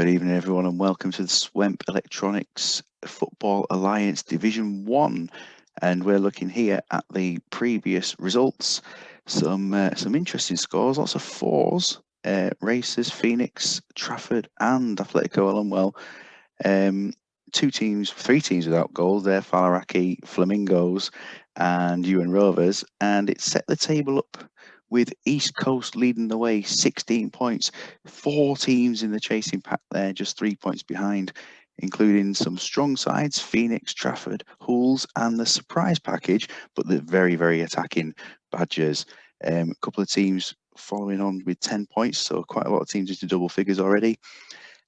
Good evening, everyone, and welcome to the Swemp Electronics Football Alliance Division 1. And we're looking here at the previous results. Some interesting scores, lots of fours. Racers, Phoenix, Trafford and Atletico Alumwell. Three teams without goals there, Falaraki, Flamingos and UN Rovers. And it set the table up with East Coast leading the way, 16 points. 4 teams in the chasing pack there, just 3 points behind, including some strong sides, Phoenix, Trafford, Hulls, and the surprise package, but the very, very attacking Badgers. A couple of teams following on with 10 points, so quite a lot of teams into double figures already.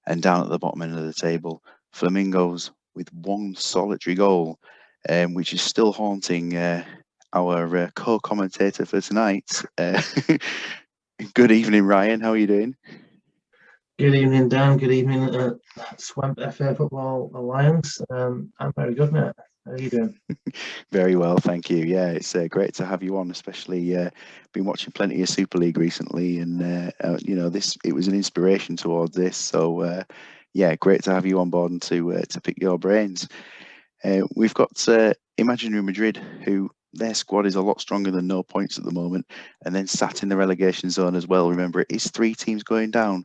And down at the bottom end of the table, Flamingos with 1 solitary goal, which is still haunting our co-commentator for tonight. Good evening, Ryan. How are you doing? Good evening, Dan. Good evening, Swemp FA Football Alliance. I'm very good, mate. How are you doing? Very well, thank you. Yeah, it's great to have you on, especially been watching plenty of Super League recently, and it was an inspiration towards this. So yeah, great to have you on board and to pick your brains. We've got Imaginary Madrid, who their squad is a lot stronger than no points at the moment, and then sat in the relegation zone as well. Remember, it is 3 teams going down.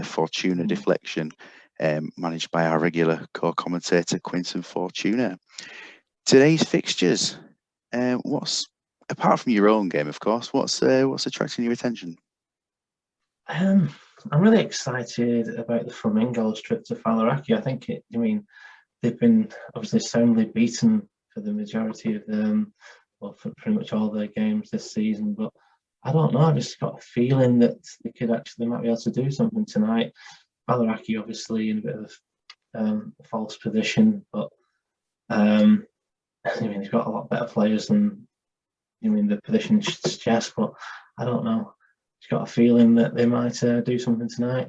Fortuna Deflection, managed by our regular co-commentator Quinton Fortuna. Today's fixtures, what's, apart from your own game, of course, what's attracting your attention? I'm really excited about the Flamingos trip to Falaraki. I think they've been obviously soundly beaten for the majority of them, well, for pretty much all their games this season. But I don't know. I just got a feeling that they might be able to do something tonight. Falaraki obviously in a bit of false position, but they've got a lot better players than the position suggests. But I don't know. Just got a feeling that they might do something tonight.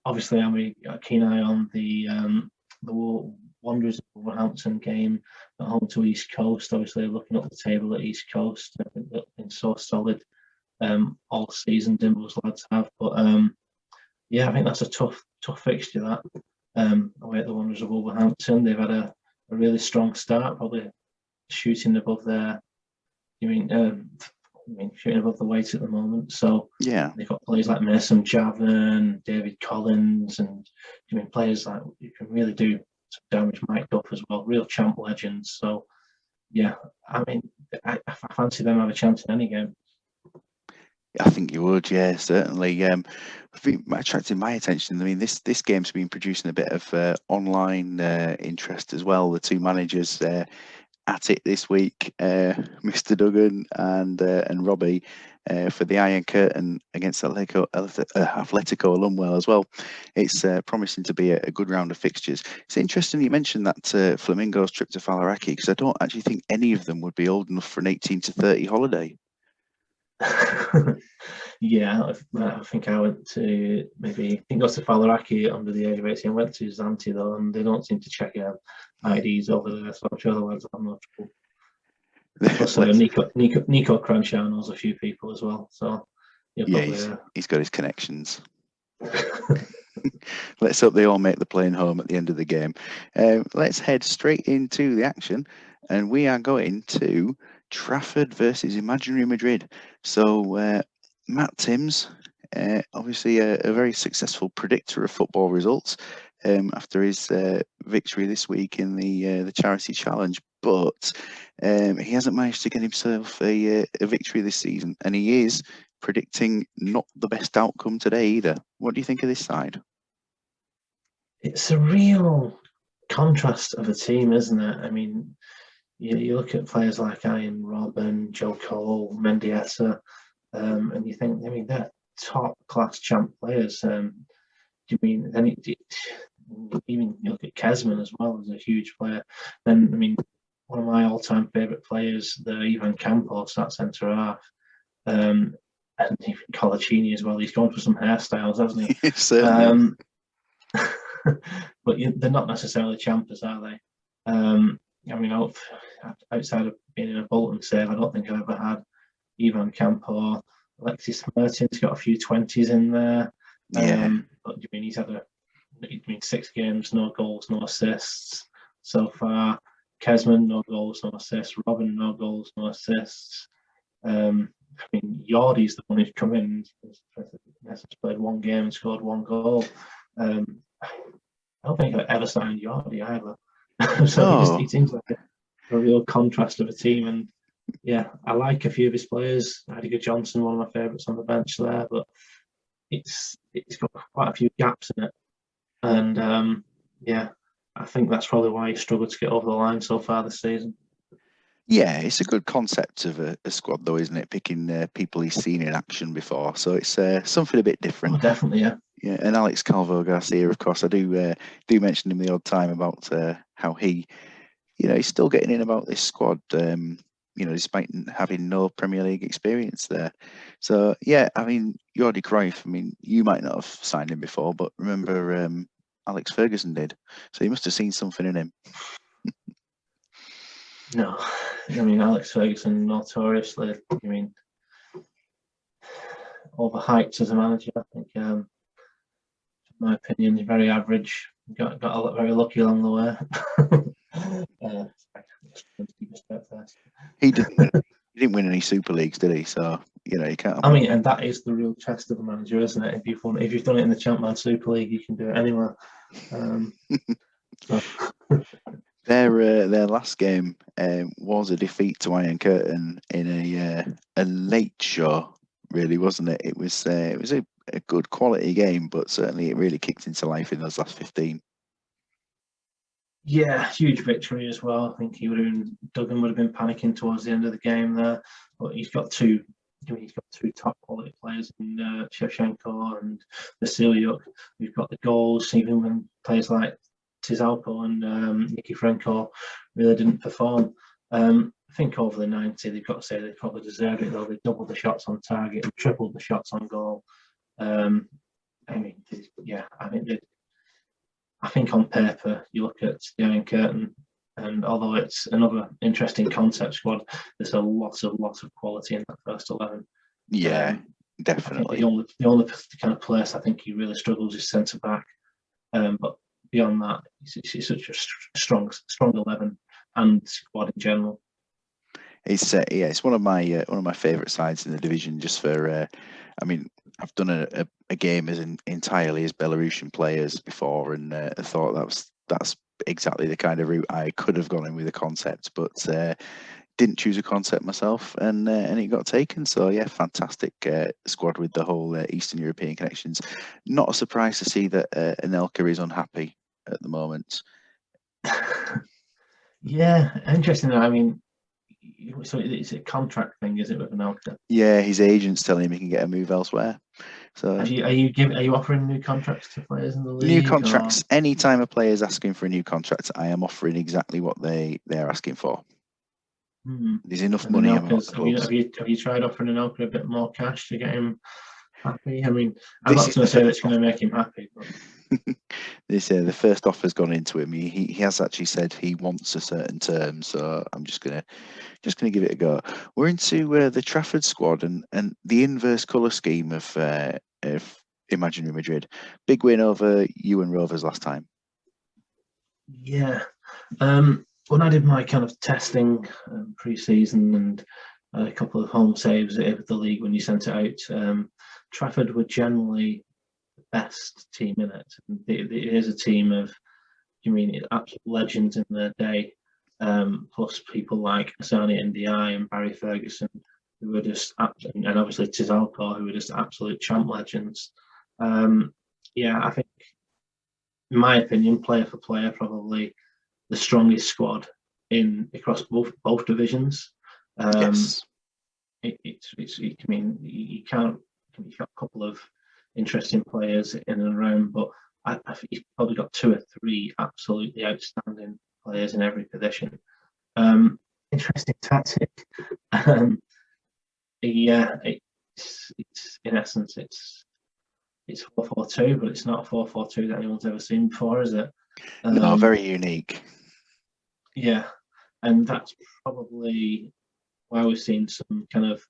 Obviously, I'm got a keen eye on the Wanderers of Wolverhampton game at home to East Coast. Obviously, looking up the table at East Coast, I think they've been so solid all season. Dimbles lads have, but yeah, I think that's a tough fixture. That away at the Wanderers of Wolverhampton, they've had a really strong start, probably shooting above their. Shooting above the weight at the moment. So yeah, they've got players like Mason Javan, David Collins, and players like you can really do some damage. Mike Duff as well, real champ legends. So yeah, I fancy them have a chance in any game. I think you would, yeah, certainly. Attracting my attention. I mean, this game's been producing a bit of online interest as well. The 2 managers at it this week, Mr. Duggan and Robbie, for the Iron Curtain against Atletico Alumwell as well. It's promising to be a good round of fixtures. It's interesting you mentioned that Flamingos trip to Falaraki, because I don't actually think any of them would be old enough for an 18 to 30 holiday. Yeah, I think I went to got to Falaraki under the age of 18. I went to Zante though, and they don't seem to check IDs over there, so I'm sure the lads have no trouble. Plus, Nico Crenshaw knows a few people as well, so yeah, he's got his connections. Let's hope they all make the plane home at the end of the game. Let's head straight into the action, and we are going to Trafford versus Imaginary Madrid. So Matt Timms, obviously a very successful predictor of football results after his victory this week in the Charity Challenge, but he hasn't managed to get himself a victory this season, and he is predicting not the best outcome today either. What do you think of this side? It's a real contrast of a team, isn't it? I mean, you look at players like Ian Robben, Joe Cole, Mendieta, and you think, they're top class champ players. Even you look at Kesman as well as a huge player. Then one of my all-time favourite players, the Ivan Campos, that centre half, and even Colaccini as well. He's gone for some hairstyles, hasn't he? Certainly. But they're not necessarily champers, are they? Outside of being in a Bolton save, I don't think I've ever had Ivan Campo. Alexis Merton's got a few 20s in there. Yeah. But I mean, he's had 6 games, no goals, no assists so far. Kesman, no goals, no assists. Robin, no goals, no assists. I mean, Yardy's the one who's come in and played 1 game and scored 1 goal. I don't think I've ever signed Yardy either. So he seems like a real contrast of a team. And yeah, I like a few of his players. Heidegger Johnson, one of my favourites on the bench there, but it's got quite a few gaps in it. And yeah, I think that's probably why he struggled to get over the line so far this season. Yeah, it's a good concept of a squad, though, isn't it? Picking people he's seen in action before, so it's something a bit different. Oh, definitely, yeah. Yeah, and Alex Calvo-Garcia, of course, I do mention him the odd time about how he, he's still getting in about this squad, despite having no Premier League experience there. So yeah, I mean, Jordi Cruyff, I mean, you might not have signed him before, but remember Alex Ferguson did, so he must have seen something in him. No, I mean, Alex Ferguson notoriously, overhyped as a manager. I think, in my opinion, he's very average. Got very lucky along the way. He didn't win any Super Leagues, did he? So you can't. I mean, and that is the real test of a manager, isn't it? If you've done it in the Champ Super League, you can do it anywhere. Their last game was a defeat to Iron Curtain in a late show, really, wasn't it? It was a good quality game, but certainly it really kicked into life in those last 15. Yeah, huge victory as well. I think Duggan would have been panicking towards the end of the game there, but he's got two top quality players in Shevchenko and Vasiliuk. We've got the goals, even when players like Tizalco and Nikiforenko really didn't perform. I think over the 90, they've got to say they probably deserved it, though. They doubled the shots on target and tripled the shots on goal. I mean, yeah, I think on paper, you look at the Iron Curtain, and although it's another interesting concept squad, there's a lot of quality in that first 11. Yeah, definitely. The only kind of place I think he really struggles is centre back. But beyond that, it's such a strong 11 and squad in general. It's one of my favourite sides in the division. Just for, I mean, I've done a game as entirely as Belarusian players before, and I thought that's exactly the kind of route I could have gone in with a concept, but didn't choose a concept myself, and it got taken. So yeah, fantastic squad with the whole Eastern European connections. Not a surprise to see that Anelka is unhappy at the moment. Yeah, interesting. I mean, so it's a contract thing, is it, with Anelka? Yeah, his agent's telling him he can get a move elsewhere. So are you offering new contracts to players in the league? New contracts. Or? Anytime a player is asking for a new contract, I am offering exactly what they're asking for. There's enough money. Have you tried offering Anelka a bit more cash to get him happy? I mean, I'm not going to say that's going to make him happy. But... the first offer's gone into him. He has actually said he wants a certain term, so I'm just gonna give it a go. We're into the Trafford squad and the inverse colour scheme of Imaginary Madrid. Big win over UN Rovers last time. Yeah. When I did my kind of testing pre-season and a couple of home saves at the league when you sent it out, Trafford were generally the best team in it. It is a team of, absolute legends in their day, plus people like Asani Ndiaye and Barry Ferguson, who were just, and obviously Tizalco, who were just absolute champ legends. Yeah, I think, in my opinion, player for player, probably the strongest squad across both divisions. Yes. You can't. You've got a couple of interesting players in and around, but I think you've probably got 2 or 3 absolutely outstanding players in every position. Interesting tactic. Yeah, it's in essence it's 4-4-2, but it's not a 4-4-2 that anyone's ever seen before, is it? No, very unique. Yeah, and that's probably why we've seen some kind of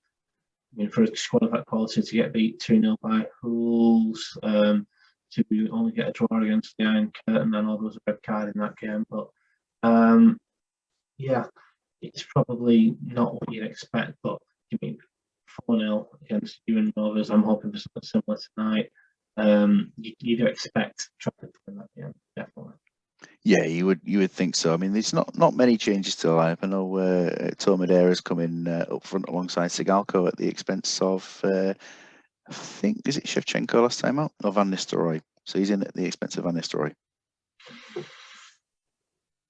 mean, for a squad of that quality to get beat 2-0 by Wolves, to only get a draw against the Iron Curtain, I know there was a red card in that game, but yeah, it's probably not what you'd expect. But I mean, 4-0 against Ewan Rovers, I'm hoping for something similar tonight. You do expect Trafford to win that game, definitely. Yeah, you would think so. I mean, there's not many changes to the lineup. I know Tom Madeira's coming up front alongside Sigalko at the expense of I think, is it Shevchenko last time out? Or Van Nistelrooy. So he's in at the expense of Van Nistelrooy.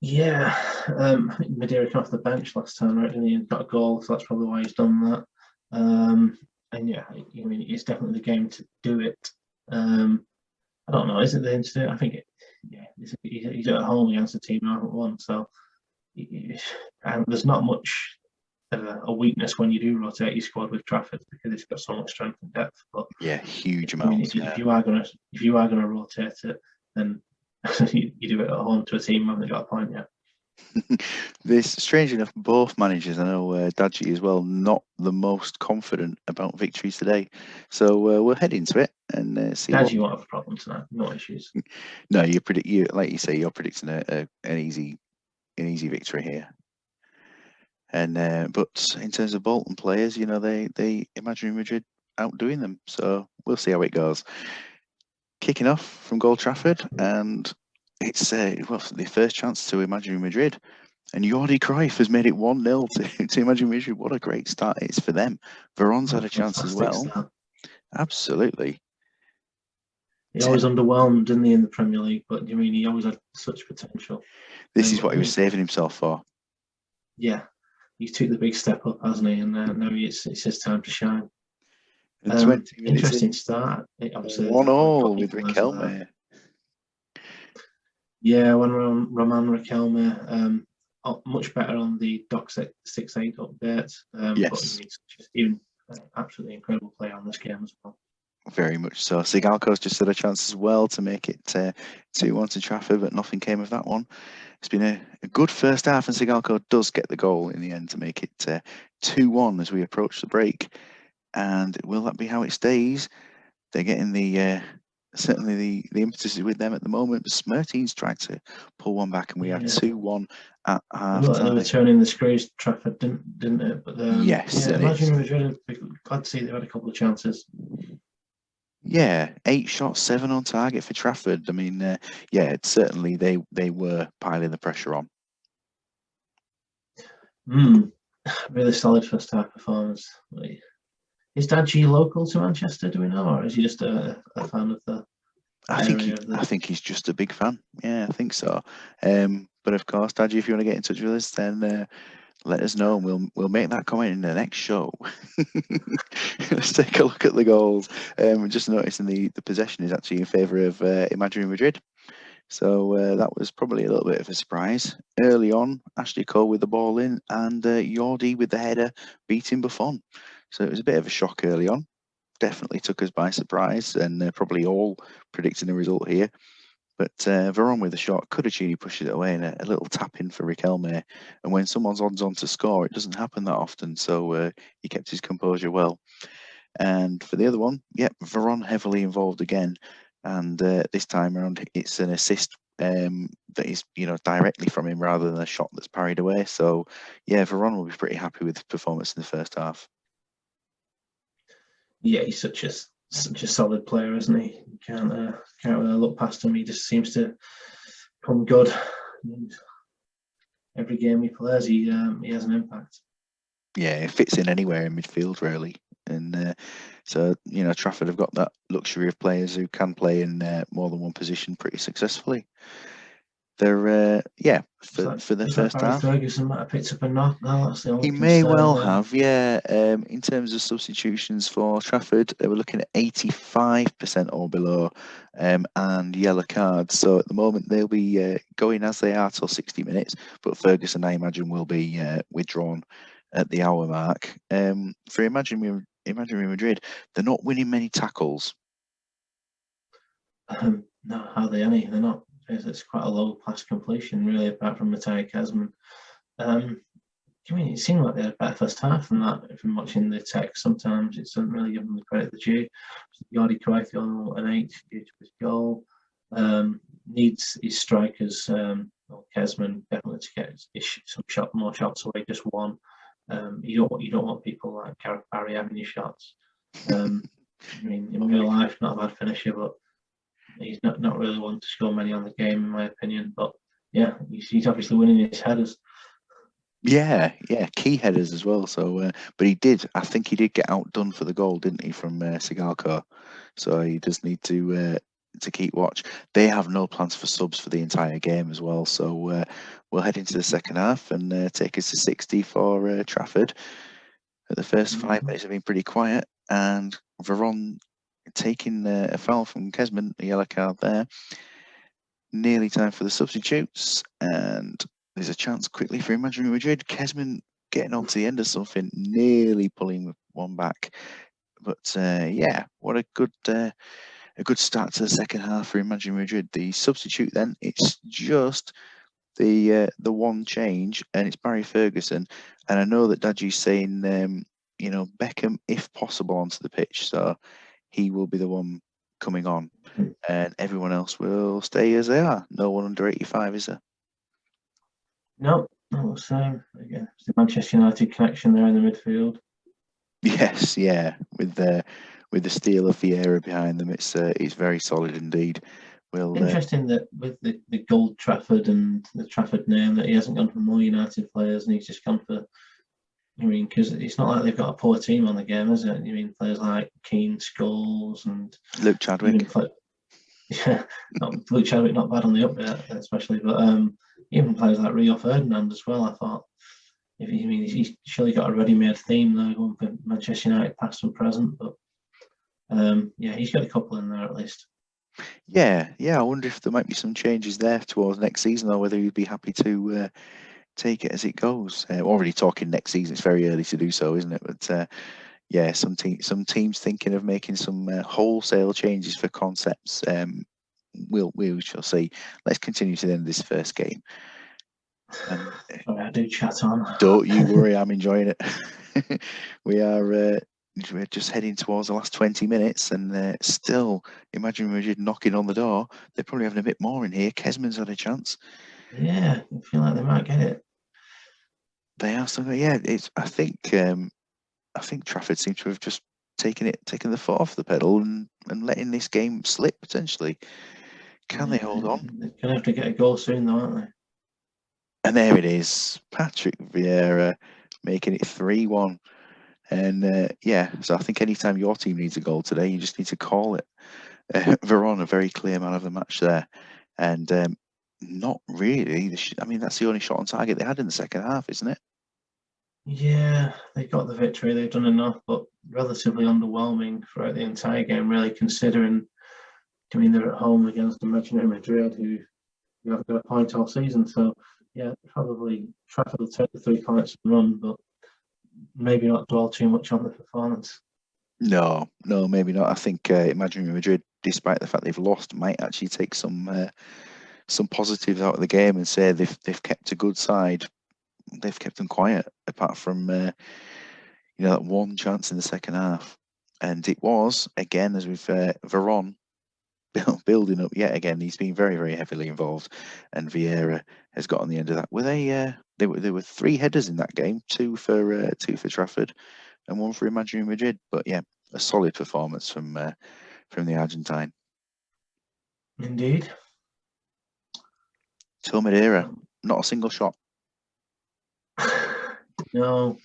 Yeah, I think Madeira came off the bench last time, right? And he got a goal, so that's probably why he's done that. And yeah, I mean, it's definitely the game to do it. I don't know, is it the game to do it? I think he's at home against a team who haven't won, so and there's not much a weakness when you do rotate your squad with Trafford because it's got so much strength and depth. But yeah, huge I mean, amounts. if you are gonna rotate it, then you do it at home to a team who haven't got a point yet. This, strange enough, both managers, I know Daji as well, not the most confident about victories today. So we'll head into it and see. Daji won't have a problem tonight. No issues. No, you like you say, you're predicting an easy victory here. And but in terms of Bolton players, you know, they Imaginary Madrid outdoing them. So we'll see how it goes. Kicking off from Gold Trafford, and it's the first chance to Imaginary Madrid. And Jordi Cruyff has made it 1-0 to Imaginary Madrid. What a great start it's for them. Veron's had a chance as well. Start. Absolutely. He always underwhelmed, didn't he, in the Premier League? But I mean, he always had such potential. This is what he was saving himself for. Yeah, he took the big step up, hasn't he? And now it's his time to shine. 20 minutes interesting start. Obviously, 1-1 with Riquelme. Yeah, when Roman Riquelme, much better on the Doc 6-8 update. Yes. But he's even absolutely incredible play on this game as well. Very much so. Sigalko's just had a chance as well to make it 2-1 to Trafford, but nothing came of that one. It's been a good first half, and Sigalko does get the goal in the end to make it 2-1 as we approach the break. And will that be how it stays? They're getting certainly the impetus is with them at the moment. But Smerteen's tried to pull one back, and we have 2-1 at half time. They were turning the screws, Trafford, didn't it? But yes, yeah, Imaginary Madrid, glad to see they've had a couple of chances. Yeah, 8 shots, 7 on target for Trafford. I mean, yeah, certainly they were piling the pressure on. Really solid first half performance. Is Daji local to Manchester, do we know, or is he just a fan of the area? I think he's just a big fan. Yeah, I think so. But of course, Daji, if you want to get in touch with us, then let us know, and we'll make that comment in the next show. Let's take a look at the goals. Just noticing the possession is actually in favour of Imaginary Madrid. So that was probably a little bit of a surprise. Early on, Ashley Cole with the ball in, and Jordi with the header beating Buffon. So it was a bit of a shock early on. Definitely took us by surprise, and probably all predicting the result here. But Veron with a shot, Cudicini pushes it away, and a little tap in for Riquelme. And when someone's odds on to score, it doesn't happen that often. So he kept his composure well. And for the other one, Veron heavily involved again. And this time around, it's an assist that is, directly from him rather than a shot that's parried away. So yeah, Veron will be pretty happy with his performance in the first half. Yeah, he's such a solid player, isn't he? You can't really look past him. He just seems to come good. Every game he plays, he has an impact. Yeah, it fits in anywhere in midfield, really. And so, Trafford have got that luxury of players who can play in more than one position pretty successfully. They're for the first half. Ferguson might have picked up a knock. No, that's the only he may well have, yeah. In terms of substitutions for Trafford, they were looking at 85% or below, and yellow cards. So at the moment they'll be going as they are till 60 minutes. But Ferguson, I imagine, will be withdrawn at the hour mark. For Imaginary Madrid, they're not winning many tackles. No, hardly any. They're not. It's quite a low pass completion, really, apart from Matteo Kazman. I mean, it seemed like they had a better first half than that from watching the text. Sometimes it doesn't really give them the credit the due. Jordi Cruyff, the only an 8 due to his goal. Needs his strikers, Kesman, definitely to get some more shots away, just one. You don't want people like Gareth Barry having your shots. I mean, in real life, not a bad finisher, but he's not really one to score many on the game, in my opinion. But yeah, he's obviously winning his headers. Yeah, key headers as well. So, but I think he did get outdone for the goal, didn't he, from Sigalko? So he does need to keep watch. They have no plans for subs for the entire game as well. So we'll head into the second half and take us to 60 for Trafford. The first 5 minutes have been pretty quiet, and Veron taking a foul from Kesman, a yellow card there. Nearly time for the substitutes, and there's a chance quickly for Imaginary Madrid. Kesman getting on to the end of something, nearly pulling one back. But yeah, what a good start to the second half for Imaginary Madrid. The substitute then, it's just the one change, and it's Barry Ferguson. And I know that Daji's saying, Beckham, if possible, onto the pitch, so he will be the one coming on, and everyone else will stay as they are. No one under 85, is there? No, not the same. Again, it's the Manchester United connection there in the midfield. Yes, yeah, with the steal of Vieira behind them, it's very solid indeed. Interesting that with the Gold Trafford and the Trafford name, that he hasn't gone for more United players and he's just gone for. I mean, because it's not like they've got a poor team on the game, is it? You mean players like Keane, Scholes, and Luke Chadwick. Yeah, Luke Chadwick not bad on the up bit, especially, but even players like Rio Ferdinand as well. I thought, he's surely got a ready-made theme there going for Manchester United past and present, but yeah, he's got a couple in there at least. Yeah. I wonder if there might be some changes there towards next season, or whether he'd be happy to take it as it goes. Already talking next season, it's very early to do so, isn't it? But yeah, some teams thinking of making some wholesale changes for concepts. We shall see. Let's continue to the end of this first game. And Sorry, I do chat on. don't you worry, I'm enjoying it. We're just heading towards the last 20 minutes, and still, imagine Madrid knocking on the door. They're probably having a bit more in here. Kesman's had a chance. Yeah, I feel like they might get it. They are still. Yeah, I think Trafford seems to have just taken the foot off the pedal and letting this game slip potentially. Can they hold on? They're gonna have to get a goal soon, though, aren't they? And there it is, Patrick Vieira making it 3-1. And yeah, so I think anytime your team needs a goal today, you just need to call it. Veron, a very clear man of the match there, and not really. That's the only shot on target they had in the second half, isn't it? Yeah, they got the victory. They've done enough, but relatively underwhelming throughout the entire game, really, considering. I mean, they're at home against Imaginary Madrid, who haven't got a point all season. So, yeah, probably Trafford will take the 3 points and run, but maybe not dwell too much on the performance. No, maybe not. I think Imaginary Madrid, despite the fact they've lost, might actually take some positives out of the game and say they've kept a good side. They've kept them quiet, apart from that one chance in the second half, and it was again, as with Veron building up yet again. He's been very, very heavily involved, and Vieira has got on the end of that. There were 3 headers in that game, 2 for Trafford, and 1 for Imaginary Madrid. But yeah, a solid performance from the Argentine. Indeed. Till Madeira, not a single shot. No,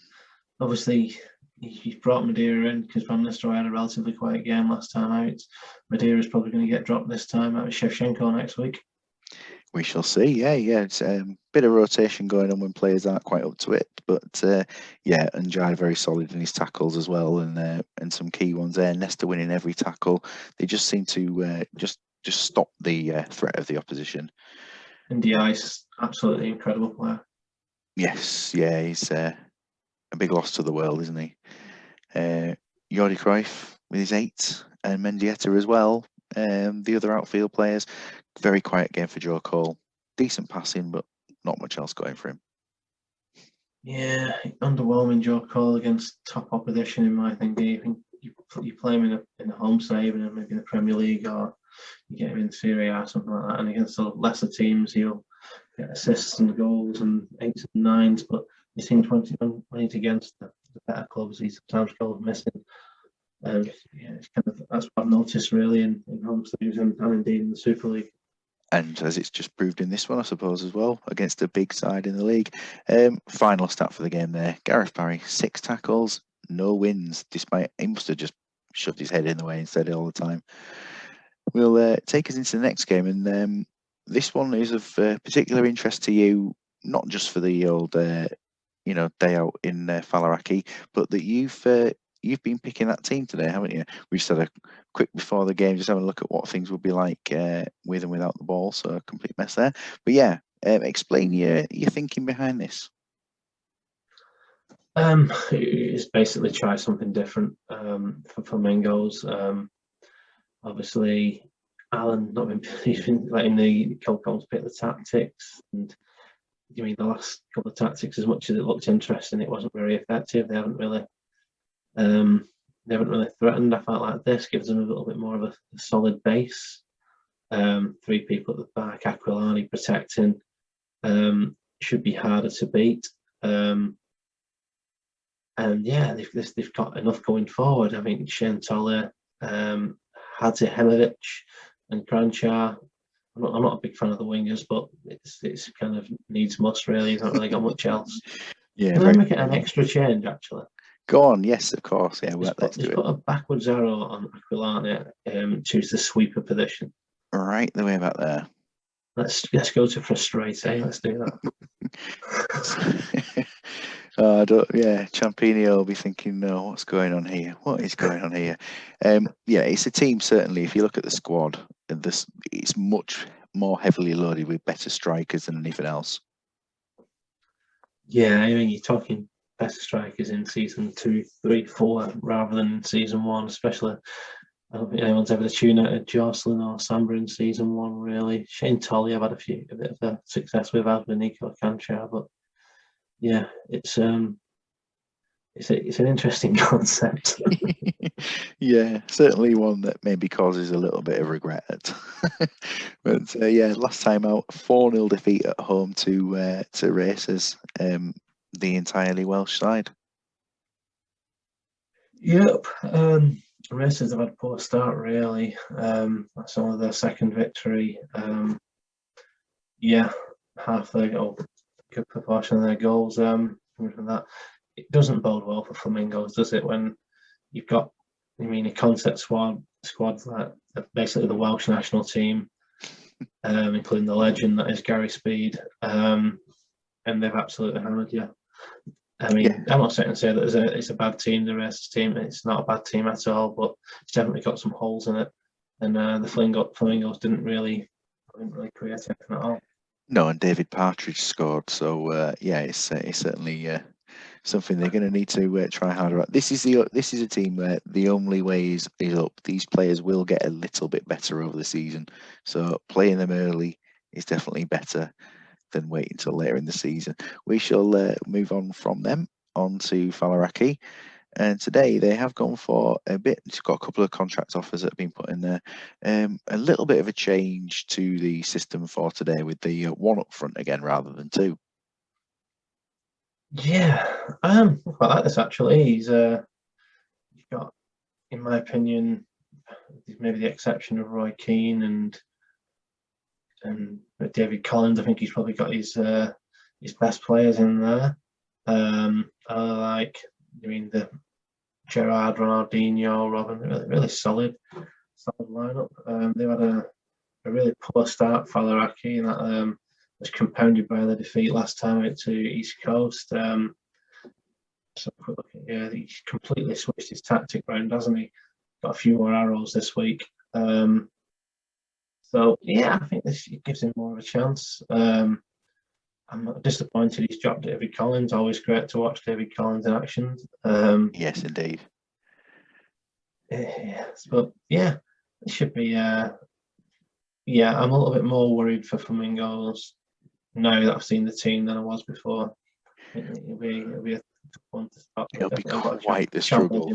obviously he's brought Madeira in because Van Nistelrooy had a relatively quiet game last time out. Madeira's probably going to get dropped this time out of Shevchenko next week. We shall see. Yeah. It's a bit of rotation going on when players aren't quite up to it, but yeah, and Jai very solid in his tackles as well, and some key ones there. Nesta winning every tackle. They just seem to just stop the threat of the opposition. And the ice, absolutely incredible player. Yes, yeah, he's a big loss to the world, isn't he? Jordi Cruyff with his 8, and Mendieta as well. The other outfield players, very quiet game for Joe Cole. Decent passing, but not much else going for him. Yeah, underwhelming Joe Cole against top opposition in my thinking. I think you play him in a home save and maybe in the Premier League, or you get him in Serie A or something like that. And against the lesser teams, he'll get assists and goals and 8s and 9s. But he seems when he's against the better clubs, he's sometimes goals missing. Yeah, it's kind of that's what I've noticed really in home saves and indeed in the Super League. And as it's just proved in this one, I suppose, as well, against a big side in the league. Final stat for the game there. Gareth Barry, 6 tackles, no wins, despite he must have just shoved his head in the way instead all the time. We'll take us into the next game, and this one is of particular interest to you, not just for the old, day out in Faliraki, but that you've been picking that team today, haven't you? We just had a quick before the game, just having a look at what things would be like with and without the ball, so a complete mess there. But yeah, explain your thinking behind this. It's basically try something different for Flamingos. Obviously, Alan not been letting the Colcoms pick the tactics, and I mean the last couple of tactics, as much as it looked interesting, it wasn't very effective. They haven't really threatened. I felt like this gives them a little bit more of a solid base. 3 people at the back, Aquilani protecting, should be harder to beat. And yeah, they've got enough going forward. I mean, Shentola, Hadzihanovic, and Kranchar. I'm not a big fan of the wingers, but it's kind of needs must really. He's not really got much else. Yeah, Can I make it an extra change actually? Go on, yes, of course. Yeah, let's do it. Put a backwards arrow on Aquilani, choose the sweeper position. Right the way back there. Let's go to frustrate. Let's do that. Champini will be thinking, no, what's going on here? What is going on here? Yeah, it's a team, certainly. If you look at the squad, it's much more heavily loaded with better strikers than anything else. Yeah, I mean, you're talking better strikers in season 2, 3, 4 rather than in season 1, especially. I don't think anyone's ever tuned out Jocelyn or Samba in season 1, really. Shane Tolley, I've had a bit of success with, as with Nico Canchar, but yeah, it's an interesting concept. Yeah, certainly one that maybe causes a little bit of regret. But yeah, last time out, 4-0 defeat at home to Racers, the entirely Welsh side. Yep, Racers have had a poor start really. That's only their second victory. Yeah, half their good proportion of their goals coming from that. It doesn't bode well for Flamingos, does it? When you've got, I mean, a concept squad like basically the Welsh national team, including the legend that is Gary Speed, and they've absolutely hammered you. I mean, yeah. I'm not saying that it's a bad team, the Racers team. It's not a bad team at all, but it's definitely got some holes in it. And the Flamingos didn't really create anything at all. No, and David Partridge scored. So yeah, it's certainly something they're going to need to try harder at. This is a team where the only way is up. These players will get a little bit better over the season. So playing them early is definitely better than waiting until later in the season. We shall move on from them on to Faliraki. And today they have gone for a bit. It's got a couple of contract offers that have been put in there. A little bit of a change to the system for today with the 1 up front again rather than 2. Yeah, I quite like this actually. He's got, in my opinion, maybe the exception of Roy Keane and David Collins. I think he's probably got his best players in there. The Gerard, Ronaldinho, Robin, really solid lineup. They had a really poor start, Faliraki, and that was compounded by the defeat last time out to East Coast. So he's completely switched his tactic round, hasn't he? Got a few more arrows this week. So yeah, I think this gives him more of a chance. I'm not disappointed he's dropped David Collins. Always great to watch David Collins in action. Yes, indeed. Yes, but yeah, it should be. I'm a little bit more worried for Flamingos now that I've seen the team than I was before. It'll be a tough one to stop. It'll be quite the struggle.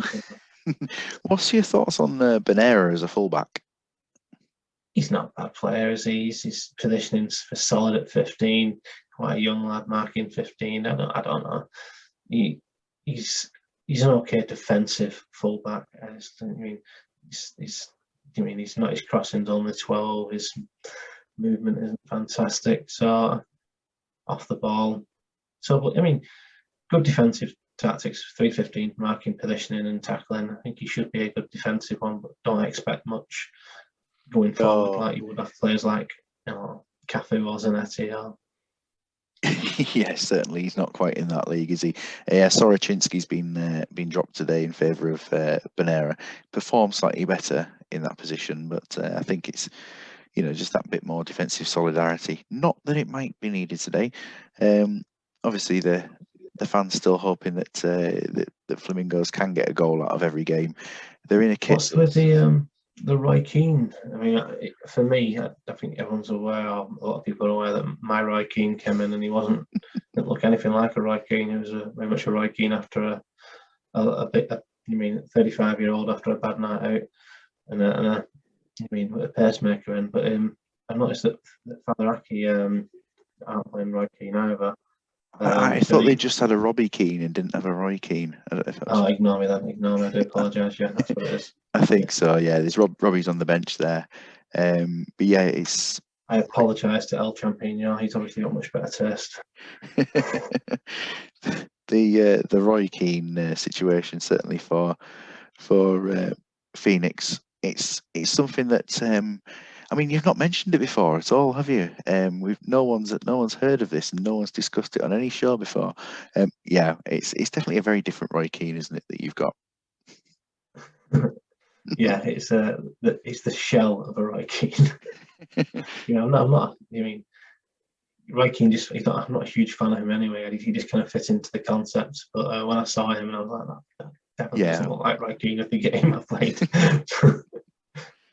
What's your thoughts on Bonera as a fullback? He's not a bad player, is he? His positioning's for solid at 15. Quite a young lad marking 15. I don't know. He's an okay defensive fullback. He's not, his crossing's only 12. His movement isn't fantastic. So off the ball. So good defensive tactics. 3-15 marking, positioning, and tackling. I think he should be a good defensive one, but don't expect much going forward like you would have players like Cafu or Zanetti or. Yeah, certainly he's not quite in that league, is he? Yeah, Soroczynski's been dropped today in favour of Bonera. Performed slightly better in that position, but I think it's just that bit more defensive solidarity. Not that it might be needed today. Obviously, the fans still hoping that that Flamingos can get a goal out of every game. They're in a case. What's with the Roy Keane? For me, I think everyone's aware, or a lot of people are aware that my Roy Keane came in and he didn't look anything like a Roy Keane. He was very much a Roy Keane after a 35-year-old after a bad night out, and a pacemaker in. But I noticed that Father Aki aren't playing Roy Keane either. I thought they just had a Robbie Keane and didn't have a Roy Keane. I don't know if that was... ignore me then. Ignore me. I do apologise. Yeah, that's what it is. I think so. Yeah, there's Robbie's on the bench there. But yeah, it's. I apologise to El Champino. He's obviously got much better taste. The Roy Keane situation certainly for Phoenix. It's something that you've not mentioned it before at all, have you? No one's heard of this and no one's discussed it on any show before. Yeah, it's definitely a very different Roy Keane, isn't it, that you've got? Yeah, it's the shell of a Roy Keane. I'm not. Roy Keane I'm not a huge fan of him anyway. He just kind of fits into the concept. But when I saw him, and I was like, that definitely doesn't look like Roy Keane if the game I played.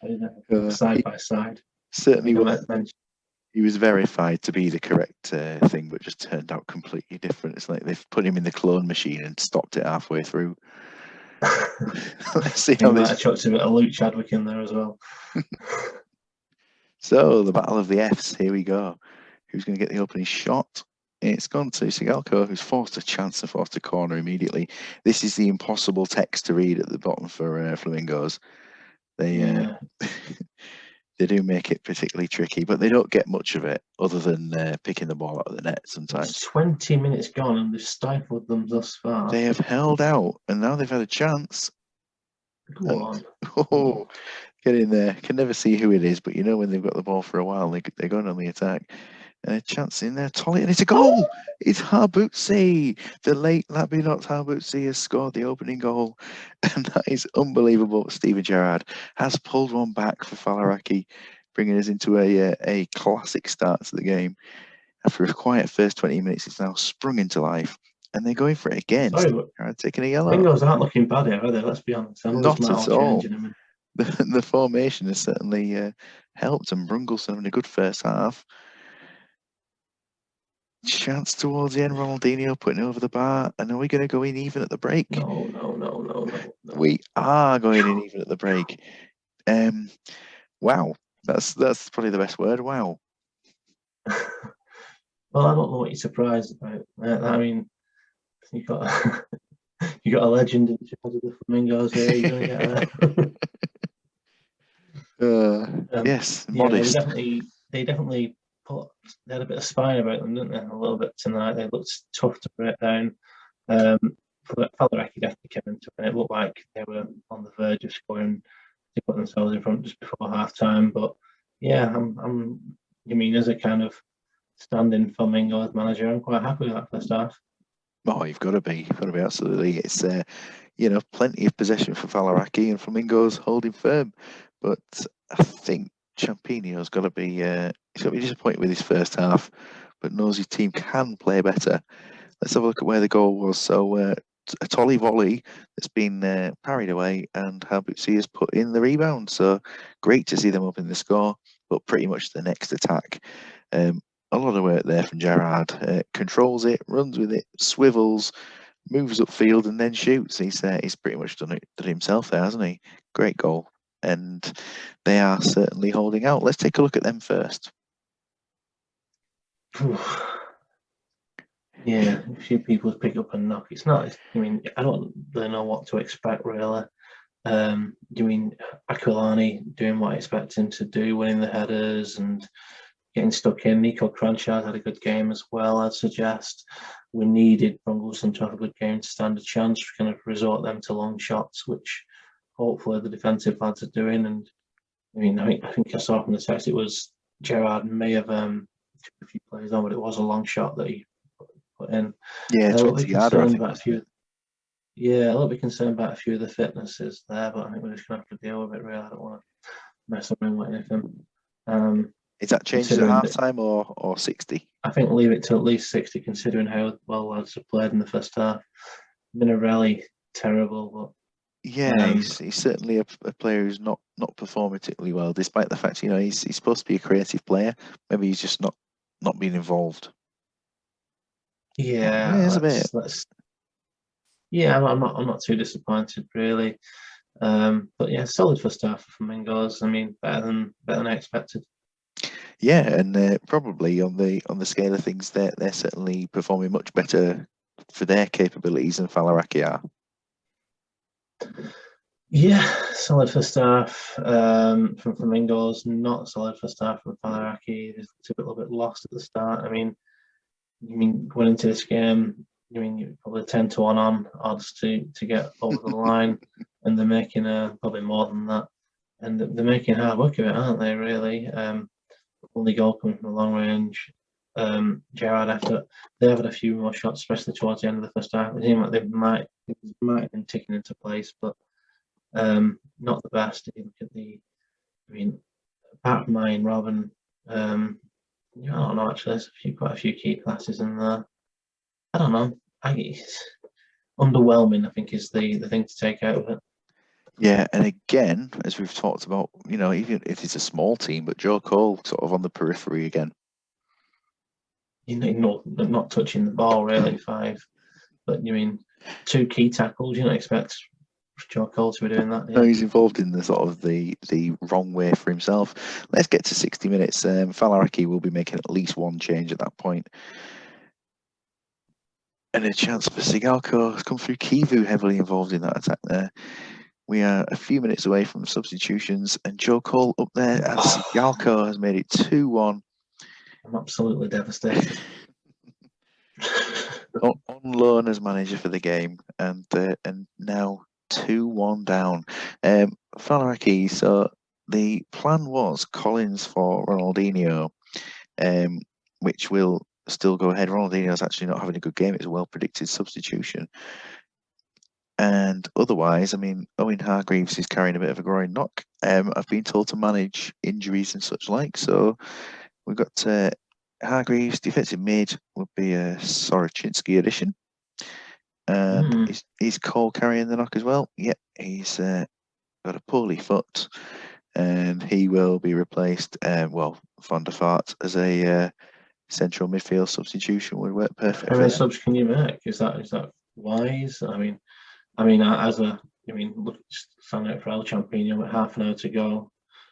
I didn't know, side by side. Certainly, he was verified to be the correct thing, but just turned out completely different. It's like they've put him in the clone machine and stopped it halfway through. Let's see how might have chucked a bit of Luke Chadwick in there as well. So the battle of the Fs. Here we go. Who's going to get the opening shot? It's gone to Sigalko, who's forced a chance and forced a corner immediately. This is the impossible text to read at the bottom for Flamingos. They they do make it particularly tricky, but they don't get much of it other than picking the ball out of the net sometimes. It's 20 minutes gone and they've stifled them thus far. They have held out and now they've had a chance. Go on. Oh, get in there. Can never see who it is, but when they've got the ball for a while, they're going on the attack. And a chance in there, Tolly, and it's a goal! It's Harbutsi! The late Labinot Harbutsi has scored the opening goal, and that is unbelievable. Steven Gerrard has pulled one back for Falaraki, bringing us into a classic start to the game. After a quiet first 20 minutes, it's now sprung into life, and they're going for it again. Sorry, taking a yellow. Fingers aren't looking bad here, are they? Let's be honest. Not at all. The formation has certainly helped, and Brungle's having a good first half. Chance towards the end, Ronaldinho putting it over the bar. And are we going to go in even at the break? No. We are going in even at the break. Wow, that's probably the best word. Wow. Well, I don't know what you're surprised about. You got a legend in charge of the Flamingos here. You're going to get yes, modest. They definitely they had a bit of spine about them, didn't they? A little bit tonight. They looked tough to break down. Falaraki definitely came into it. It looked like they were on the verge of scoring. They put themselves in front just before half time. But yeah, as a kind of standing Flamingos manager, I'm quite happy with that first half. Oh, you've got to be absolutely. It's plenty of possession for Falaraki and Flamingos holding firm, but I think Champinio's got to be he's got to be disappointed with his first half, but knows his team can play better. Let's have a look at where the goal was. So a Tolly volley that's been parried away, and Harbutsi has put in the rebound. So great to see them up in the score, but pretty much the next attack. a lot of work there from Gerrard. Controls it, runs with it, swivels, moves upfield, and then shoots. He's pretty much done it himself there, hasn't he? Great goal, and they are certainly holding out. Let's take a look at them first. Yeah, a few people pick up a knock. It's not. I mean, I don't really know what to expect really. You mean Aquilani doing what I expect him to do, winning the headers and getting stuck in. Nico Cranchard had a good game as well, I'd suggest. We needed Brongleson to have a good game to stand a chance. We kind of resort them to long shots, which hopefully the defensive lads are doing. And I mean, I think I saw from the text it was Gerrard may have took a few players on, but it was a long shot that he put in. Yeah, 20-yarder, I think. Yeah, a little bit concerned about a few of the fitnesses there, but I think we're just going to have to deal with it, really. I don't want to mess around with anything. Is that changes at half time or 60? I think leave it to at least 60, considering how well lads have played in the first half. Minarelli, terrible, but yeah, he's certainly a player who's not performing particularly well, despite the fact he's supposed to be a creative player. Maybe he's just not being involved. Yeah, I'm not too disappointed really. But yeah, solid first half for Flamingos. I mean, better than I expected. Yeah, and probably on the scale of things, they're certainly performing much better for their capabilities than Falaraki are. Yeah, solid first half from Flamingos. Not solid first half from Falaraki. It's a little bit lost at the start. I mean, going into this game, you probably 10-1 on odds to get over the line, and they're making probably more than that, and they're making hard work of it, aren't they? Really, only goal coming from the long range. Gerrard, they have had a few more shots, especially towards the end of the first half. It seemed like they might have been ticking into place, but not the best. If you look at apart from Iron Robin, I don't know. Actually, there's quite a few key classes in there. I don't know. Underwhelming, I think, is the thing to take out of it. Yeah, and again, as we've talked about, even if it's a small team, but Joe Cole sort of on the periphery again. Not touching the ball really, 5. But 2 key tackles. You don't expect Joe Cole to be doing that. No, he's involved in the sort of the wrong way for himself. Let's get to 60 minutes. Falaraki will be making at least one change at that point. And a chance for Sigalko has come through. Kivu heavily involved in that attack there. We are a few minutes away from substitutions, and Joe Cole up there as Sigalko has made it 2-1. I'm absolutely devastated. On loan as manager for the game, and now 2-1 down. Falaraki, so the plan was Collins for Ronaldinho, which will still go ahead. Ronaldinho's actually not having a good game. It's a well-predicted substitution. And otherwise, I mean, Owen Hargreaves is carrying a bit of a groin knock. I've been told to manage injuries and such like. So we've got Hargreaves, defensive mid would be a Soroczynski addition. And is Cole carrying the knock as well? Yeah, he's got a poorly foot, and he will be replaced. Van der Vaart as a central midfield substitution would work perfect. How many subs can you make? Is that wise? Look, standing out for El Champino with half an hour to go.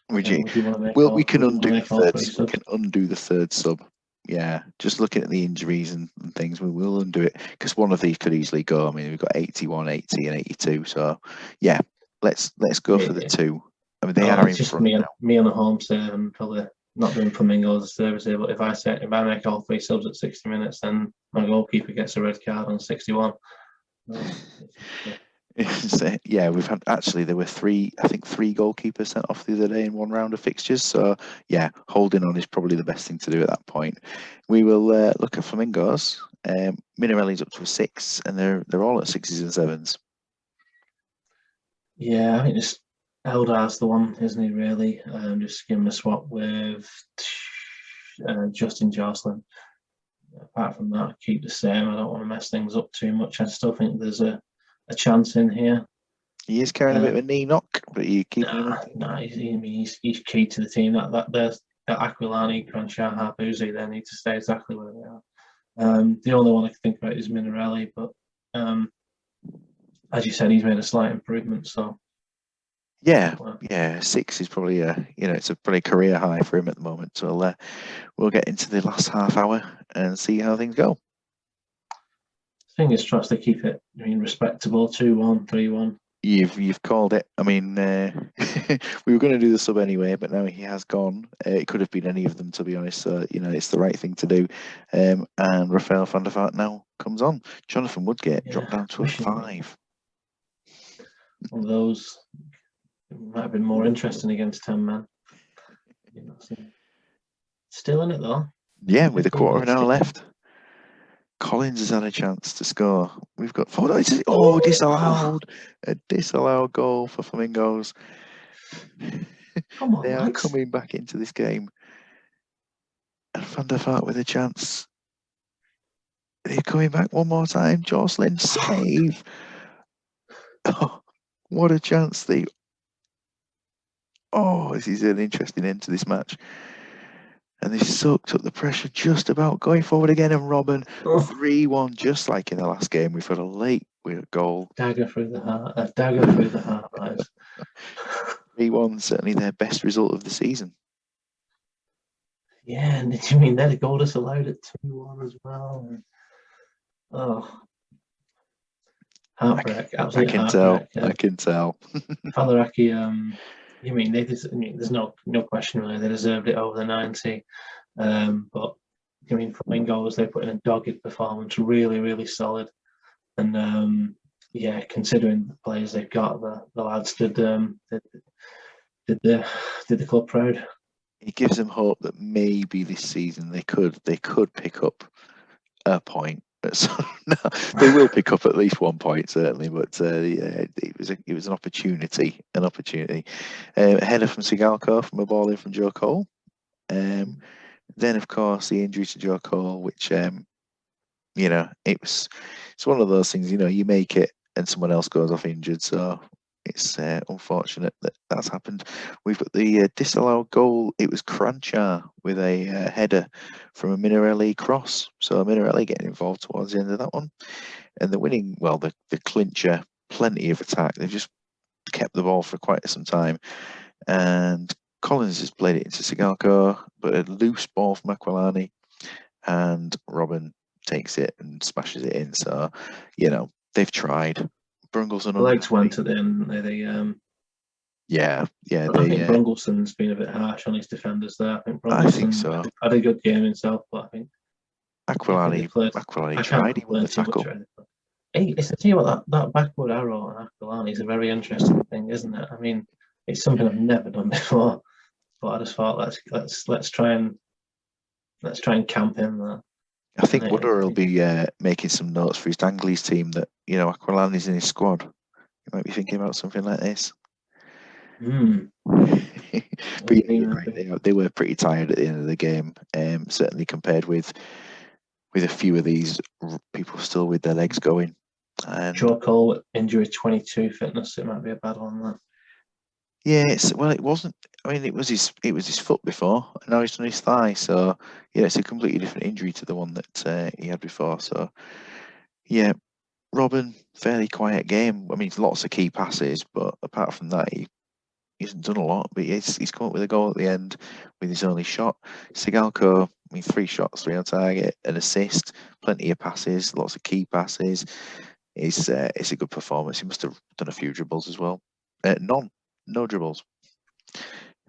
We can undo the third sub. Yeah, just looking at the injuries and things, we will undo it, because one of these could easily go. I mean, we've got 81, 80, and 82. So yeah, let's go for the 2. I mean, they are in just front me now. Me on the home save, and probably not doing Flamingos a service here. But if I make all 3 subs at 60 minutes, then my goalkeeper gets a red card on 61. Yeah, we've had there were 3 goalkeepers sent off the other day in one round of fixtures. So yeah, holding on is probably the best thing to do at that point. We will look at Flamingos. Minarelli's up to a 6, and they're all at 6s and 7s. Yeah, I think just Eldar's the one, isn't he? Really, just giving a swap with Justin Jocelyn. Apart from that, I keep the same. I don't want to mess things up too much. I still think there's a chance in here. He is carrying a bit of a knee knock, but you keep him. He's key to the team. That Aquilani, Crenshaw, Harbuzi, they need to stay exactly where they are. The only one I can think about is Minarelli, but as you said, he's made a slight improvement. So yeah, 6 is probably it's a pretty career high for him at the moment. So we'll get into the last half hour and see how things go. Fingers crossed they keep it. I mean, respectable 2-1, 3-1. You've called it. I mean, we were going to do the sub anyway, but now he has gone. It could have been any of them, to be honest. So it's the right thing to do. And Rafael van der Vaart now comes on. Jonathan Woodgate dropped down to a 5. One of those might have been more interesting against 10 men. Still in it though. Yeah, with a quarter of an hour left. Collins has had a chance to score. We've got disallowed. A disallowed goal for Flamingos. Come on, they are lads. coming back into this game. And Van der Vaart with a chance. They're coming back one more time. Jocelyn save. Oh, what a chance. This is an interesting end to this match. And they soaked up the pressure just about going forward again. And Robin, 3-1, just like in the last game. We've had a late goal. Dagger through the heart. Dagger through the heart, that is. 3-1, certainly their best result of the season. Yeah, and I mean, they're the goal disallowed at 2-1 as well. Heartbreak. Absolute heartbreak. I can tell. Faliraki, there's no question really. They deserved it over the 90. But I mean, Flamingos, they put in a dogged performance, really, really solid. And considering the players they've got, the lads did the club proud. It gives them hope that maybe this season they could pick up a point. So, no, they will pick up at least 1 point certainly, but it was an opportunity. Header from Sigalko from a ball in from Joe Cole. Then of course the injury to Joe Cole, which it's one of those things. You make it and someone else goes off injured, so it's unfortunate that that's happened. We've got the disallowed goal. It was Crenshaw with a header from a Minarelli cross. So Minarelli getting involved towards the end of that one. And the winning, the clincher, plenty of attack. They've just kept the ball for quite some time. And Collins has played it into Sigalko, but a loose ball from Aquilani. And Robin takes it and smashes it in. So, they've tried. Brungleson. The legs went at the end. I think Brungleson's been a bit harsh on his defenders there. I think so. Had a good game himself, but I think Aquilani tried him with the tackle. Hey, listen, tell you what, that backward arrow on Aquilani is a very interesting thing, isn't it? I mean, it's something I've never done before, but I just thought let's try and camp him there. I think Wooder will be making some notes for his Danglies team that Aquilani's in his squad. He might be thinking about something like this. But they were pretty tired at the end of the game. Certainly compared with a few of these people still with their legs going. And Joe Cole injury 22 fitness. It might be a bad one there. Yeah, it wasn't. I mean, it was his foot before, and now he's done his thigh. So it's a completely different injury to the one that he had before. So yeah, Robin, fairly quiet game. I mean, lots of key passes, but apart from that, he hasn't done a lot. But he's come up with a goal at the end with his only shot. Sigalko, I mean, 3 shots, 3 on target, an assist, plenty of passes, lots of key passes. It's a good performance. He must have done a few dribbles as well. No dribbles.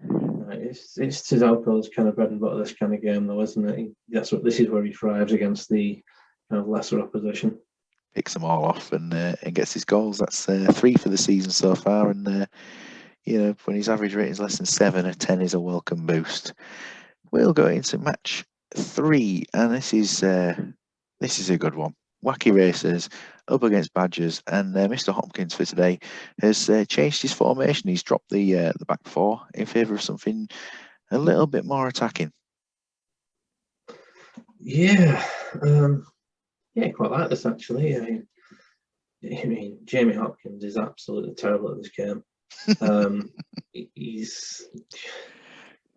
Right, it's Sigalko's kind of bread and butter, this kind of game, though, isn't it? This is where he thrives against the kind of lesser opposition. Picks them all off and gets his goals. That's 3 for the season so far, and when his average rating is less than 7, a 10 is a welcome boost. We'll go into match 3, and this is a good one. Wacky Racers up against Badgers, and Mr. Hopkins for today has changed his formation. He's dropped the back 4 in favour of something a little bit more attacking. Yeah, quite like this actually. I mean, Jamie Hopkins is absolutely terrible at this game.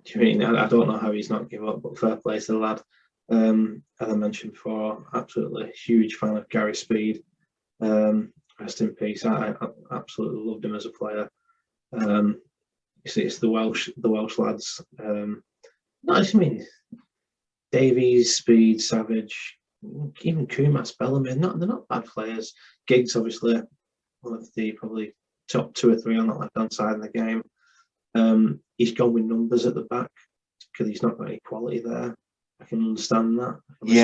Do you mean I don't know how he's not give up, but fair play to the lad. As I mentioned before, absolutely huge fan of Gary Speed. Rest in peace. I absolutely loved him as a player. It's the Welsh lads. No, I mean Davies, Speed, Savage, even Kumas, Bellamy. They're not bad players. Giggs, obviously, one of the probably top 2 or 3 on that left hand side of the game. He's gone with numbers at the back because he's not got any quality there. I can understand that.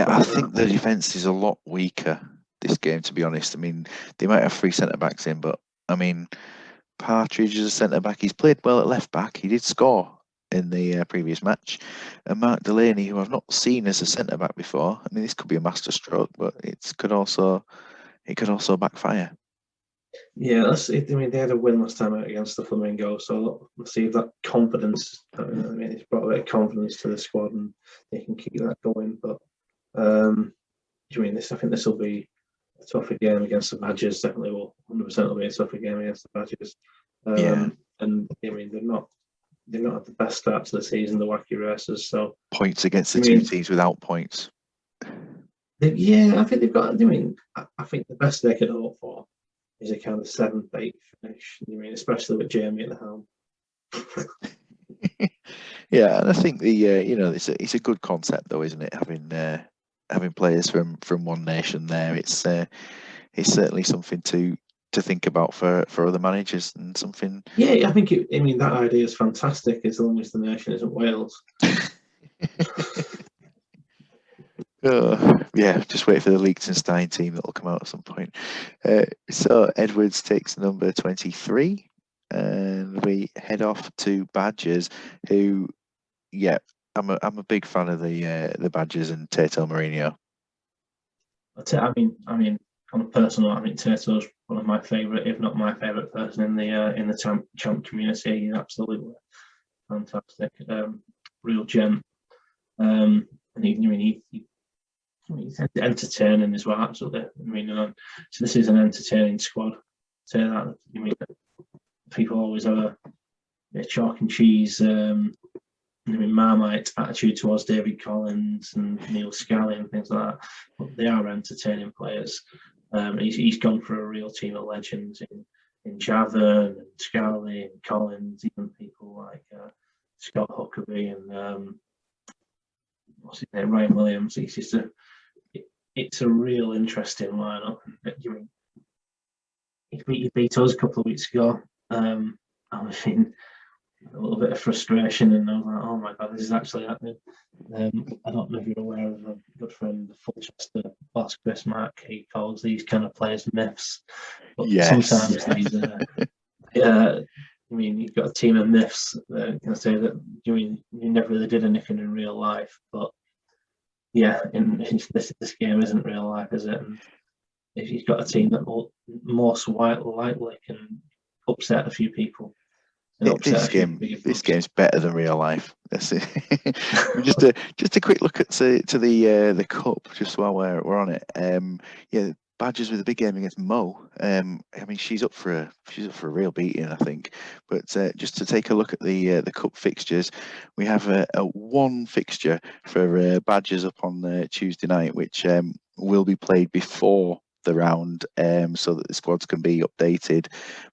I think the defence is a lot weaker this game, to be honest. I mean, they might have 3 centre backs in, but I mean, Partridge is a centre back. He's played well at left back. He did score in the previous match. And Mark Delaney, who I've not seen as a centre back before. I mean, this could be a masterstroke, but it could also backfire. Yeah, I mean, they had a win last time out against the Flamingo, so let's see if that confidence. I mean, it's brought a bit of confidence to the squad, and they can keep that going. But I mean, I think this will be a tougher game against the Badgers. Definitely will, 100% will be a tougher game against the Badgers. And I mean, they're not at the best start to the season, the Wacky Racers. So points against the 2 teams without points. I think they've got. I mean, I think the best they could hope for is a kind of 7th, 8th finish. I mean, especially with Jamie at the helm. Yeah, and I think it's a good concept though, isn't it? Having players from one nation there, it's certainly something to think about for other managers and something. Yeah, I think that idea is fantastic as long as the nation isn't Wales. Just wait for the Liechtenstein team that'll come out at some point. So Edwards takes number 23, and we head off to Badgers, who, I'm a big fan of the Badgers and Tato Mourinho. I mean, on a personal, I think Tato's one of my favourite, if not my favourite person in the champ community. He's absolutely fantastic, real gent, and he's entertaining as well. Absolutely. I mean, so this is an entertaining squad. Say that. I mean, people always have a chalk and cheese. Marmite attitude towards David Collins and Neil Scally and things like that, but they are entertaining players. He's gone for a real team of legends in Javern and Scally and Collins, even people like Scott Huckabee and what's his name, Ryan Williams. It's a real interesting lineup. He beat us a couple of weeks ago. I was in a little bit of frustration, and I was like, "Oh my god, this is actually happening." I don't know if you're aware of a good friend, the Fulchester boss Chris Mack. He calls these kind of players myths, but sometimes these. I mean, you've got a team of myths that can say that you never really did anything in real life, but this game isn't real life, is it? And if you've got a team that most likely can upset a few people. This game's better than real life. That's it. just a quick look at to the cup, just while we're on it. Badgers with a big game against Mo. I mean, she's up for a real beating, I think. But just to take a look at the cup fixtures, we have a one fixture for Badgers up on Tuesday night, which will be played before the round, so that the squads can be updated.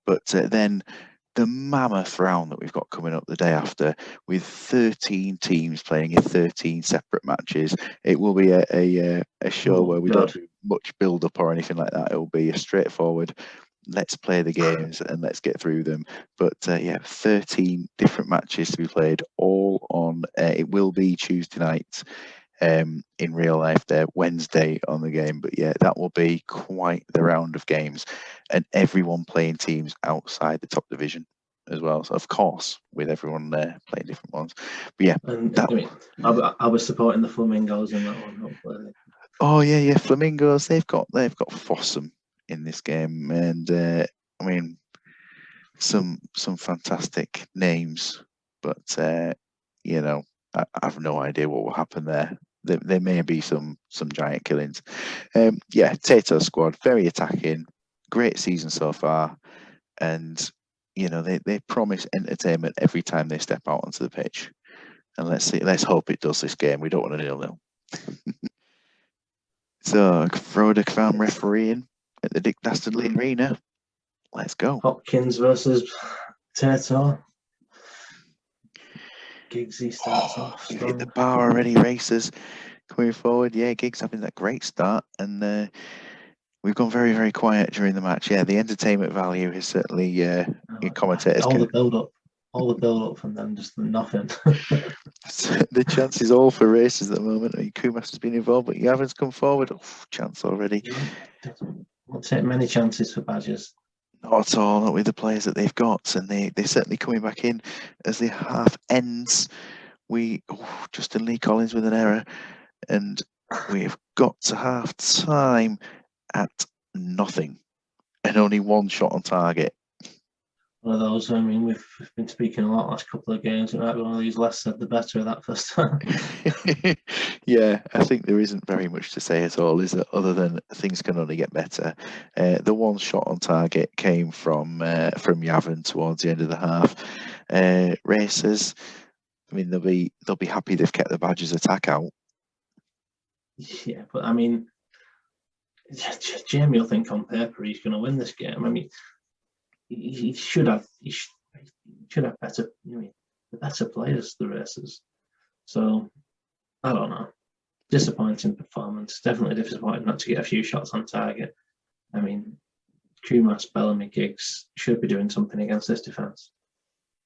But then the mammoth round that we've got coming up the day after, with 13 teams playing in 13 separate matches. It will be a show where we don't do much build up or anything like that. It will be a straightforward, let's play the games and let's get through them. But 13 different matches to be played, all on it will be Tuesday night in real life there, Wednesday on the game. But that will be quite the round of games, and everyone playing teams outside the top division as well. So of course, with everyone there playing different ones. But I was supporting the Flamingos in that one, hopefully. Oh yeah, Flamingos. They've got Fossum in this game, and I mean some fantastic names, but I have no idea what will happen there. There may be some giant killings. Tato squad, very attacking, great season so far, and they promise entertainment every time they step out onto the pitch. And let's hope it does this game. We don't want a 0-0. So, Froda found refereeing at the Dick Dastardly Arena. Let's go. Hopkins versus Tato. Giggsy starts off You've strong. hit the bar already, racers coming forward. Yeah, Giggs having that great start, and we've gone very, very quiet during the match. Yeah, the entertainment value is certainly your commentators. All the build up from them, just nothing. The chance is all for races at the moment. I mean, Kumas has been involved, but Yavin's come forward. Oh, chance already. Won't take many chances for Badgers. Not at all, not with the players that they've got, and they're certainly coming back in as the half ends. Justin Lee Collins with an error, and we've got to half time at nothing and only one shot on target. One of those, I mean, we've been speaking a lot last couple of games. It might be one of these less said the better of that first time. Yeah, I think there isn't very much to say at all, is it? Other than things can only get better. The one shot on target came from Yavin towards the end of the half. Racers, I mean, they'll be happy they've kept the Badgers attack out. Yeah, but I mean, Jamie will think on paper he's going to win this game. I mean, he should have better, the better players, the racers. So I don't know. Disappointing performance. Definitely disappointed not to get a few shots on target. I mean, Kumas, Bellamy, Giggs should be doing something against this defence.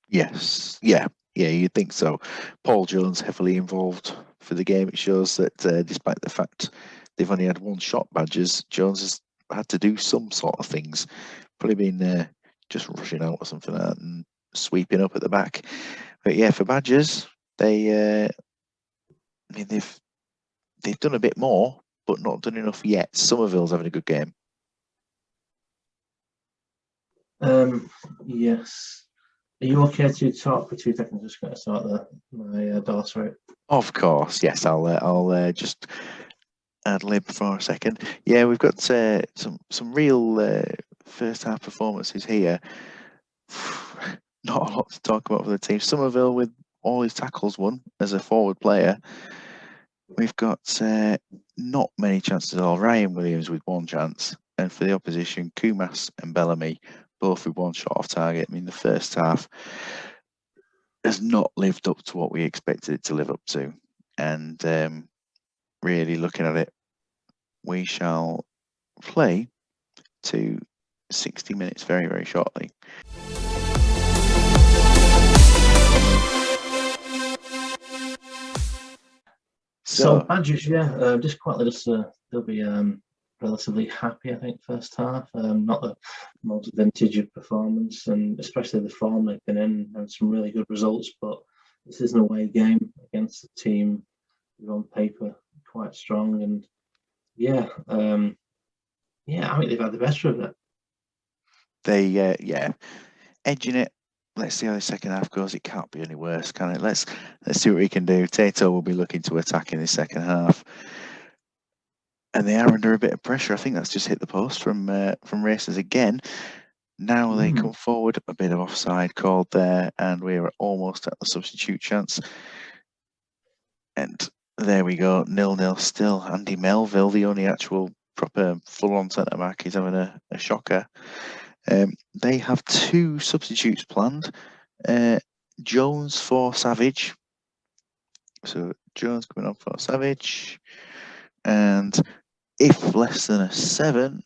Yes, yeah, you'd think so. Paul Jones heavily involved for the game. It shows that despite the fact they've only had one shot, Badgers, Jones has had to do some sort of things. Probably been just rushing out or something like that and sweeping up at the back. But yeah, for Badgers, they've done a bit more, but not done enough yet. Somerville's having a good game. Yes. Are you okay to talk for 2 seconds? Just going to sort my DOS right. Of course, yes. I'll just ad lib for a second. Yeah, we've got some real first half performances here. Not a lot to talk about for the team. Somerville with all his tackles won as a forward player. We've got not many chances at all. Ryan Williams with one chance, and for the opposition, Kumas and Bellamy both with one shot off target. I mean, the first half has not lived up to what we expected it to live up to, and really looking at it, we shall play to 60 minutes very, very shortly. So Badgers, yeah, just quietly, they'll be relatively happy, I think, first half. Not the most vintage of performance, and especially the form they've been in, and some really good results. But this is an away game against a team who on paper quite strong, and yeah, I think they've had the better of it. They edging it. Let's see how the second half goes. It can't be any worse, can it? Let's see what we can do. Tato will be looking to attack in the second half, and they are under a bit of pressure. I think that's just hit the post from racers again. Now they come forward, a bit of offside called there, and we're almost at the substitute chance. And there we go, 0-0 still. Andy Melville, the only actual proper full-on centre back, is having a shocker. They have 2 substitutes planned. Jones for Savage. So Jones coming on for Savage. And if less than a 7,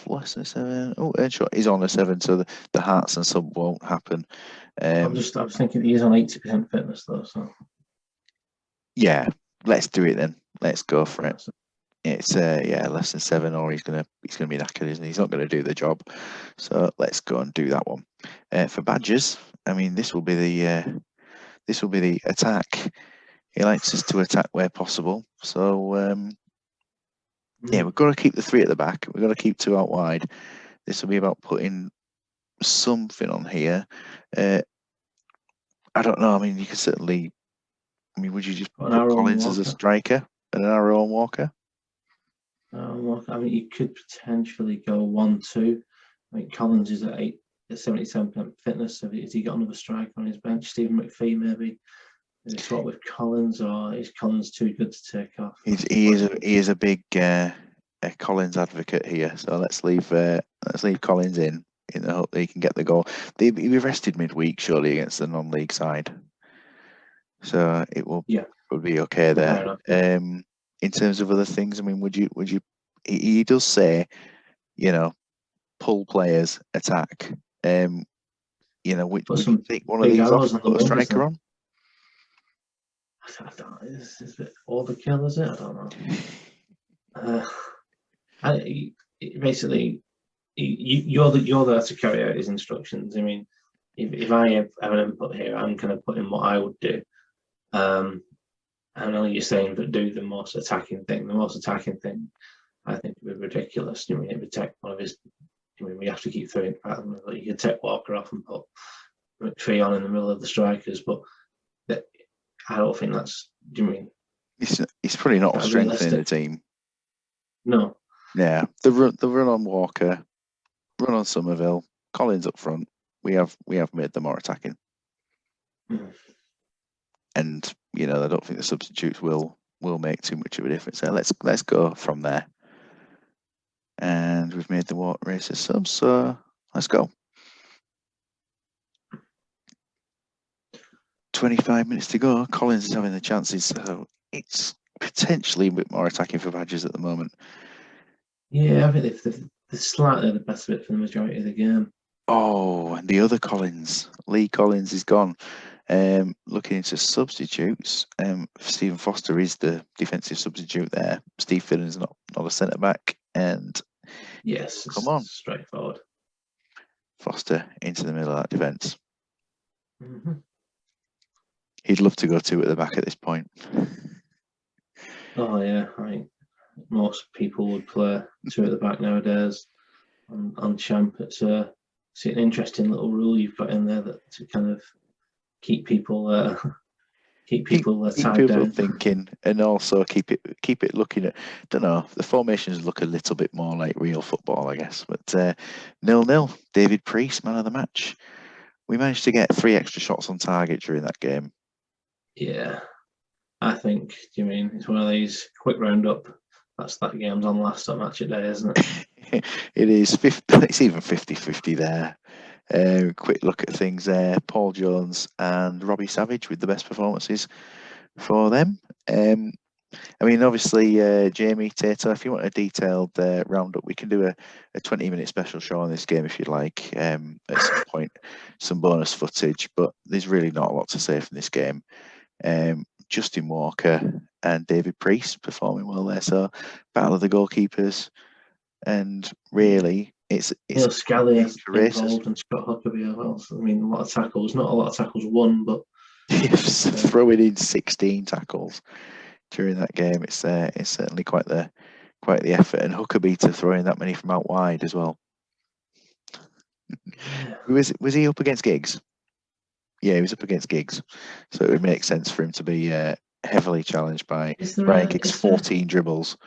Earnshaw is on a 7, so the Hearts and sub won't happen. I was thinking he's on 80% fitness though, so yeah, let's do it then. Let's go for it. It's less than 7, or he's gonna be knackered, isn't he? He's not gonna do the job. So let's go and do that one. For Badgers, I mean, this will be the attack. He likes us to attack where possible. So yeah, we've got to keep the 3 at the back. We've got to keep 2 out wide. This will be about putting something on here. I don't know. I mean, you could certainly. I mean, would you just put Collins as a striker and an Arrow and Walker? I mean, you could potentially go 1-2. I mean, Collins is at 77% fitness. So has he got another striker on his bench? Stephen McPhee maybe Is what with Collins, or is Collins too good to take off? He is a big Collins advocate here. So let's leave Collins in the hope that he can get the goal. He'll be rested midweek surely against the non-league side, so it will be okay there. In terms of other things, I mean, would you? He does say, pull players, attack. Would you think one of these off, put a striker on? I don't know. Is it overkill? Is it? I don't know. Basically, you're there to carry out his instructions. I mean, if I have an input here, I'm kind of putting what I would do. I know you're saying, but do the most attacking thing. The most attacking thing, I think, would be ridiculous. It would take one of his. We have to keep throwing it back. You could take Walker off and put McPhee on in the middle of the strikers, but I don't think that's. Do you mean? It's probably not strengthening the team. No. Yeah, the run on Walker, run on Somerville, Collins up front. We have made them more attacking. And I don't think the substitutes will make too much of a difference. So let's go from there. And we've made the water races subs, so let's go. 25 minutes to go. Collins is having the chances, so it's potentially a bit more attacking for Badgers at the moment. Yeah, I think they're slightly the best bit for the majority of the game. Oh, and the other Collins, Lee Collins, is gone. Looking into substitutes, Stephen Foster is the defensive substitute there. Steve Finnan's not a centre back, and yes, come on, straightforward. Foster into the middle of that defence. He'd love to go two at the back at this point. Oh yeah, I mean, most people would play two at the back nowadays. On Champ, it's an interesting little rule you've got in there that to kind of keep people tied down, thinking, and also keep it looking at. Don't know. The formations look a little bit more like real football, I guess. But 0-0. David Priest, man of the match. We managed to get 3 extra shots on target during that game. Yeah, I think. Do you mean it's one of these quick roundup? That game's on last on Matchday, isn't it? It is. It's even 50-50 there. Quick look at things there. Paul Jones and Robbie Savage with the best performances for them. I mean, obviously, Jamie, Tato, if you want a detailed roundup, we can do a 20-minute special show on this game if you'd like at some point, some bonus footage, but there's really not a lot to say from this game. Justin Walker and David Priest performing well there, so battle of the goalkeepers, and really it's Scally involved and Scott Huckabee as well. So, I mean, a lot of tackles, not a lot of tackles won, but throwing in 16 tackles during that game, it's certainly quite the effort, and Huckabee to throw in that many from out wide as well. Was he up against Giggs? Yeah, he was up against Giggs, so it would make sense for him to be heavily challenged by Ryan Giggs' 14 dribbles.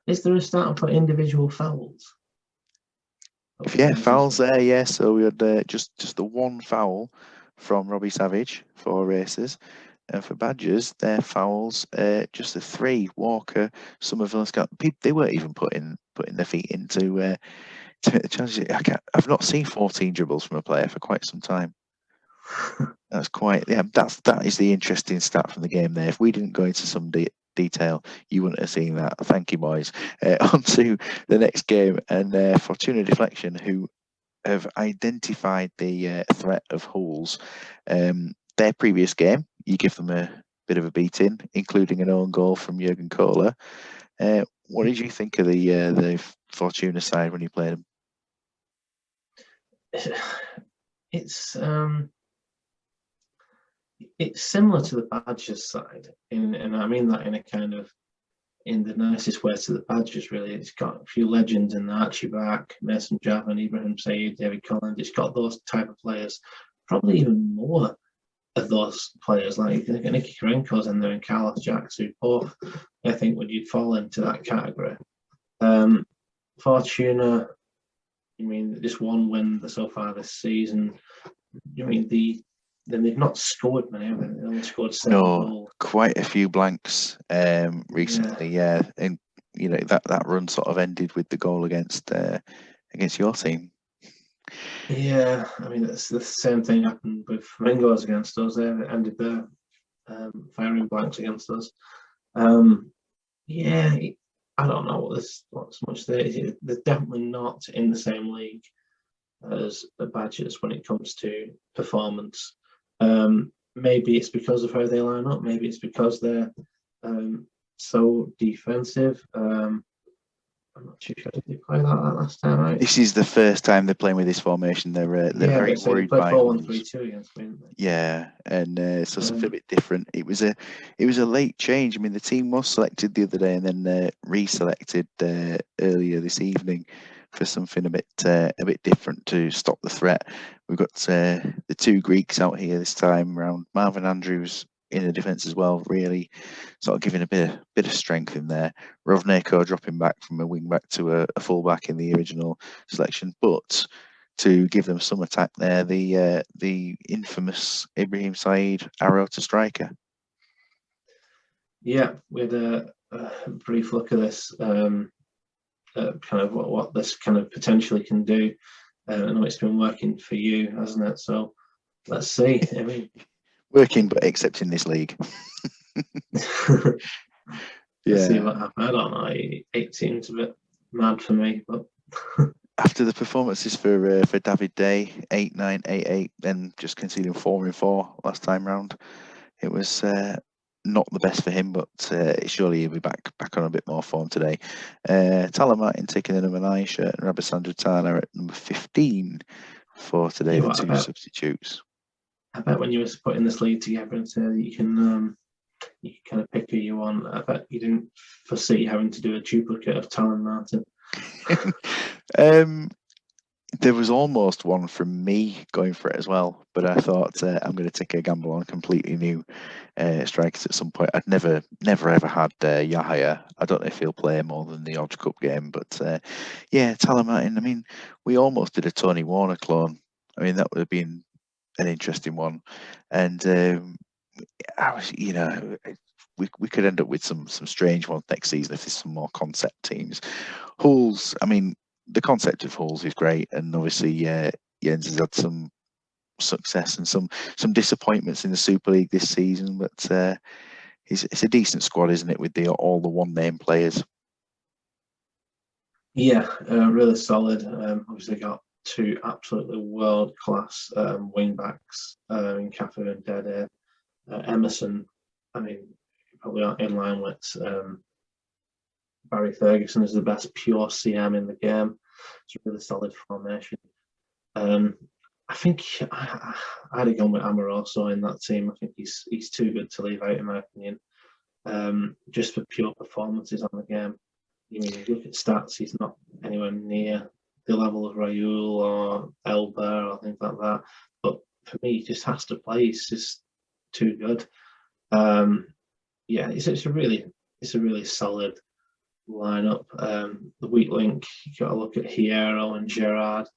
Is there a start for individual fouls? Yeah, fouls there. Yeah, so we had just the one foul from Robbie Savage for Racers, and for Badgers, their fouls just the 3. Walker, Somerville, and Scott. They weren't even putting their feet into to make the challenges. I've not seen 14 dribbles from a player for quite some time. That's quite, that is the interesting stat from the game there. If we didn't go into some detail, you wouldn't have seen that. Thank you, boys. On to the next game, and Fortuna Deflection, who have identified the threat of Hulls. Their previous game, you give them a bit of a beating, including an own goal from Jurgen Kohler. What did you think of the Fortuna side when you played them? It's similar to the Badgers side, and I mean that in a kind of in the nicest way to the Badgers. Really, it's got a few legends in there: Archie Bark, Mason Javan, Ibrahim Said, David Collins. It's got those type of players, probably even more of those players like Nicky Karenko's in there and Carlos Jacks, who both I think would fall into that category. Fortuna, I mean, just one win so far this season. I mean, the then they've not scored many, have they? They only scored 7 No, goals. quite a few blanks recently. Yeah, and that run sort of ended with the goal against your team. Yeah, I mean, it's the same thing happened with Flamingos against us. They ended their firing blanks against us. Yeah, I don't know what's much there. They're definitely not in the same league as the Badgers when it comes to performance. Maybe it's because of how they line up. Maybe it's because they're so defensive. I'm not too sure. Did they play like that last time out? This is the first time they're playing with this formation. They're very so worried they by played Hulls. 4-1-3-2 against me, didn't they? Yeah, and so something a bit different. It was a late change. I mean, the team was selected the other day and then reselected earlier this evening for something a bit different to stop the threat. We've got the 2 Greeks out here this time around. Marvin Andrews in the defence as well, really sort of giving a bit of strength in there. Rovneko dropping back from a wing back to a full back in the original selection, but to give them some attack there, the infamous Ibrahim Said arrow to striker. Yeah, we had a brief look at this, kind of what this kind of potentially can do. I know it's been working for you, hasn't it? So let's see. I mean, working, but except in this league. Let's see what happens. I don't know. 8 seems a bit mad for me, but after the performances for David Day, 8-9, 8-8, then just conceding 4-4 last time round, it was not the best for him, but surely he'll be back on a bit more form today. Tyler Martin taking the number 9 shirt and Rabasandra Tana at number 15 for today, the 2 substitutes. I bet when you were putting this league together and say you can kind of pick who you want, I bet you didn't foresee having to do a duplicate of Tyler Martin. There was almost one from me going for it as well, but I thought I'm going to take a gamble on completely new strikers at some point. I'd never ever had Yahya. I don't know if he'll play more than the Odd Cup game, but yeah, Tyler Martin. I mean, we almost did a Tony Warner clone. I mean, that would have been an interesting one, and I was, we could end up with some strange ones next season if there's some more concept teams. Hulls, I mean, the concept of Hulls is great, and obviously Jens has had some success and some disappointments in the Super League this season, but it's a decent squad, isn't it, with all the one name players? Yeah, really solid. Obviously got 2 absolutely world class wing backs in Cafu and Dede. Emerson, I mean, probably aren't in line with Barry Ferguson is the best pure CM in the game. It's a really solid formation. I think I'd have gone with Amoroso in that team. I think he's too good to leave out, in my opinion. Just for pure performances on the game. You look at stats, he's not anywhere near the level of Raul or Elber or things like that. But for me, he just has to play. He's just too good. Yeah, it's a really solid lineup. The weak link, you got to look at Hierro and Gerard.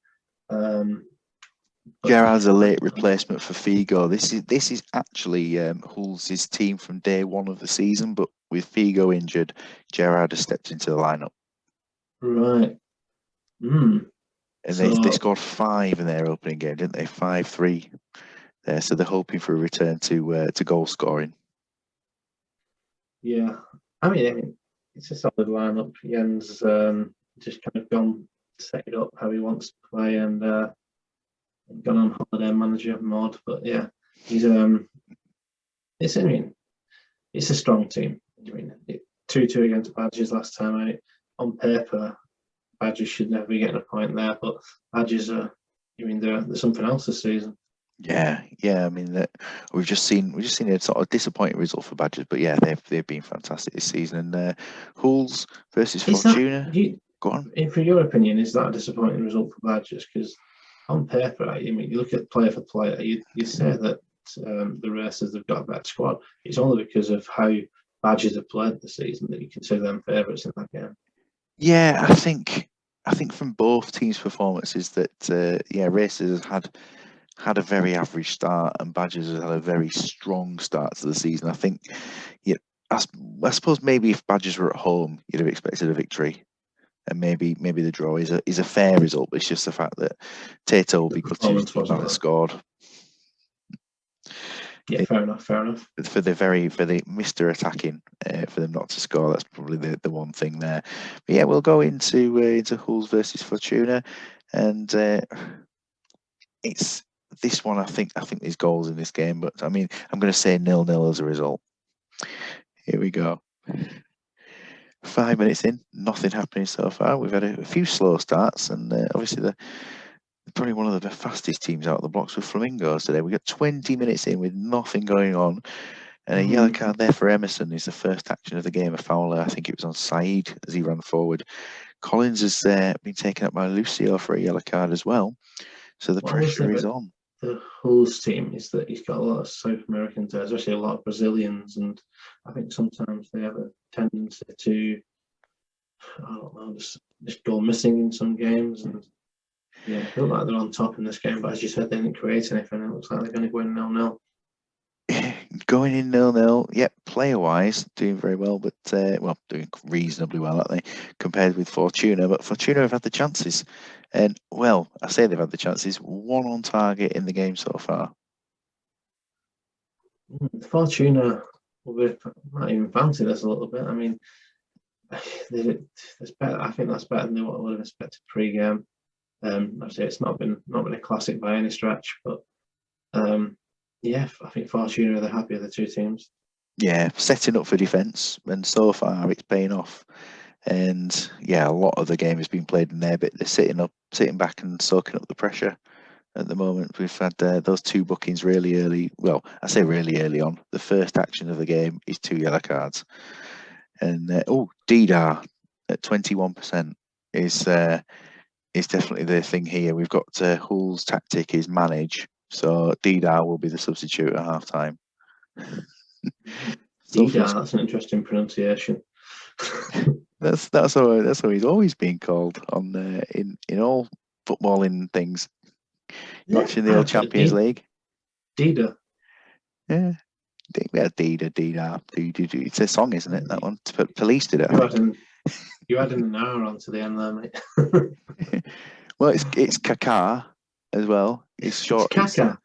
Gerard's a late replacement for Figo. This is actually Hulls' team from day one of the season, but with Figo injured, Gerard has stepped into the lineup. Right. And they scored 5 in their opening game, didn't they? 5-3. So they're hoping for a return to goal scoring. Yeah, I mean, it's a solid lineup. Jens just kind of gone set it up how he wants to play and gone on holiday manager mode. But yeah, he's it's a strong team. I mean, 2-2 against Badgers last time out. On paper, Badgers should never be getting a point there, but Badgers are. They're something else this season. Yeah. I mean, we've just seen a sort of disappointing result for Badgers, but yeah, they've been fantastic this season. And Hulls versus Fortuna. Go on. For your opinion, is that a disappointing result for Badgers? Because on paper, you look at player for player, you say that the Racers have got a better squad. It's only because of how Badgers have played this season that you consider them favourites in that game. Yeah, I think from both teams' performances that Racers have had had a very average start, and Badgers has had a very strong start to the season. I think, yeah, I suppose maybe if Badgers were at home, you'd have expected a victory, and maybe the draw is a fair result. But it's just the fact that Tato will be gutted he might have scored. Yeah, fair enough. For the Mr. attacking, for them not to score, that's probably the one thing there. But yeah, we'll go into Hulls versus Fortuna, and it's this one. I think there's goals in this game, but I mean, I'm going to say 0-0 as a result. Here we go. 5 minutes in, nothing happening so far. We've had a few slow starts, and obviously they're probably one of the fastest teams out of the blocks with Flamingos today. We got 20 minutes in with nothing going on, and a yellow card there for Emerson is the first action of the game. A foul, I think it was on Saeed as he ran forward. Collins has been taken up by Lucio for a yellow card as well, so the pressure is on. The Hulls team is that he's got a lot of South Americans there, especially a lot of Brazilians, and I think sometimes they have a tendency to, I don't know, just go missing in some games. And yeah, they look like they're on top in this game, but as you said, they didn't create anything. It looks like they're going to go in 0-0. Going in 0-0, yep, player-wise, doing very well, but doing reasonably well, aren't they, compared with Fortuna? But Fortuna have had the chances, and well, I say they've had the chances. One on target in the game so far. Fortuna might even fancy this a little bit. I mean, that's better. I think that's better than what I would have expected pre-game. I'd say it's not been a classic by any stretch, but yeah, I think Fortuna are the happier of the two teams. Yeah, setting up for defence, and so far it's paying off. And yeah, a lot of the game has been played in there, but they're sitting back and soaking up the pressure. At the moment, we've had those two bookings really early. Well, I say really early on. The first action of the game is 2 yellow cards, and Didar at 21% is definitely the thing here. We've got Hull's tactic is manage, so Didar will be the substitute at half time. Didar, that's an interesting pronunciation. that's how he's always been called on in all footballing things. Watching the old Champions League. Dida. Yeah. Dida. It's a song, isn't it? That one. Police did it. You adding an R onto the end there, mate. Well, it's Kaka as well. It's short. It's Kaka.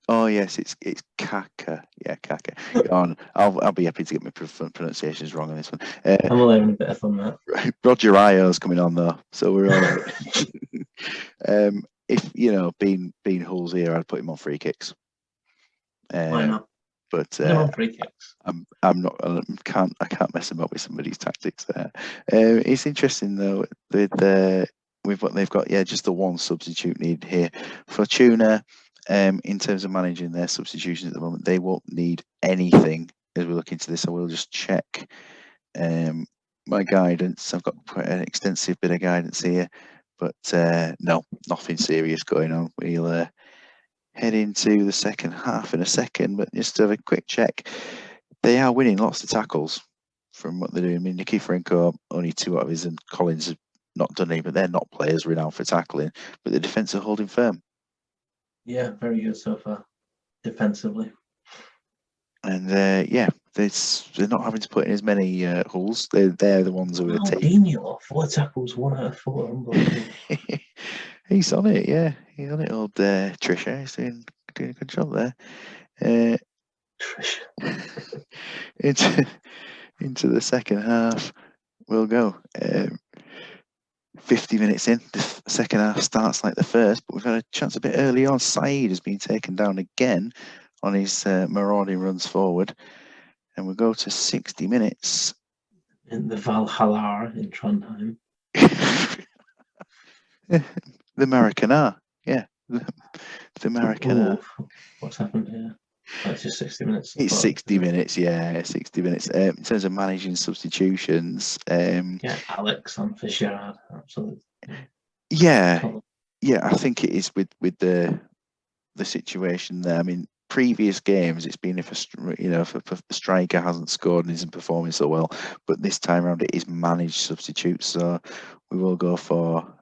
Oh yes, it's Kaka. Yeah, Kaka. Go on. I'll be happy to get my pronunciations wrong on this one. I'm all having a bit of fun there. Roger Ayo's coming on though, so we're all. If being Hull's here, I'd put him on free kicks. Why not? But on free kicks. I'm not. I can't mess him up with somebody's tactics there. It's interesting though with what they've got. Yeah, just the one substitute needed here. Fortuna, in terms of managing their substitutions at the moment, they won't need anything as we look into this. I will just check my guidance. I've got quite an extensive bit of guidance here. But no, nothing serious going on. We'll head into the second half in a second, but just to have a quick check, they are winning lots of tackles from what they're doing. I mean, Nikiforenko, only 2 out of his, and Collins has not done any, but they're not players renowned for tackling, but the defence are holding firm. Yeah, very good so far, defensively. And yeah, they're not having to put in as many Hulls. They're the ones who are taking. Dino, 4 tackles, 1 out of 4. He's on it, yeah. He's on it, old Trisha. He's doing a good job there. Trisha. into the second half, we'll go. 50 minutes in, the second half starts like the first, but we've had a chance a bit early on. Saeed has been taken down again on his marauding runs forward, and we'll go to 60 minutes. In the Valhalla in Trondheim. The Maracana, yeah. The Maracana. What's happened here? Oh, it's just 60 minutes. It's 60 minutes, yeah, 60 minutes. In terms of managing substitutions, yeah, Alex on for Gerard, absolutely. Yeah, I think it is with the situation there. I mean, previous games, it's been if a striker hasn't scored and isn't performing so well, but this time around it is managed substitutes. So we will go for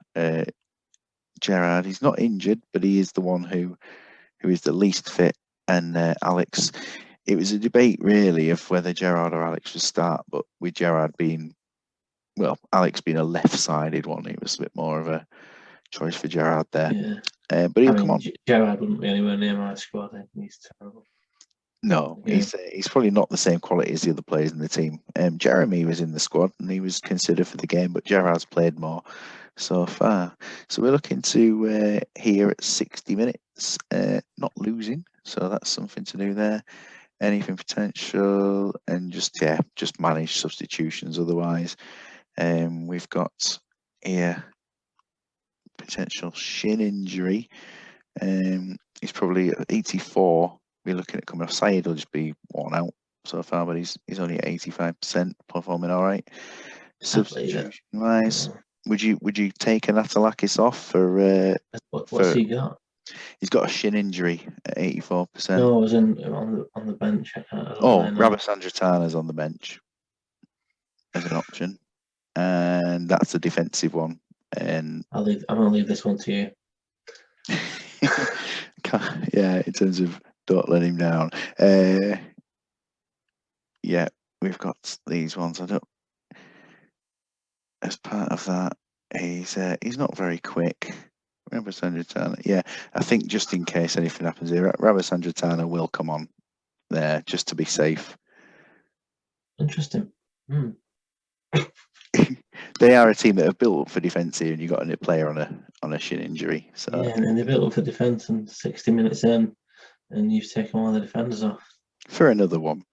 Gerrard. He's not injured, but he is the one who is the least fit. And Alex, it was a debate really of whether Gerrard or Alex should start, but with Gerrard being, well, Alex being a left-sided one, it was a bit more of a choice for Gerrard there. Yeah. But he'll come on. Gerrard wouldn't be anywhere near my squad. I think he's terrible. No, he's probably not the same quality as the other players in the team. Jeremy was in the squad and he was considered for the game, but Gerrard's played more so far. So we're looking to here at 60 minutes, not losing. So that's something to do there. Anything potential, and just manage substitutions. Otherwise, we've got here potential shin injury. He's probably at 84. We're looking at coming off. Saeed will just be worn out so far, but he's only at 85%, performing all right. Substitution wise, would you take an Atalakis off for? What's he got? He's got a shin injury at 84%. No, I was on the bench. Rabasandratana's on the bench as an option, and that's a defensive one. And I'm gonna leave this one to you. Yeah, in terms of don't let him down. Yeah, we've got these ones. As part of that, he's not very quick. Rabasandratana, yeah, I think just in case anything happens here, Rabasandratana will come on there just to be safe. Interesting. They are a team that have built up for defence here, and you got a player on a shin injury. So yeah, and they built up for defence, and 60 minutes in, and you've taken one of the defenders off for another one.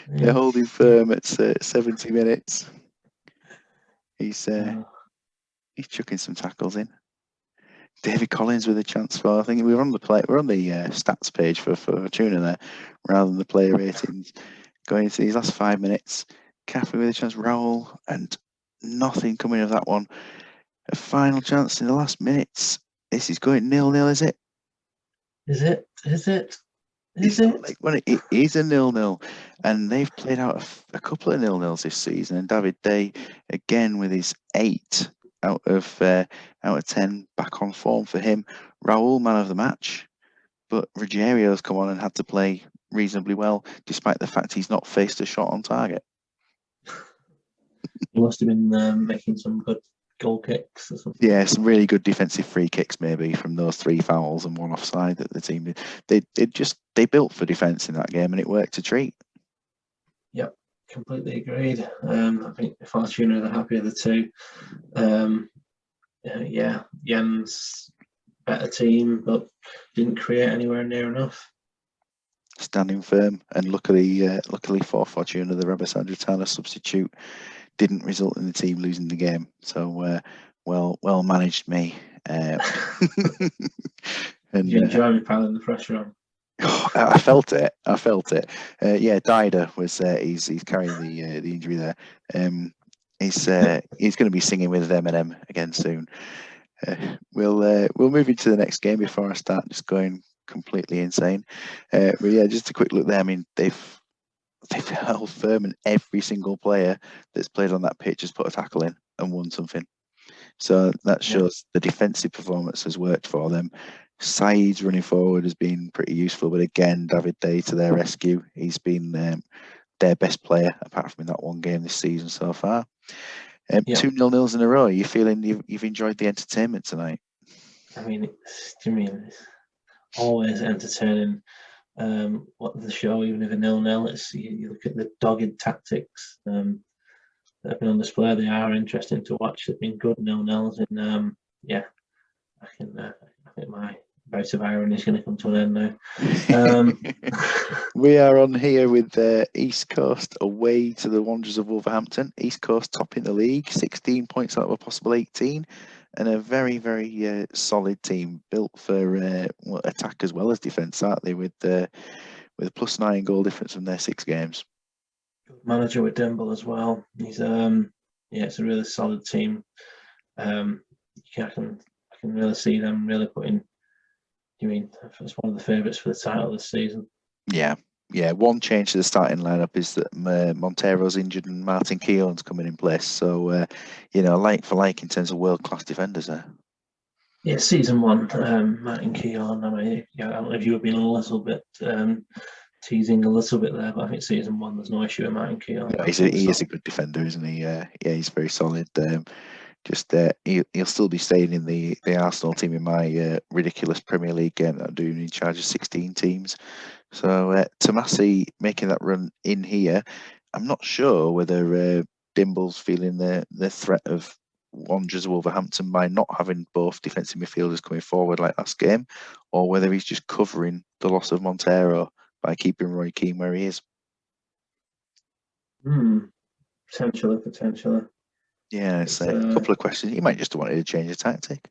They're holding firm at 70 minutes. He's chucking some tackles in. David Collins with a chance for. I think we're on the stats page for Fortuna there, rather than the player ratings. Going into these last 5 minutes, Caffrey with a chance, Raul, and nothing coming of that one. A final chance in the last minutes. This is going 0-0, is it? Is it? It is a 0-0, and they've played out a couple of 0-0s this season. And David Day again with his 8 out of 10 back on form for him. Raul, man of the match, but Rogerio's come on and had to play reasonably well, despite the fact he's not faced a shot on target. He must have been making some good goal kicks or something. Yeah, some really good defensive free kicks maybe from those 3 fouls and 1 offside that the team did. They built for defence in that game, and it worked a treat. Yep, completely agreed. I think Fortuna are the happier of the two. Yeah, Jan's better team, but didn't create anywhere near enough. Standing firm, and luckily for Fortuna, the Rabasandratana substitute didn't result in the team losing the game. So well managed, me. And you enjoy me piling the pressure on. I felt it. Yeah, Dida was he's carrying the injury there. He's going to be singing with Eminem again soon. We'll move into the next game before I start just going completely insane. But yeah, just a quick look there. I mean, they've held firm, and every single player that's played on that pitch has put a tackle in and won something. So that shows the defensive performance has worked for them. Saeed's running forward has been pretty useful, but again, David Day to their rescue. He's been their best player, apart from in that one game this season so far. 2 0-0s in a row. Are you feeling you've enjoyed the entertainment tonight? I mean, it's always entertaining. What the show, even if a 0-0, it's you look at the dogged tactics that have been on display. They are interesting to watch. They've been good 0-0s, and I think my bout of irony is going to come to an end now. We are on here with East Coast away to the Wanderers of Wolverhampton. East Coast topping the league, 16 points out of a possible 18, and a very, very solid team built for attack as well as defence, aren't they? With a +9 goal difference from their 6 games. Good manager with Dimble as well. He's it's a really solid team. I can really see them really putting. You mean it's one of the favourites for the title this season? Yeah, Yeah, one change to the starting lineup is that Montero's injured and Martin Keown's coming in place. So, like for like in terms of world-class defenders there. Yeah, season one, Martin Keown. I mean, I don't know if you were being a little bit teasing a little bit there, but I think season one, there's no issue with Martin Keown. No, he is a good defender, isn't he? Yeah, he's very solid. He'll still be staying in the Arsenal team in my ridiculous Premier League game that I'm doing in charge of 16 teams. So Tomasi making that run in here. I'm not sure whether Dimble's feeling the threat of Wanderers Wolverhampton by not having both defensive midfielders coming forward like last game, or whether he's just covering the loss of Montero by keeping Roy Keane where he is. Potentially. Yeah, it's a couple of questions. He might just wanted to change the tactic.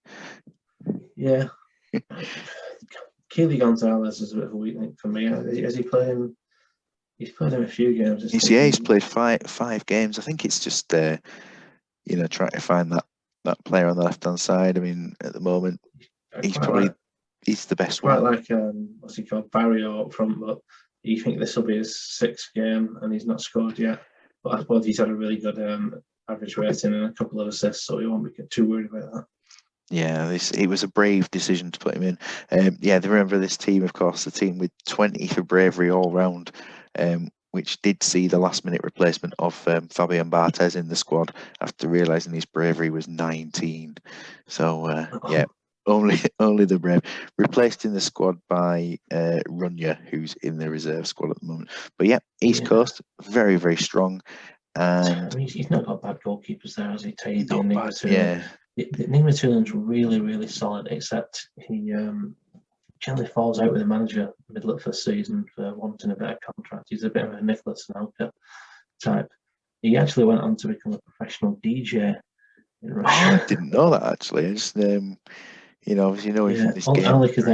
Yeah. Keely Gonzalez is a bit of a weak link for me. Has he played him? He's played him a few games. He's played five games. I think it's just trying to find that player on the left hand side. I mean, at the moment, he's the best one. Quite like what's he called, Barrio up front, but you think this will be his sixth game and he's not scored yet. But I suppose he's had a really good average rating and a couple of assists, so we won't be too worried about that. Yeah, it was a brave decision to put him in. They remember this team, of course, the team with 20 for bravery all round, which did see the last minute replacement of Fabian Barthez in the squad after realising his bravery was 19. So, only the brave. Replaced in the squad by Runya, who's in the reserve squad at the moment. But East Coast, very, very strong. And I mean, he's not got bad goalkeepers there, has he? Taby and Nigma Tulan. Nigma Tulan's really, really solid, except he generally falls out with the manager middle of the season for wanting a better contract. He's a bit of a Nicholas Anelka type. He actually went on to become a professional DJ in Russia. I didn't know that, actually. I just, obviously know him from this game. Only because I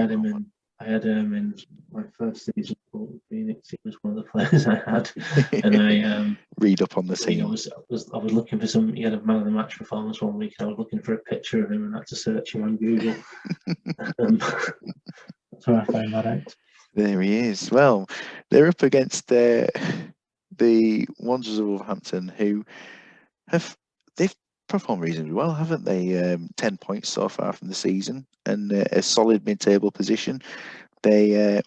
had him in my first season for Phoenix. He was one of the players I had, and I read up on the scene. I was looking for some. He had a man of the match performance one week, and I was looking for a picture of him, and I had to search him on Google. That's where I found that out. There he is. Well, they're up against the Wanderers of Wolverhampton, who they've performed reasonably well, haven't they? 10 points so far from the season and a solid mid-table position. I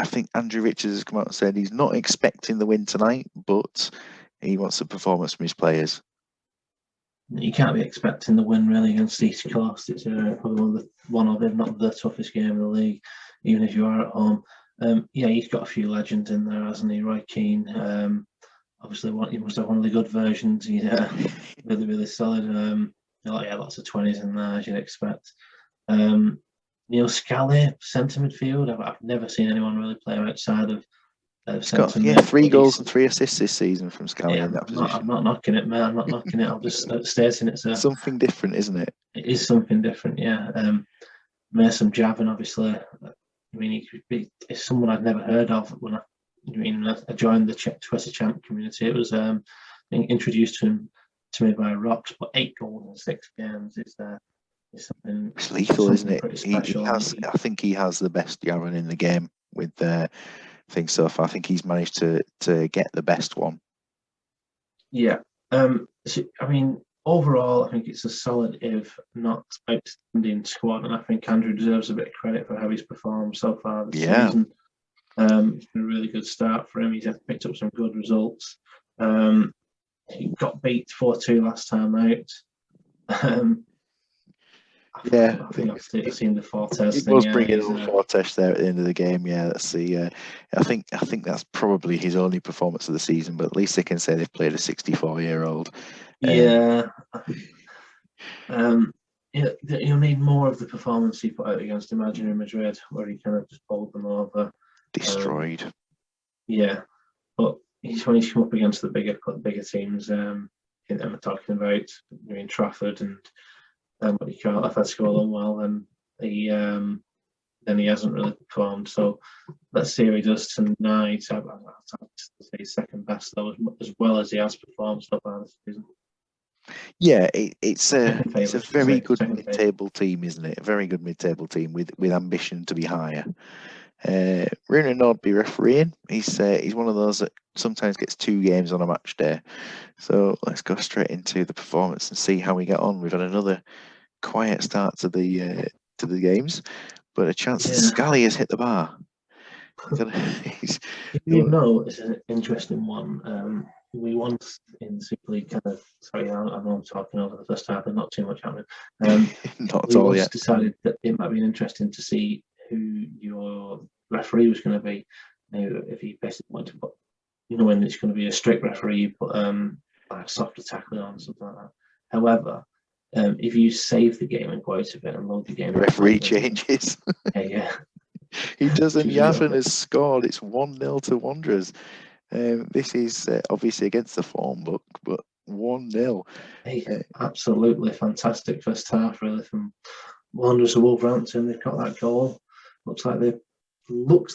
think Andrew Richards has come out and said he's not expecting the win tonight, but he wants a performance from his players. You can't be expecting the win really against East Coast. It's probably one of, if not the toughest game in the league, even if you are at home. He's got a few legends in there, hasn't he? Roy Keane. Obviously, he must have one of the good versions. He's really, really solid. Lots of 20s in there, as you'd expect. Neil Scally, centre midfield. I've never seen anyone really play outside of centre mid. 3 goals and 3 assists this season from Scally in that position. I'm not knocking it, man. I'm not knocking it. I'm just stating it's something different, isn't it? It is something different, yeah. Mason Javin, obviously. I mean, it's someone I'd never heard of when I joined the Twitter Champ community. It was introduced to me by Rocks, but 8 goals in 6 games is something. It's lethal, isn't it? I think he has the best Yaron in the game with things so far. I think he's managed to get the best one. Yeah. I mean, overall, I think it's a solid, if not outstanding squad, and I think Andrew deserves a bit of credit for how he's performed so far this season. It's been a really good start for him. He's picked up some good results. He got beat 4-2 last time out. I think I've seen the Fortes thing. It was bringing on Fortes there at the end of the game. Yeah, let's see. I think that's probably his only performance of the season, but at least they can say they've played a 64-year-old. You'll need more of the performance he put out against Imaginary Madrid, where he kind of just bowled them over, destroyed. But when he's come up against the bigger teams, I'm talking about Trafford and what you call Atletico Alumwell, and he hasn't really performed. So let's see how he does tonight. I'd say second best though, as well as he has performed so far this season. Yeah, it's a very good mid-table team, isn't it? A very good mid-table team with ambition to be higher. Bruno Nordby refereeing. He's one of those that sometimes gets 2 games on a match day. So let's go straight into the performance and see how we get on. We've had another quiet start to the games, but a chance that Scally has hit the bar. If you know, it's an interesting one. We once in Super League sorry, I know I'm talking over the first half, but not too much happening. Not at we all once yet. decided that it might be interesting to see who your referee was going to be. If he basically wanted to put, knowing it's going to be a strict referee, you put like softer tackling on, something like that. However, if you save the game and go out of it and load the game, the referee changes. Yeah. He doesn't. Yavin has scored. It's 1-0 to Wanderers. This is obviously against the form book, but 1-0. Hey, absolutely fantastic first half, really, from Wanderers of Wolverhampton. They've got that goal. Looks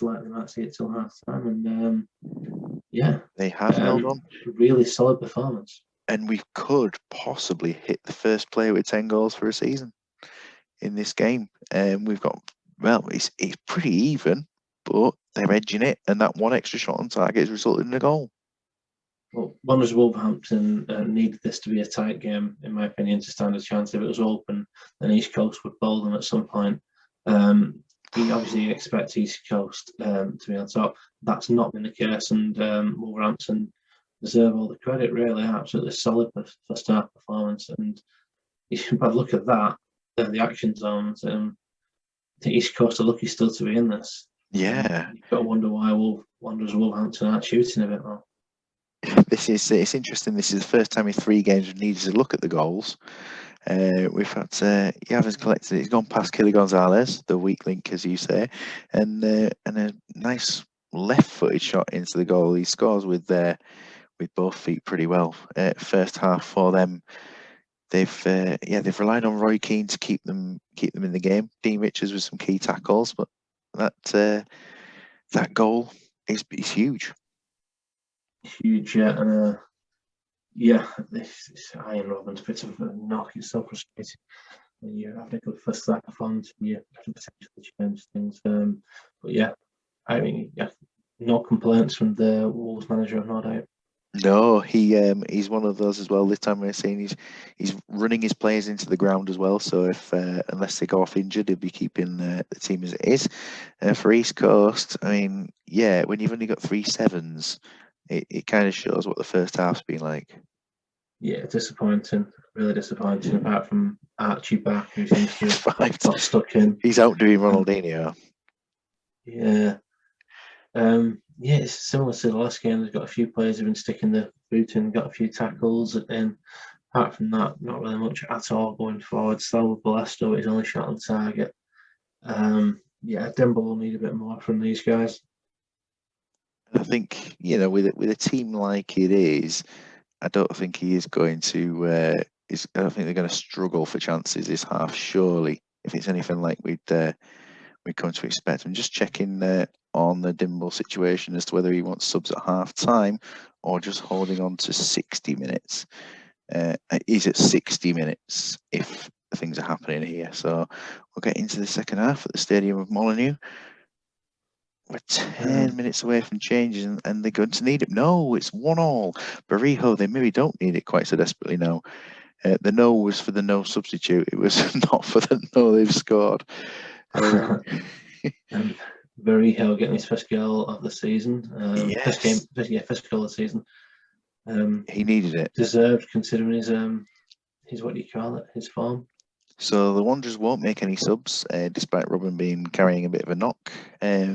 like they might see it till half time, and they have held on. Really solid performance. And we could possibly hit the first player with 10 goals for a season in this game. We've got, well, it's pretty even, but they're edging it, and that one extra shot on target has resulted in a goal. Well, Wanderers Wolverhampton needed this to be a tight game, in my opinion, to stand a chance. If it was open, then East Coast would bowl them at some point. You obviously expect East Coast to be on top. That's not been the case, and Wolverhampton deserve all the credit, really. Absolutely solid first half performance. And if you look at that, the action zones, I think East Coast are lucky still to be in this. Yeah. You've got to wonder why Wanderers Wolverhampton aren't shooting a bit more. It's interesting. This is the first time in 3 games we've needed to look at the goals. We've had Yavin's collected it. He's gone past Kili Gonzalez, the weak link, as you say, and a nice left-footed shot into the goal. He scores with both feet pretty well. First half for them, they've relied on Roy Keane to keep them in the game. Dean Richards with some key tackles, but that goal is huge. Huge, yeah, and this Iron Robin's a bit of a knock. It's so frustrating when you have a good first half performance and you potentially change things. But yeah, I mean, no complaints from the Wolves manager, no doubt. No, he's one of those as well. This time we're seeing he's running his players into the ground as well. So if unless they go off injured, he'll be keeping the team as it is. For East Coast, I mean, yeah, when you've only got 3 sevens, it kind of shows what the first half's been like. Yeah, disappointing, really disappointing. Apart from Archie back, who seems to have got stuck in. He's outdoing Ronaldinho. Yeah. It's similar to the last game. They've got a few players who've been sticking the boot in, got a few tackles, and apart from that, not really much at all going forward. Still with Balesto, his only shot on target. Denver will need a bit more from these guys. I think, with a team like it is, I don't think he is going to. I don't think they're going to struggle for chances this half. Surely, if it's anything like we'd come to expect. I'm just checking on the Dimble situation as to whether he wants subs at half time or just holding on to 60 minutes. He's at 60 minutes if things are happening here. So we'll get into the second half at the Stadium of Molineux. We're 10 minutes away from changes, and they're going to need it. No, it's 1-1. Barijo, they maybe don't need it quite so desperately now. The no was for the no substitute. It was not for the no they've scored. Barijo getting his first goal of the season. Yes. First goal of the season. He needed it. Deserved, considering his what do you call it? His form. So the Wanderers won't make any subs, despite Robin carrying a bit of a knock.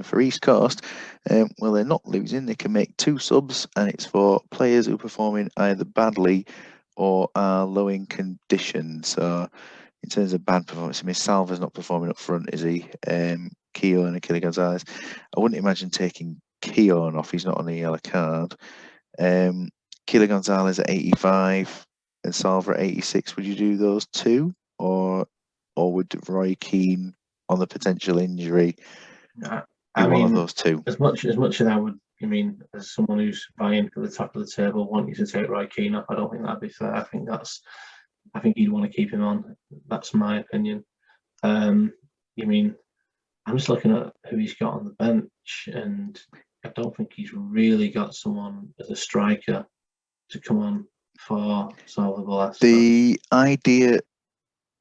For East Coast, well, they're not losing. They can make 2 subs, and it's for players who are performing either badly or are low in condition. So in terms of bad performance, I mean, Salva's not performing up front, is he? Keown and Achille Gonzalez. I wouldn't imagine taking Keown off. He's not on the yellow card. Achille Gonzalez at 85 and Salva at 86. Would you do those 2? Or would Roy Keane, on the potential injury, be one of those 2? As much as I would, as someone who's vying for the top of the table, want you to take Roy Keane off, I don't think that'd be fair. I think you'd want to keep him on. That's my opinion. I'm just looking at who he's got on the bench, and I don't think he's really got someone as a striker to come on for Salvador. The idea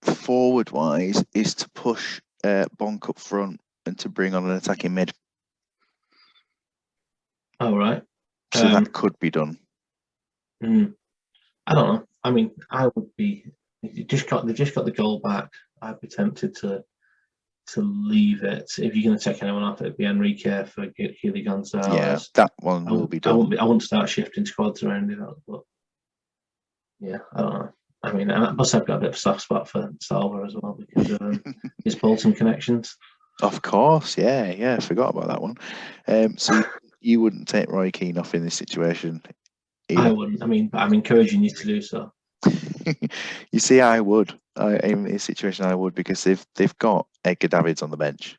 forward-wise is to push Bonk up front and to bring on an attacking mid. Oh, right. So that could be done. I don't know. I mean, I would be. They've just got the goal back. I'd be tempted to leave it. If you're going to take anyone off, it'd be Enrique for Keely Gonzalez. Yeah, that one will be done. I wouldn't start shifting squads or anything else, but yeah, I don't know. I mean, plus I've got a bit of a soft spot for Salva as well because of his Bolton connections. Of course, yeah, I forgot about that one. So you wouldn't take Roy Keane off in this situation either? I wouldn't. I mean, but I'm encouraging you to do so. You see, I would. In this situation, I would, because they've got Edgar Davids on the bench.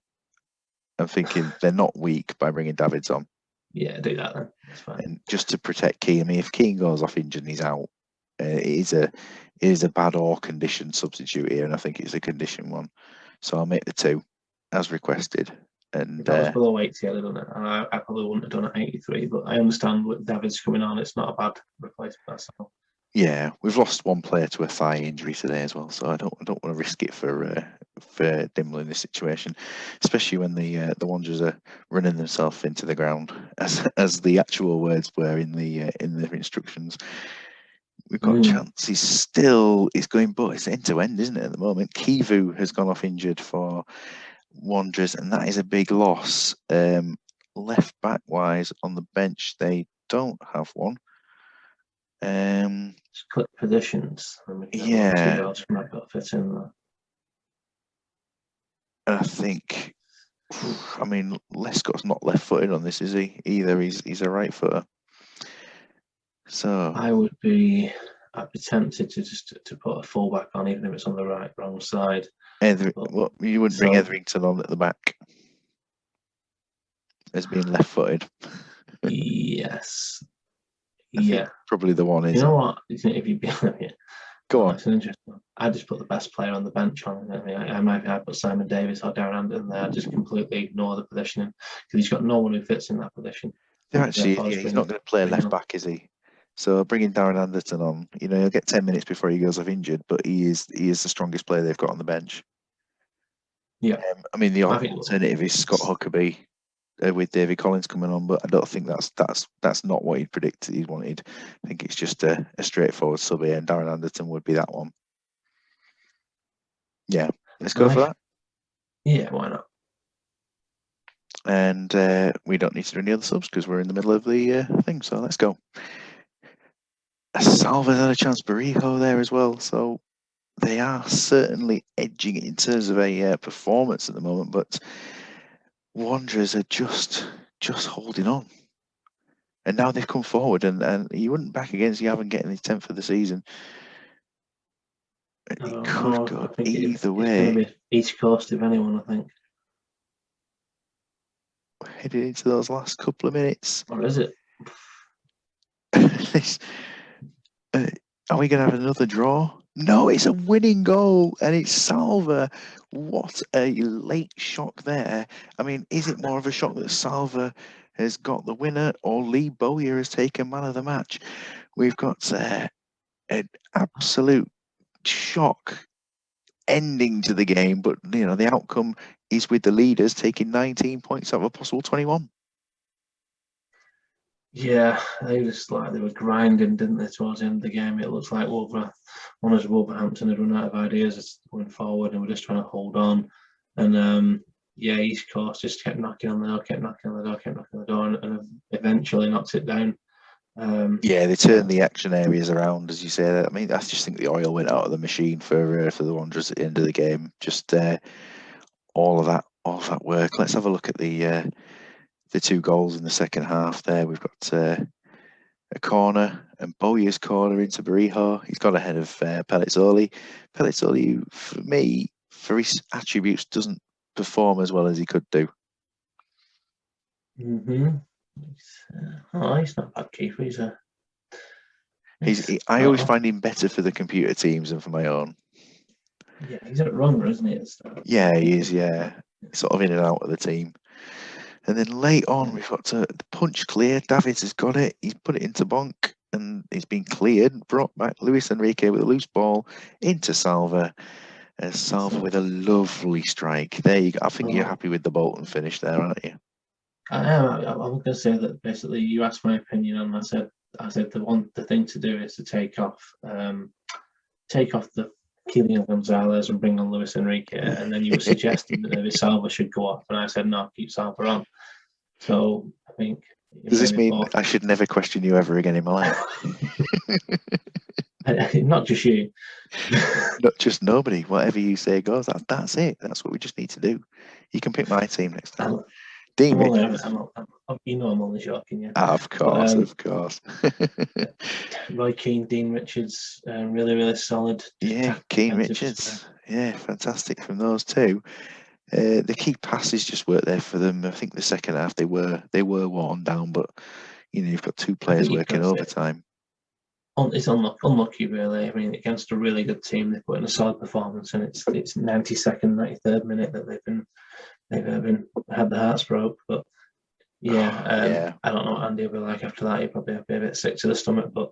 I'm thinking they're not weak by bringing Davids on. Yeah, do that then. That's fine. And just to protect Keane. I mean, if Keane goes off injured and he's out, it is a bad or condition substitute here, and I think it's a condition one. So I'll make the two as requested. And if that was below 80, I'd have done it. I probably wouldn't have done it at 83, but I understand with Davids coming on, it's not a bad replacement. That's all. Yeah, we've lost one player to a thigh injury today as well, so I don't want to risk it for Dimble in this situation, especially when the Wanderers are running themselves into the ground, as the actual words were in the instructions. We've got chances still. It's going, but it's end to end, isn't it? At the moment, Kivu has gone off injured for Wanderers, and that is a big loss. Left back wise on the bench, they don't have one. Just click positions. Yeah. Who else might got fit in there? I think, I mean, Lescott's not left-footed on this, is he? Either he's a right footer. So I'd be tempted to put a fullback on, even if it's on the wrong side. Well, you wouldn't bring Etherington on at the back as being left-footed. Yes. Yeah, probably the one is. You know what? If you go on, that's interesting. I just put the best player on the bench on. I mean, I put Simon Davis or Darren Anderton there. I just completely ignore the positioning because he's got no one who fits in that position. Actually, he's not going to play left back, is he? So bringing Darren Anderton on, he'll get 10 minutes before he goes off injured, but he is the strongest player they've got on the bench. Yeah, I mean, the alternative is Scott Huckabee with David Collins coming on, but I don't think that's not what he'd predicted. He wanted. I think it's just a straightforward sub here, and Darren Anderton would be that one. Yeah, let's go for that. Yeah, why not? And we don't need to do any other subs because we're in the middle of the thing. So let's go. Salva's had a chance, Barijo there as well. So they are certainly edging it in terms of a performance at the moment, but Wanderers are just holding on. And now they've come forward, and you wouldn't back against Yavin getting his 10th of the season. It could go either way. It's going to be East Coast, if anyone, I think. Headed into those last couple of minutes. Or is it? Are we going to have another draw? No, it's a winning goal, and it's Salva. What a late shock there. I mean, is it more of a shock that Salva has got the winner, or Lee Bowyer has taken man of the match? We've got an absolute shock ending to the game, but the outcome is with the leaders taking 19 points out of a possible 21. Yeah, they were grinding, didn't they, towards the end of the game? It looks like Wolverhampton had run out of ideas going forward, and we're just trying to hold on. And East Coast just kept knocking on the door, and eventually knocked it down. They turned the action areas around, as you say. I mean, I just think the oil went out of the machine for the Wanderers at the end of the game. Just all of that work. Let's have a look at the 2 goals in the second half. There, we've got a corner, and Bowyer's corner into Barijo. He's got ahead of Pellizzoli. Pellizzoli, for me, for his attributes, doesn't perform as well as he could do. He's not bad keeper. I always find him better for the computer teams than for my own. Yeah, he's a runner, isn't he? Yeah, he is. Yeah, sort of in and out of the team. And then late on, we've got to punch clear. Davids has got it. He's put it into Bonk, and it's been cleared. Brought back Luis Enrique with a loose ball into Salva. Salva with a lovely strike. There you go. I think you're happy with the Bolton finish there, aren't you? I am. I'm going to say that basically you asked my opinion, and I said the thing to do is to take off the Kylian Gonzalez and bring on Luis Enrique, and then you were suggesting that maybe Salva should go off, and I said no, keep Salva on. So I think. Does this mean I should never question you ever again in my life? Not just you. Not just nobody. Whatever you say goes. That's it. That's what we just need to do. You can pick my team next time. Dean Richards. I'm only joking, yeah. Of course, of course. Roy Keane, Dean Richards, really, really solid. Yeah, Keane Richards. Yeah, fantastic from those two. The key passes just worked there for them. I think the second half they were worn down, but you've got two players working overtime. It's unlucky, really. I mean, against a really good team, they put in a solid performance, and it's 92nd, 93rd minute that they've had their hearts broke. But yeah, I don't know what Andy will be like after that. He'll probably be a bit sick to the stomach, but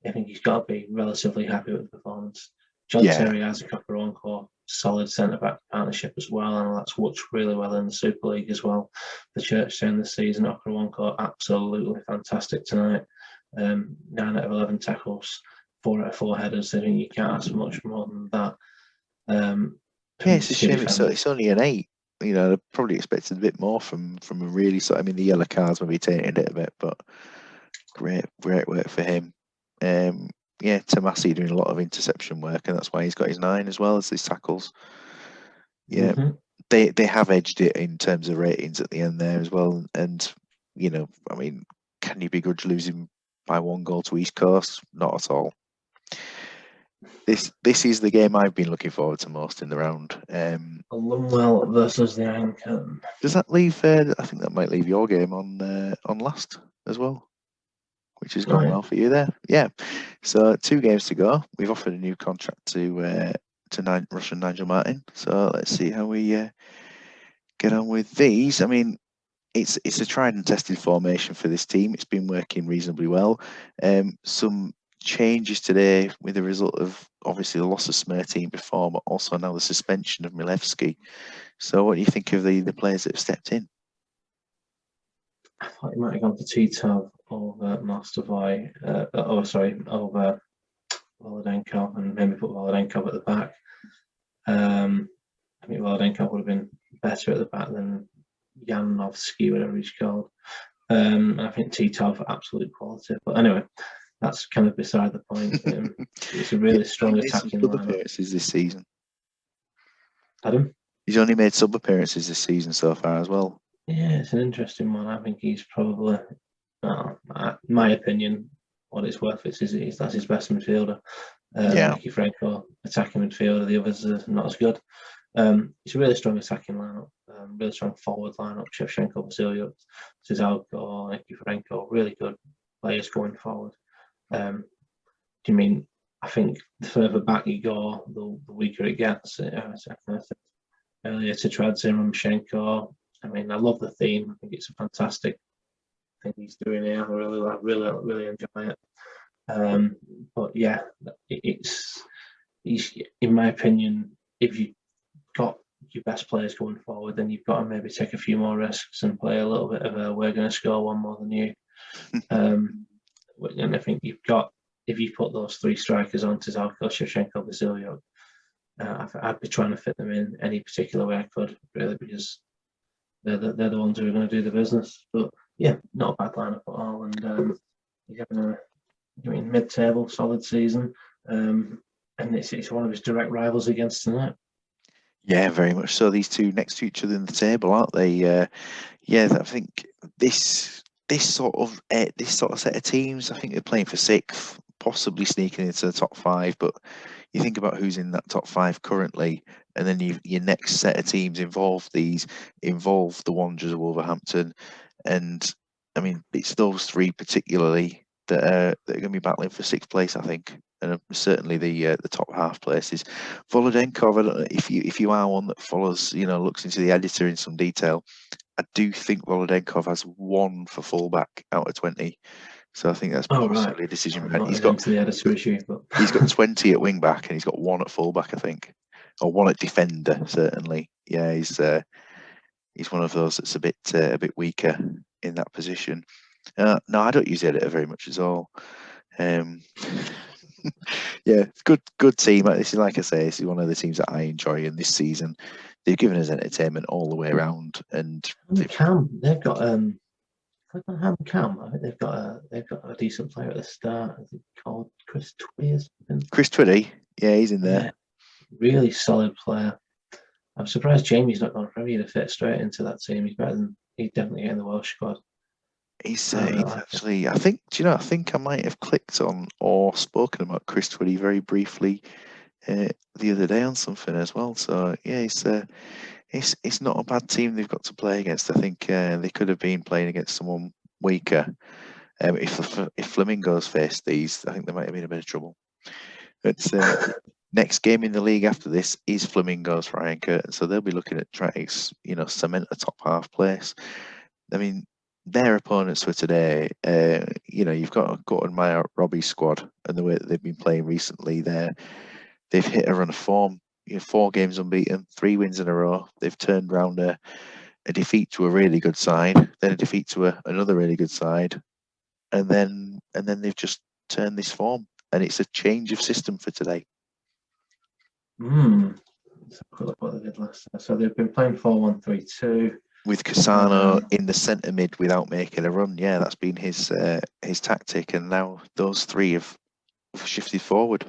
I think he's got to be relatively happy with the performance. John Terry has a Okawaronko, solid centre-back partnership as well, and that's worked really well in the Super League as well. The Church saying this season, Okawaronko absolutely fantastic tonight. 9 out of 11 tackles, 4 out of 4 headers. I think you can't ask much more than that. It's a shame it's only an 8. I probably expected a bit more from a really sort. I mean, the yellow cards maybe tainted it a bit, but great work for him. Tomasi doing a lot of interception work, and that's why he's got his 9 as well as his tackles. Yeah, they have edged it in terms of ratings at the end there as well. And I mean, can you begrudge losing by 1 goal to East Coast? Not at all. This is the game I've been looking forward to most in the round. Alumwell versus the Iron Curtain. Does that leave? I think that might leave your game on last as well, which has gone well for you there. Yeah. So 2 games to go. We've offered a new contract to Russian Nigel Martin. So let's see how we get on with these. I mean, it's a tried and tested formation for this team. It's been working reasonably well. Some changes today with the result of obviously the loss of Smirteen before, but also now the suspension of Milevski. So what do you think of the players that have stepped in? I thought he might have gone for Titov over Mostovoy, over Volodenko, and maybe put Volodenko at the back. I think Volodenko would have been better at the back than Janovsky, whatever he's called. I think Titov, absolute quality. But anyway, that's kind of beside the point. It's a really strong attacking lineup. Appearances this season. Pardon? He's only made sub appearances this season so far as well. Yeah, it's an interesting one. I think he's probably, my opinion, what it's worth, that's his best midfielder. Nicky Franco, attacking midfielder. The others are not as good. It's a really strong attacking lineup, really strong forward lineup. Shevchenko, Vasilyev, Sizalko, Nicky Franco, really good players going forward. Do you mean? I think the further back you go, the weaker it gets. Earlier to Tradzim, Ramshenko. I mean, I love the theme. I think it's a fantastic thing he's doing here. I really enjoy it. But yeah, he's, in my opinion, if you've got your best players going forward, then you've got to maybe take a few more risks and play a little bit of a we're going to score one more than you. And I think if you put those 3 strikers on Tizalko, Shevchenko, Vasilyev, I'd be trying to fit them in any particular way I could, really, because they're the ones who are going to do the business. But yeah, not a bad lineup at all. And he's having a mid-table solid season, and it's one of his direct rivals against tonight. Yeah, very much so. These two next to each other in the table, aren't they? I think this sort of set of teams, I think they're playing for 6th, possibly sneaking into the top 5. But you think about who's in that top 5 currently, and then your next set of teams involve the Wanderers of Wolverhampton, and I mean it's those 3 particularly that are going to be battling for 6th place, I think. and certainly the top half places. Volodenkov, I don't know if you are one that follows, looks into the editor in some detail. I do think Volodenkov has 1 for fullback out of 20. So I think that's possibly a decision. He's got into the editor issue, but he's got 20 at wing back and he's got 1 at fullback, I think, or 1 at defender. Certainly, yeah. He's one of those that's a bit weaker in that position. No, I don't use the editor very much at all. Yeah, good team. This is, like I say, this is one of the teams that I enjoy. And this season, they've given us entertainment all the way around. And they've got Cam. I think they've got a decent player at the start. I think called Chris Twitty or something. Chris Twitty, yeah, he's in there. Yeah, really solid player. I'm surprised Jamie's not gone for him to fit straight into that team. He's definitely getting the Welsh squad. He's actually, I think I might have clicked on or spoken about Chris Twitty very briefly the other day on something as well. So yeah, it's not a bad team they've got to play against. I think they could have been playing against someone weaker. If Flamingos faced these, I think they might have been a bit of trouble. But next game in the league after this is Flamingos for Iron Curtain, so they'll be looking at trying to cement a top half place. I mean, their opponents for today, you've got to go and admire Robbie's squad and the way that they've been playing recently. They've hit a run of form. 4 games unbeaten, 3 wins in a row. They've turned around a defeat to a really good side, then a defeat to another really good side, and then they've just turned this form, and it's a change of system for today. Let's have a look what they did last time. So they've been playing 4-1-3-2 with Cassano in the centre mid without making a run. Yeah, that's been his tactic, and now those 3 have shifted forward.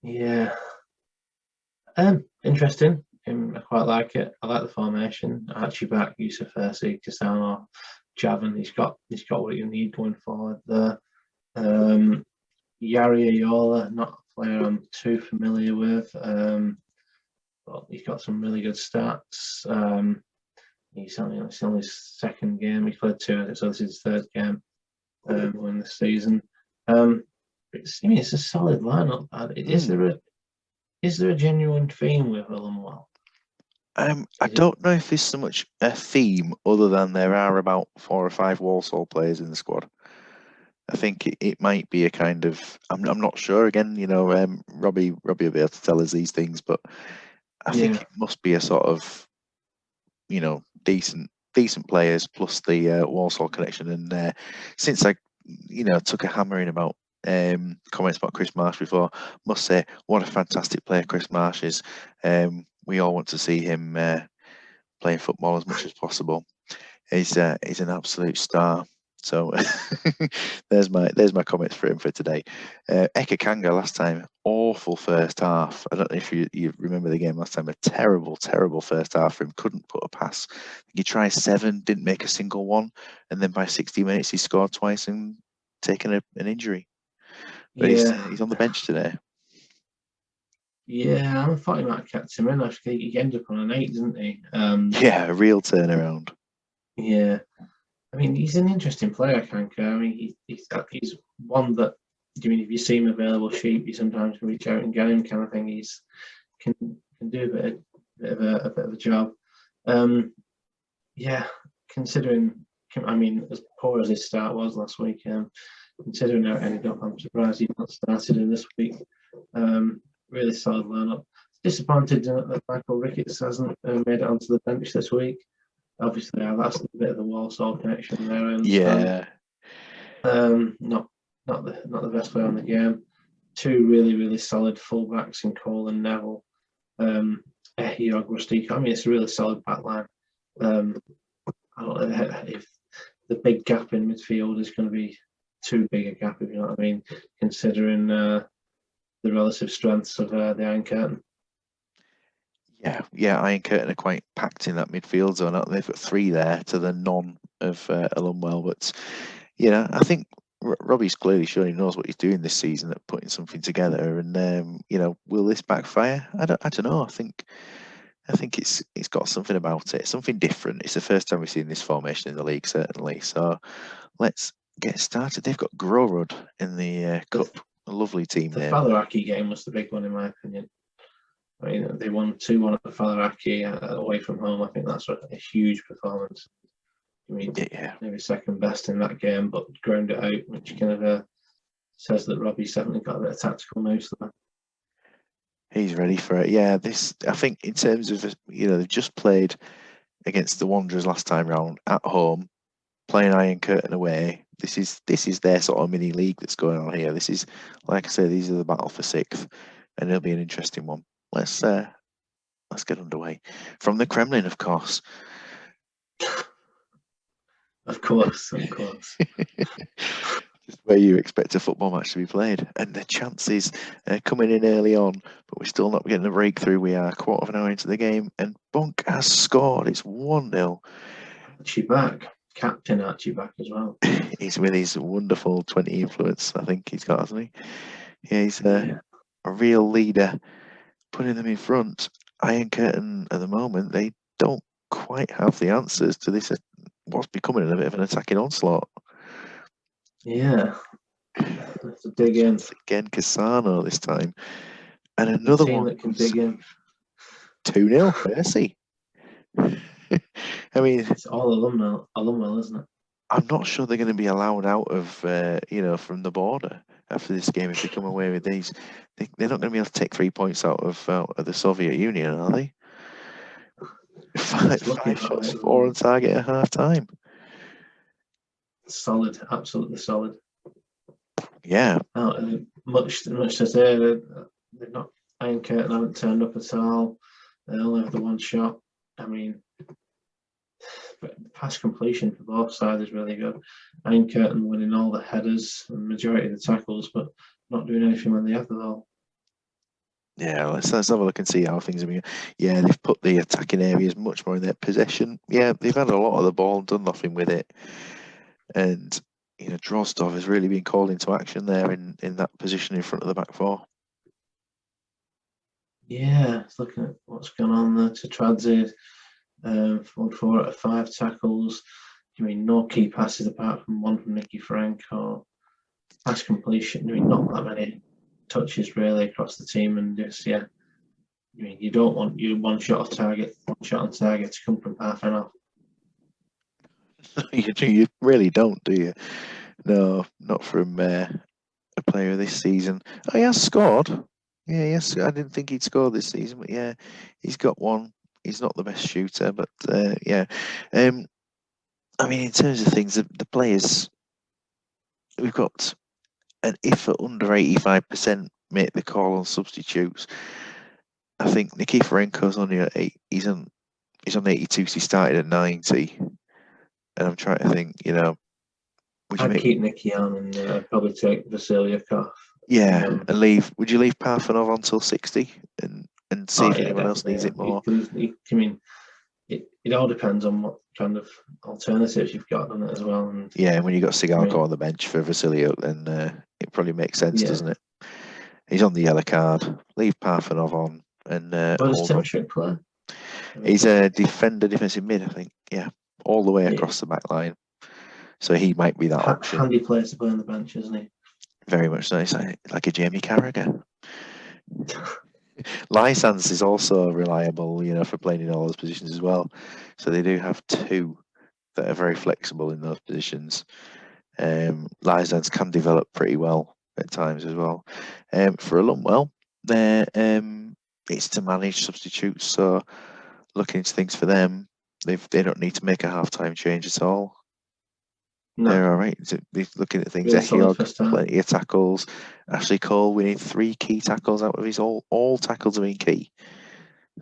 Yeah. Interesting. I quite like it. I like the formation. I actually back Yusuf Ersi, Cassano, Javan. He's got what you need going forward there. Yari Ayola, not a player I'm too familiar with, but he's got some really good stats. It's only his 2nd game. He's played 2, so this is his 3rd game in the season. It's a solid lineup. Is there a genuine theme with Alumwell? I don't know if there's so much a theme other than there are about 4 or 5 Walsall players in the squad. I think it might be a kind of, I'm not sure. Again, Robbie will be able to tell us these things, but I think it must be a sort of, decent players plus the Walsall connection. And since I, took a hammering about comments about Chris Marsh before, must say what a fantastic player Chris Marsh is. We all want to see him playing football as much as possible. He's an absolute star. So there's my comments for him for today. Eka Kanga last time, awful first half. I don't know if you remember the game last time. A terrible first half for him. Couldn't put a pass. He tried 7, didn't make a single one, and then by 60 minutes he scored twice and taken an injury. But he's on the bench today. Yeah, I thought he might have kept him in. Actually, he ended up on an 8, didn't he? Yeah, a real turnaround. Yeah, I mean, he's an interesting player, Kanka. I mean, he's one that, if you see him available cheap, you sometimes can reach out and get him, kind of thing. He's can do a bit of a job. Yeah, considering, I mean, as poor as his start was last week, considering how it ended up, I'm surprised he's not started in this week. Really solid lineup. Disappointed that Michael Ricketts hasn't made it onto the bench this week. Obviously, that's a bit of the Walsall connection there. I understand. Yeah. Not the best player on the game. 2 really solid fullbacks in Cole and Neville. Ehiog, Rustico. I mean, it's a really solid back line. I don't know if the big gap in midfield is going to be too big a gap, if you know what I mean, considering the relative strengths of the Iron Curtain. Yeah, Iron Curtain are quite packed in that midfield zone. They've got 3 there to the none of Alumwell, but I think Robbie's clearly shown he knows what he's doing this season at putting something together. And will this backfire? I don't know. I think it's got something about it, something different. It's the first time we've seen this formation in the league, certainly. So let's get started. They've got Growrud in the cup lovely team The name. Faliraki game was the big one in my opinion. I mean, they won 2-1 at the Faliraki away from home. I think that's a huge performance. I mean, maybe second best in that game, but ground it out, which kind of says that Robbie's definitely got a bit of tactical nous there. He's ready for it. Yeah, I think in terms of, they've just played against the Wanderers last time round at home, playing Iron Curtain away. This is their sort of mini league that's going on here. This is, like I say, these are the battle for 6th, and it'll be an interesting one. Let's get underway from the Kremlin, of course. Of course. Just where you expect a football match to be played, and the chances coming in early on, but we're still not getting a breakthrough. We are a quarter of an hour into the game, and Bunk has scored. It's 1-0. Archie back, captain Archie back as well. He's with his wonderful 20 influence. I think he's got, hasn't he? Yeah, he's a real leader, putting them in front. Iron Curtain at the moment, they don't quite have the answers to this. What's becoming a bit of an attacking onslaught. Yeah, let's dig in. Again, Cassano this time, and another team one that can dig in. 2-0, Percy. I mean, it's all Alumwell, isn't it? I'm not sure they're going to be allowed out of, from the border after this game if they come away with these. They're not going to be able to take 3 points out of the Soviet Union, are they? Five shots, 4 on target at half time. Solid, absolutely solid. Yeah. Much to say, they've not. Iron Curtain haven't turned up at all. They only have the one shot. I mean, pass completion for both sides is really good. Iron Curtain winning all the headers and majority of the tackles, but not doing anything when they have the ball. Yeah, let's have a look and see how things are being. Yeah, they've put the attacking areas much more in their possession. Yeah, they've had a lot of the ball and done nothing with it. And Drozdov has really been called into action there in that position in front of the back four. Yeah, looking at what's going on there. Tetradze, 4 out of 5 tackles. I mean, no key passes apart from one from Nicky Frank or pass completion. I mean, not that many touches really across the team, and just I mean, you don't want your one shot on target to come from half an hour. You really don't, do you? No, not from a player this season. Oh, he has scored. Yeah, yes. I didn't think he'd score this season, but yeah, he's got one. He's not the best shooter, but yeah. I mean, in terms of things, the players, we've got an if at under 85% make the call on substitutes. I think Nikiforenko's only at 8. He's on 82, so he started at 90. And I'm trying to think, I'd keep Nicky on and probably take Vasilyuk off. Yeah, and leave. Would you leave Parfanov until 60 and see if anyone else needs it more? I mean, it all depends on what kind of alternatives you've got on it as well. And yeah, when you've got Sigalko on the bench for Vasilyuk, then it probably makes sense, doesn't it? He's on the yellow card. Leave Parfanov on and what does Tim Trick play? He's a defensive mid, I think. Yeah, all the way across the back line. So he might be that option. Handy player to play on the bench, isn't he? Very much so. It's like a Jamie Carragher. Lysans is also reliable, for playing in all those positions as well. So they do have 2 that are very flexible in those positions. Lysans can develop pretty well at times as well. For Alumwell, it's to manage substitutes. So looking into things for them, they don't need to make a half-time change at all. No. They're all right. They're looking at things. Echiog, plenty of tackles. Ashley Cole winning 3 key tackles out of his all tackles have been key.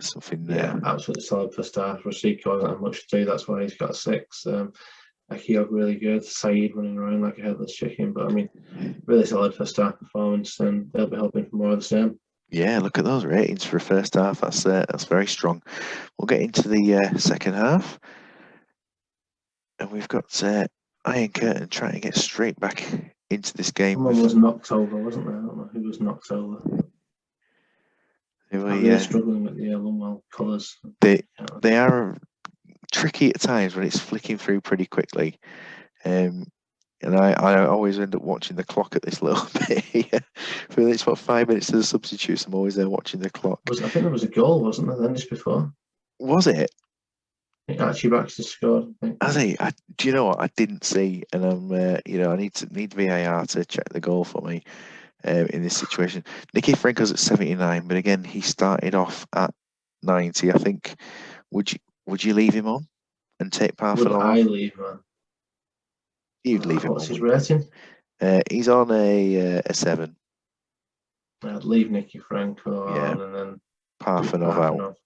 Something. Yeah, absolutely solid first half. Rashiko hasn't had much to do. That's why he's got 6. Echiog really good. Saeed running around like a headless chicken. But I mean, really solid first half performance, and they'll be hoping for more of the same. Yeah, look at those ratings for a first half. That's very strong. We'll get into the second half, and we've got Iron Curtain trying to get straight back into this game. Someone was knocked over, wasn't there? I don't know who was knocked over. They were struggling with the Alumwell colours. They are tricky at times when it's flicking through pretty quickly. And I always end up watching the clock at this little bit here. For it's about 5 minutes to the substitutes. I'm always there watching the clock. I think there was a goal, wasn't there, then just before? Was it? I think Archie Baxter scored. I think. Do you know what? I didn't see, and I'm, I need VAR to check the goal for me in this situation. Nicky Franco's at 79, but again, he started off at 90. I think. Would you leave him on and take Parfenol off? Would I leave, man? You'd leave him on. What's his rating? He's on a 7. I'd leave Nicky Franco Yeah. on and then Parfenol out.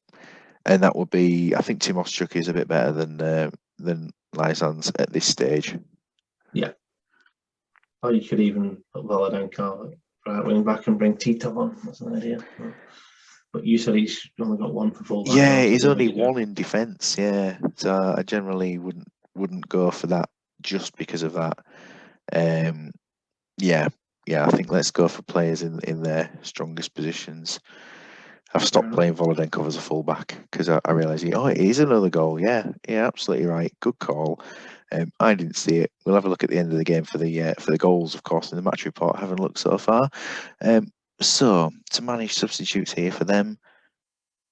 And that would be, I think Timos is a bit better than Lysans at this stage. Yeah. Or you could even put Voladenko right wing back and bring Tito on. That's an idea. But you said he's only got one for full back. Yeah, he's only one in defence. Yeah, so I generally wouldn't go for that just because of that. Yeah, I think let's go for players in their strongest positions. I've stopped playing Volodenkov as a fullback because I realise it is another goal. Yeah, absolutely right. Good call. I didn't see it. We'll have a look at the end of the game for the goals, of course, in the match report. I haven't looked so far. So to manage substitutes here for them,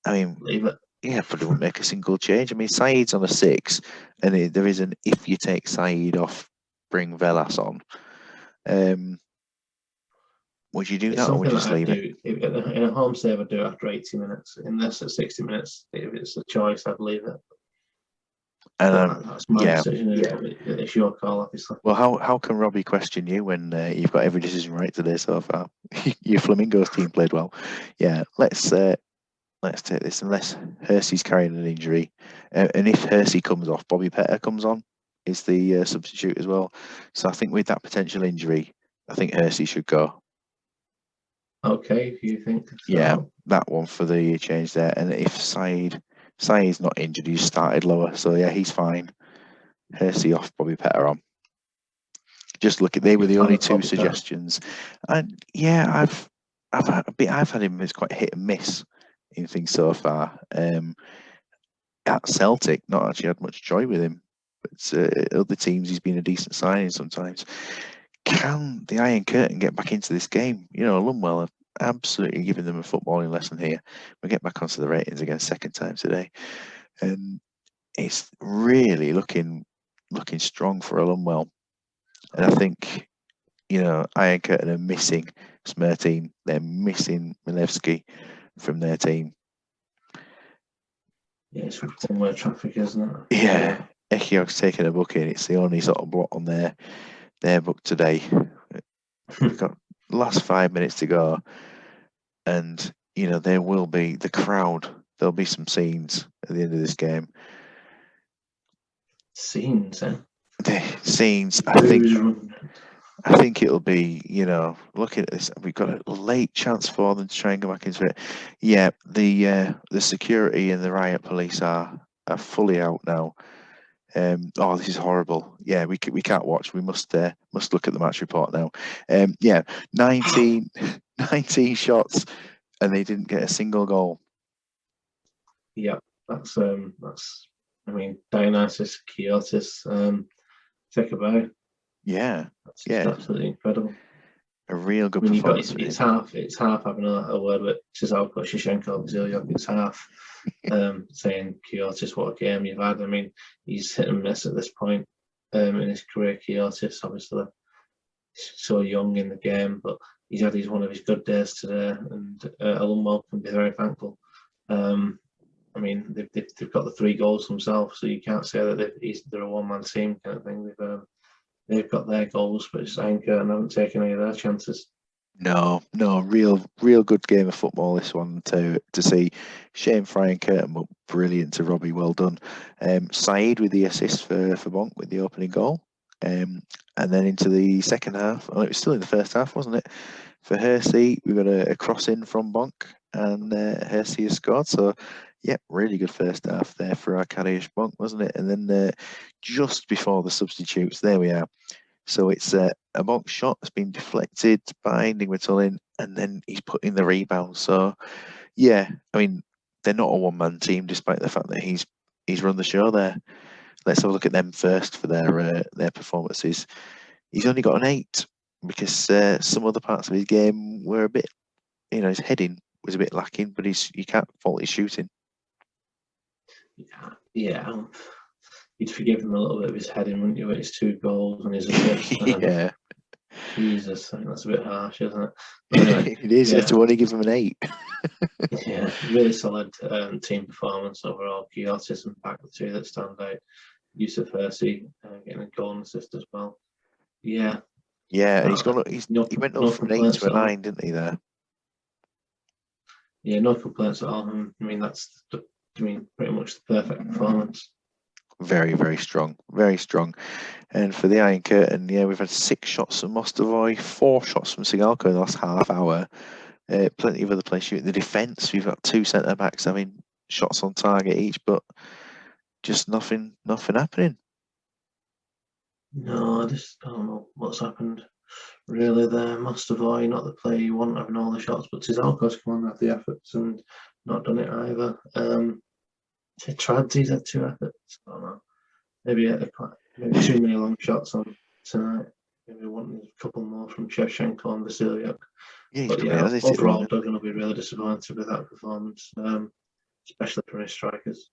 I mean, leave it. Yeah, but it won't make a single change. I mean, Saeed's on a 6, and there is an if you take Saeed off, bring Velas on. Would you do that, or would you just leave it? In a home save, I'd do it after 80 minutes. In this, at 60 minutes, if it's a choice, I'd leave it. And that's my decision. It's your call, obviously. Well, how can Robbie question you when you've got every decision right today so far? Your Flamingos team played well. Yeah, let's take this. Unless Hersey's carrying an injury, and if Hersey comes off, Bobby Petter comes on, is the substitute as well. So I think with that potential injury, I think Hersey should go. Okay, if you think. So. Yeah, that one for the change there. And if Saeed's not injured, he's started lower, so yeah, he's fine. Hersey off, Bobby Petter on. Just look at they were the only two suggestions, and yeah, I've had him as quite hit and miss in things so far. At Celtic, not actually had much joy with him, but other teams he's been a decent signing sometimes. Can the Iron Curtain get back into this game? Alumwell have absolutely given them a footballing lesson here. We'll get back onto the ratings again second time today, and it's really looking strong for Alumwell. And I think Iron Curtain are missing Smerteen. They're missing Milevsky from their team. Yeah, it's one-way traffic, isn't it? Yeah, Echiog's taking a booking. It's the only sort of blot on their book today. We've got the last 5 minutes to go, and there will be the crowd. There'll be some scenes at the end of this game. Scenes, eh? Scenes. I think it'll be, looking at this, we've got a late chance for them to try and go back into it. Yeah, the security and the riot police are fully out now. This is horrible. Yeah, we can't watch. We must look at the match report now. 19 shots, and they didn't get a single goal. Yeah, that's. I mean, Dionysus Kiotis, take a bow. Yeah, that's absolutely incredible. A real good performance. It's half having a word with Cesarko Shevchenko Ziliok. It's half saying Kiotis, what a game you've had. I mean, he's hit and miss at this point in his career. Kiotis, obviously, he's so young in the game, but he's had one of his good days today, and Alumwell can be very thankful. I mean, they've got the 3 goals themselves, so you can't say that they're a one-man team kind of thing. They've got their goals, but it's Iron Curtain haven't taken any of their chances. No, real good game of football this one to see. Shame for Iron Curtain, but brilliant to Robbie. Well done. Saeed with the assist for Bonk with the opening goal, and then into the second half. Well, it was still in the first half, wasn't it? For Hersey, we got a cross in from Bonk, and Hersey has scored. So, yeah, really good first half there for Arkadiusz Bonk, wasn't it? And then just before the substitutes, there we are. So it's a Bonk shot that's been deflected by Nigmatulin, and then he's put in the rebound. So, yeah, I mean, they're not a one-man team, despite the fact that he's run the show there. Let's have a look at them first for their performances. he's only got an 8 because some other parts of his game were a bit, his heading was a bit lacking, but you can't fault his shooting. Yeah. You'd forgive him a little bit of his heading, wouldn't you, with his 2 goals and his assists? Yeah. Jesus, I think that's a bit harsh, isn't it? But anyway, It is. yeah. To only give him an 8. Yeah, really solid team performance overall. Kiotis and back the 2 that stand out. Yusuf Hersi getting a goal and assist as well. Yeah. Yeah, and he went up from an 8 to a 9, didn't he? There. Yeah, no complaints at all. I mean, that's pretty much the perfect performance. Very, very strong. Very strong. And for the Iron Curtain, yeah, we've had 6 shots from Mostovoy, 4 shots from Sigalko in the last half hour. Plenty of other players shooting. The defence, we've got 2 centre backs having shots on target each, but just nothing happening. No, I don't know what's happened. Really, there, Mostovoy, not the player you want having all the shots, but Sigalko's come on, have the efforts and not done it either. Tradsy's had 2 efforts. I don't know. Maybe too many long shots on tonight. Maybe wanting a couple more from Shevchenko and Vasiliuk. Yeah, but yeah, overall, they're going to be really disappointed with that performance, especially for his strikers.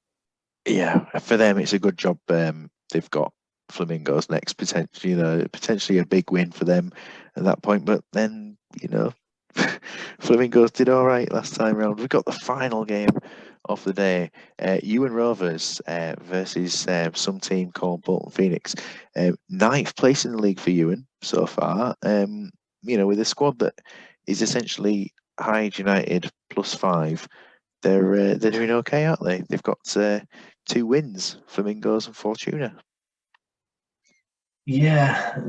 Yeah, for them, it's a good job. They've got Flamingos next, potentially a big win for them at that point. But then, Flamingos did all right last time round. We've got the final game of the day, UN Rovers versus some team called Bolton Phoenix. 9th place in the league for UN so far. With a squad that is essentially Hyde United +5. They're doing okay, aren't they? They've got 2 wins, Flamingos and Fortuna. Yeah,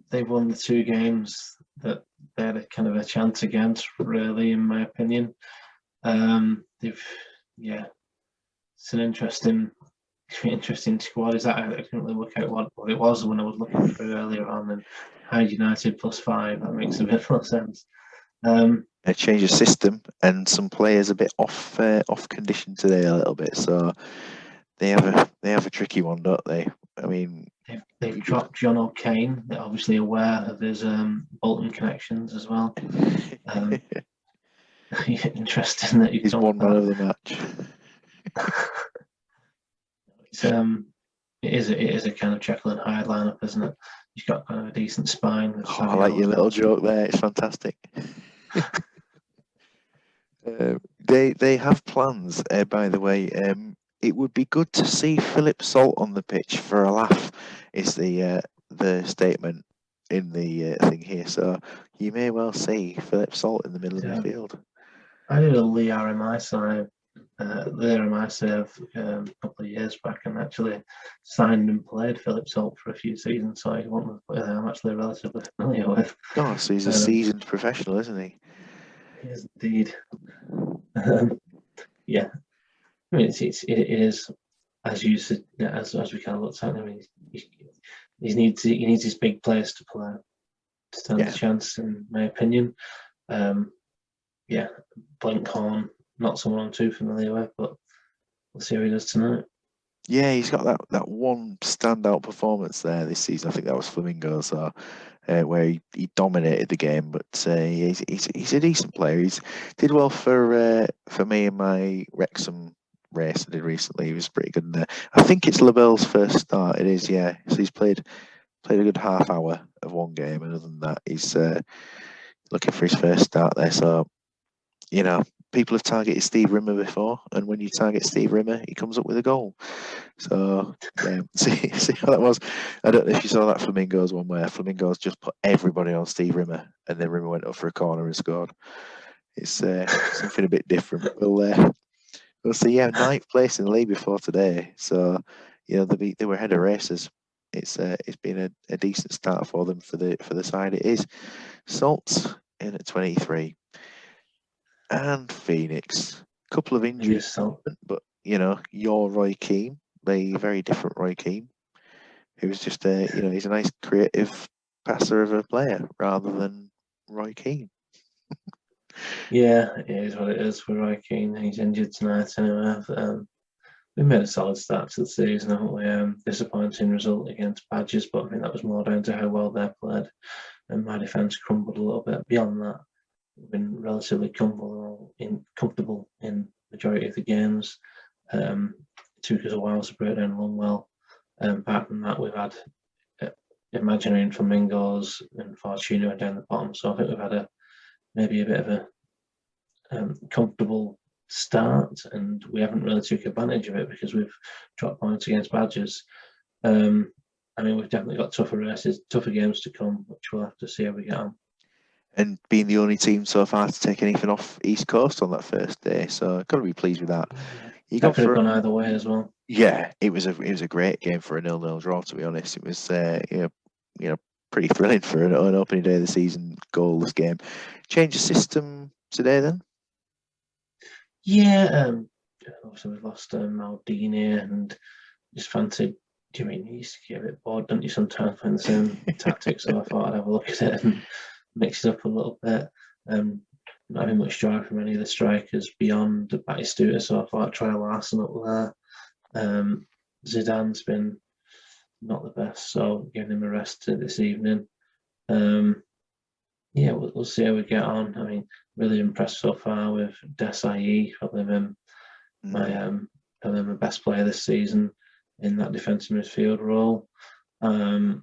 they've won the 2 games that they had a kind of a chance against, really, in my opinion. It's an interesting squad. Is that I couldn't really work out what it was when I was looking through earlier on, and Hyde United +5. That makes a bit more sense. They changed the system, and some players a bit off condition today a little bit, so they have a tricky one, don't they? I mean, they've dropped John O'Kane. They're obviously aware of his Bolton connections as well. Interesting that he's one man of the match. It is a kind of Jekyll and Hyde lineup, isn't it? He's got kind of a decent spine. I like your little joke there. It's fantastic. They have plans, by the way. It would be good to see Philip Salt on the pitch for a laugh, is the statement in the thing here. So you may well see Philip Salt in the middle of the field. I did a Lee RMI save a couple of years back, and actually signed and played Philip Salt for a few seasons. So he's one of the players I'm actually relatively familiar with. Oh, so he's a seasoned professional, isn't he? He is indeed. Yeah, I mean, it is, as you said, as we kind of looked at. I mean, he needs his big players to play to stand a chance, in my opinion. Blenkhorn, not someone I'm too familiar with, but we'll see how he does tonight. Yeah, he's got that one standout performance there this season. I think that was Flamingos, where he dominated the game. But he's a decent player. He's did well for me in my Wrexham race I did recently. He was pretty good in there. I think it's Labelle's first start. It is, yeah. So he's played a good half hour of one game, and other than that, he's looking for his first start there. So, people have targeted Steve Rimmer before, and when you target Steve Rimmer, he comes up with a goal. So, yeah, see how that was. I don't know if you saw that Flamingos one where Flamingos just put everybody on Steve Rimmer, and then Rimmer went up for a corner and scored. It's something a bit different. We'll see. Yeah, 9th place in the league before today. So, they were ahead of races. It's been a decent start for them for the side. It is. Salt's in at 23. And Phoenix, a couple of injuries, but your Roy Keane, the very different Roy Keane, who's just he's a nice creative passer of a player rather than Roy Keane. Yeah, it is what it is for Roy Keane. He's injured tonight anyway. We made a solid start to the season, haven't we? Disappointing result against Badgers, but I think that was more down to how well they played. And my defence crumbled a little bit. Beyond that, we've been relatively comfortable in majority of the games. It took us a while to break down Alumwell. Apart from that, we've had Imaginary Flamingos and Fortuna down the bottom. So I think we've had maybe a bit of a comfortable start, and we haven't really took advantage of it because we've dropped points against Badgers. I mean, we've definitely got tougher races, tougher games to come, which we'll have to see how we get on. And being the only team so far to take anything off East Coast on that first day, so I've got to be pleased with that. You that could have gone either way as well. Yeah, it was a great game for a 0-0 draw. To be honest, it was pretty thrilling for an opening day of the season goalless game. Change the system today then? Yeah, obviously we've lost Maldini and just fancied. Do you mean you used to get a bit bored, don't you, sometimes playing the same tactics? So I thought I'd have a look at it and mix it up a little bit. Not having much drive from any of the strikers beyond Batistuta, so I thought I'd try Larson up there. Zidane's been not the best, so giving him a rest this evening. Yeah, we'll see how we get on. I mean, really impressed so far with Desai, probably my best player this season in that defensive midfield role. Yeah,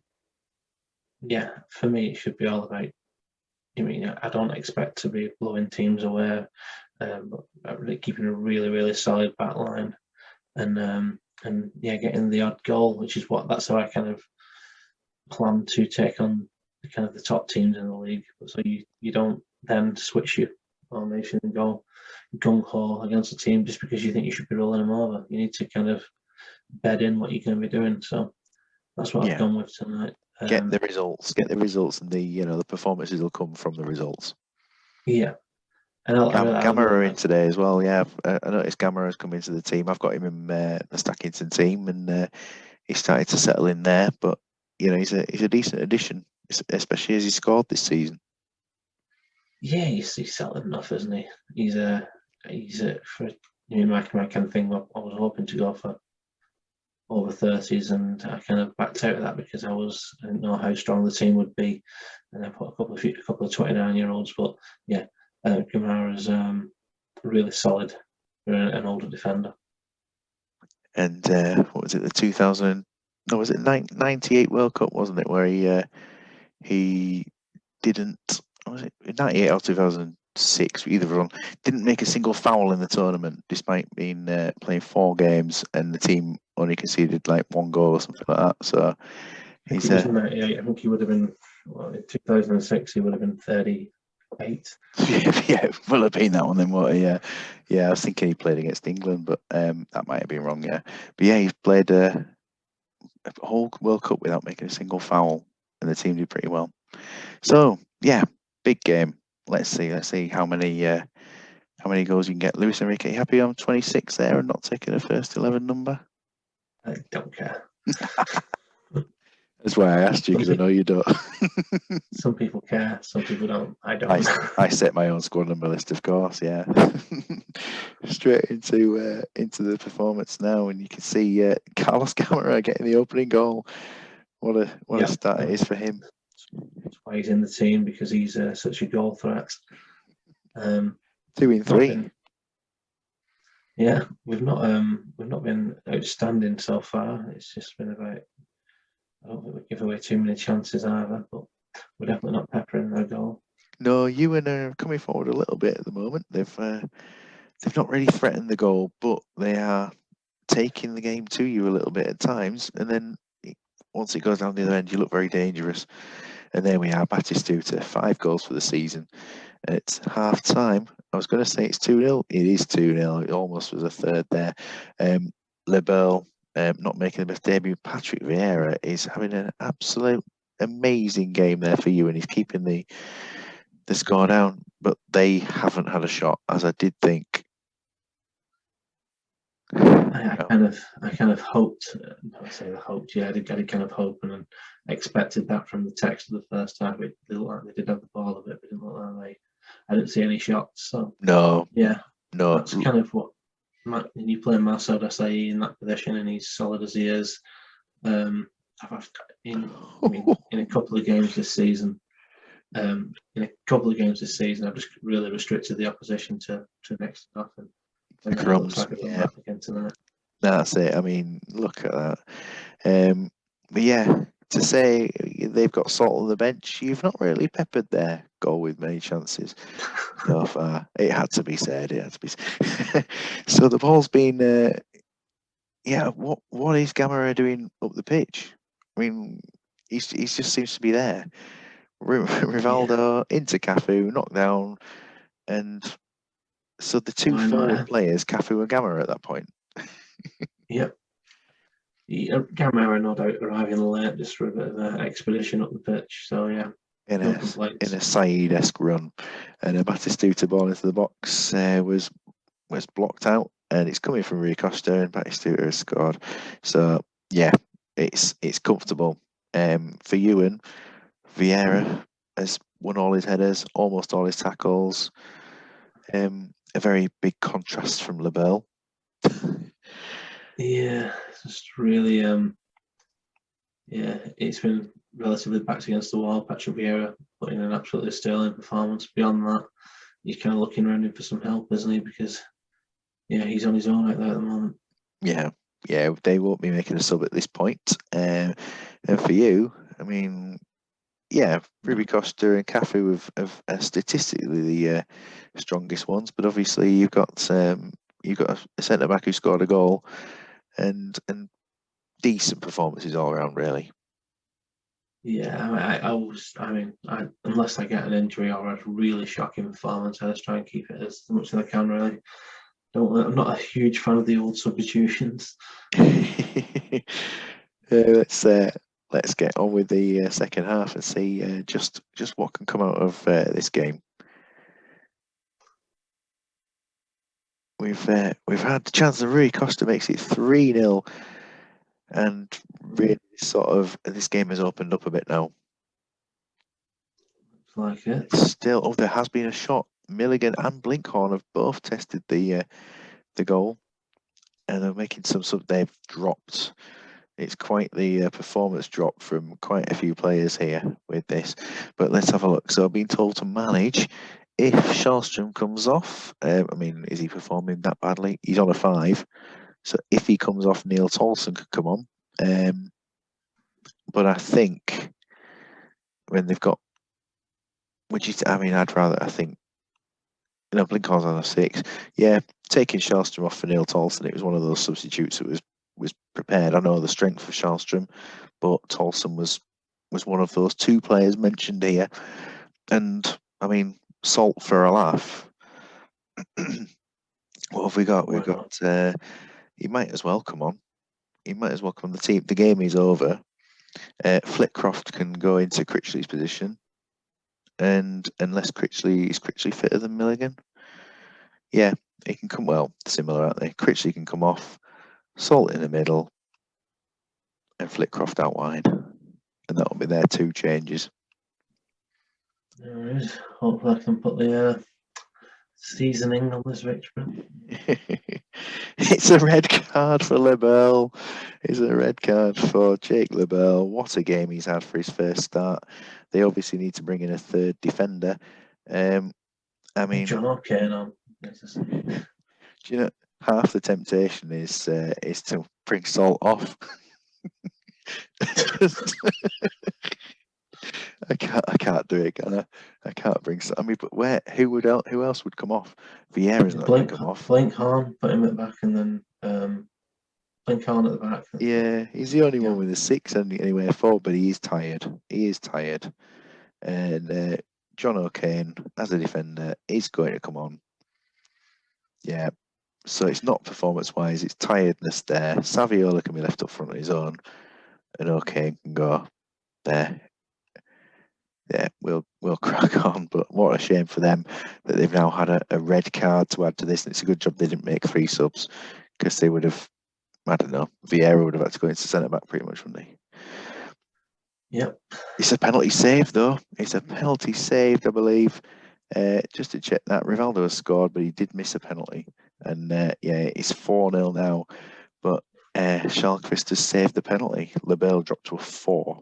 for me, it should be all about. I mean, I don't expect to be blowing teams away, but really keeping a really solid back line, and yeah, getting the odd goal, which is that's how I kind of plan to take on kind of the top teams in the league. So you don't then switch your formation and go gung ho against a team just because you think you should be rolling them over. You need to kind of bed in what you're going to be doing. So that's what I've gone with tonight. Get the results, and the performances will come from the results. Yeah. And Gamma are in today as well. Yeah, I noticed Gamma has come into the team. I've got him in the Stackington team, and he started to settle in there. But he's a decent addition, especially as he scored this season. Yeah, he's settled enough, isn't he? He's for my kind of thing. I was hoping to go for over 30s, and I kind of backed out of that because I didn't know how strong the team would be, and I put a couple of 29-year-olds. But yeah, Kamara's really solid for an older defender. And what was it? The 2000? No, was it 98 World Cup? Wasn't it where he didn't? Was it 98 or 2006? Either of them didn't make a single foul in the tournament, despite being playing 4 games, and the team only conceded like 1 goal or something like that. So he's 98. I think he would have been. Well, in 2006, he would have been 38. Yeah, will have been that one then. What? Yeah, I was thinking he played against England, but that might have been wrong. Yeah, but yeah, he's played a whole World Cup without making a single foul, and the team did pretty well. So yeah, big game. Let's see how many goals you can get. Luis Enrique, you happy on 26 there and not taking a first 11 number? I don't care. That's why I asked you, because I know you don't. Some people care, some people don't. I don't. I set my own squad number list, of course. Yeah. Straight into the performance now, and you can see Carlos Camara getting the opening goal. What a start it is for him. That's why he's in the team, because he's such a goal threat. 2 in 3. Yeah, we've not been outstanding so far. It's just been about. I don't think we give away too many chances either, but we're definitely not peppering their goal. No, Ewan are coming forward a little bit at the moment. They've not really threatened the goal, but they are taking the game to you a little bit at times, and then once it goes down the other end, you look very dangerous. And there we are, Batistuta, 5 goals for the season. It's half time. I was going to say it's 2-0. It is 2-0. It almost was a third there. Lebel not making the best debut. Patrick Vieira is having an absolute amazing game there for you, and he's keeping the score down. But they haven't had a shot, as I did think. I kind of hoped. I say I hoped. Yeah, I did kind of hope and expected that from the text of the first time. It looked like they did have the ball a bit, but it didn't look like I didn't see any shots. So no. That's kind of what you play Marcel Desailly in that position, and he's solid as he is. In a couple of games this season, I've just really restricted the opposition to next to nothing. And it looks like I've done that again tonight. That's it. I mean, look at that. But yeah, to say they've got Salt on the bench, you've not really peppered their goal with many chances so far. It had to be said. So the ball's been. What is Gamera doing up the pitch? I mean, he just seems to be there. Rivaldo into Cafu, knocked down, and so the two forward players, Cafu and Gamera, at that point. Yep. Gamera, no doubt, arriving late just for a bit of an expedition up the pitch. So yeah, in a Saeed-esque run, and a Batistuta ball into the box was blocked out, and it's coming from Rui Costa, and Batistuta has scored. So yeah, it's comfortable. For Ewan, Vieira has won all his headers, almost all his tackles. A very big contrast from Labelle. Yeah, it's just really, it's been relatively backs against the wall. Patrick Vieira putting an absolutely sterling performance. Beyond that, he's kind of looking around him for some help, isn't he? Because, he's on his own out there at the moment. Yeah, they won't be making a sub at this point. And for you, I mean, Rui Costa and Cafu have statistically the strongest ones, but obviously you've got a centre back who scored a goal, and decent performances all around, really. Yeah, unless I get an injury or a really shocking performance, I just try and keep it as much as I can, really. I'm not a huge fan of the old substitutions. Let's get on with the second half and see just what can come out of this game. We've had the chance of Rui Costa makes it 3-0, and really sort of this game has opened up a bit now. Like it. Still, there has been a shot. Milligan and Blinkhorn have both tested the goal, and they're making some sort. They've dropped. It's quite the performance drop from quite a few players here with this. But let's have a look. So I've been told to manage if Shalstrom comes off. Is he performing that badly? He's on a 5. So if he comes off, Neil Tolson could come on. But I think when they've got, I think, Blinkhorn's on a 6. Yeah, taking Shalstrom off for Neil Tolson, it was one of those substitutes that was prepared. I know the strength of Shalstrom, but Tolson was one of those 2 players mentioned here. And Salt for a laugh. What have we got? We've got he might as well come on. The game is over. Flitcroft can go into Critchley's position, and unless is Critchley fitter than Milligan? Yeah, he can come. Well, similar, aren't they? Critchley can come off, Salt in the middle, and Flitcroft out wide, and that'll be their 2 changes. There is. Hopefully, I can put the seasoning on this victory. It's a red card for Labelle. It's a red card for Jake Labelle. What a game he's had for his first start. They obviously need to bring in a 3rd defender. John O'Kane on. Do you know, half the temptation is to bring Salt off. I can't do it, can I? I can't bring. But who else would come off? Vieira's not going to come off. Blinkhorn, put him at the back, and then Blinkhorn at the back. Yeah, he's the only one with a 6 anyway, 4, but he is tired. And John O'Kane, as a defender, is going to come on. Yeah, so it's not performance-wise, it's tiredness there. Saviola can be left up front on his own, and O'Kane can go there. Yeah, we'll crack on. But what a shame for them that they've now had a red card to add to this. And it's a good job they didn't make 3 subs, because they would have, I don't know, Vieira would have had to go into centre back pretty much, wouldn't he? Yep. It's a penalty saved, though. It's a penalty saved, I believe. Just to check that, Rivaldo has scored, but he did miss a penalty. And yeah, it's 4-0 now. But Schalkvist has saved the penalty. Lebel dropped to a 4.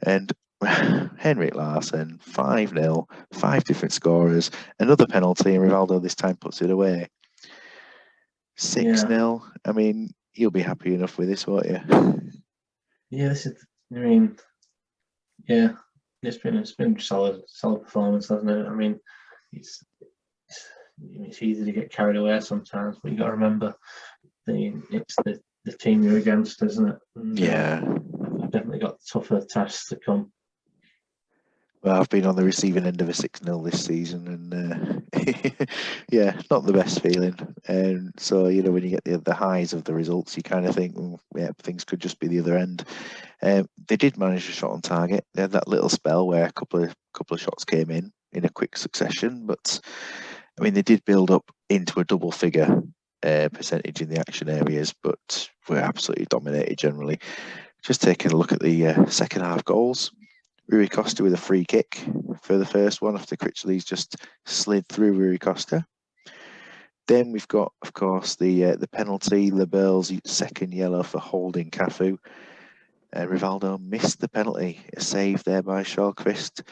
And Henrik Larsson, 5-0, 5 different scorers, another penalty, and Rivaldo this time puts it away. 6-0. I mean, you'll be happy enough with this, won't you? Yeah, this is. I mean, yeah, it's been solid performance, hasn't it? I mean, it's easy to get carried away sometimes, but you got to remember it's the team you're against, isn't it? And, yeah. I've definitely got tougher tasks to come. Well, I've been on the receiving end of a 6-0 this season, and yeah, not the best feeling. And so, you know, when you get the highs of the results, you kind of think, yeah, things could just be the other end. They did manage a shot on target. They had that little spell where a couple of shots came in a quick succession, but I mean, they did build up into a double figure percentage in the action areas, but were absolutely dominated generally. Just taking a look at the second half goals. Rui Costa with a free kick for the first one after Critchley's just slid through Rui Costa. Then we've got, of course, the penalty, Lebel's second yellow for holding Cafu. Rivaldo missed the penalty, a save there by Schalkvist.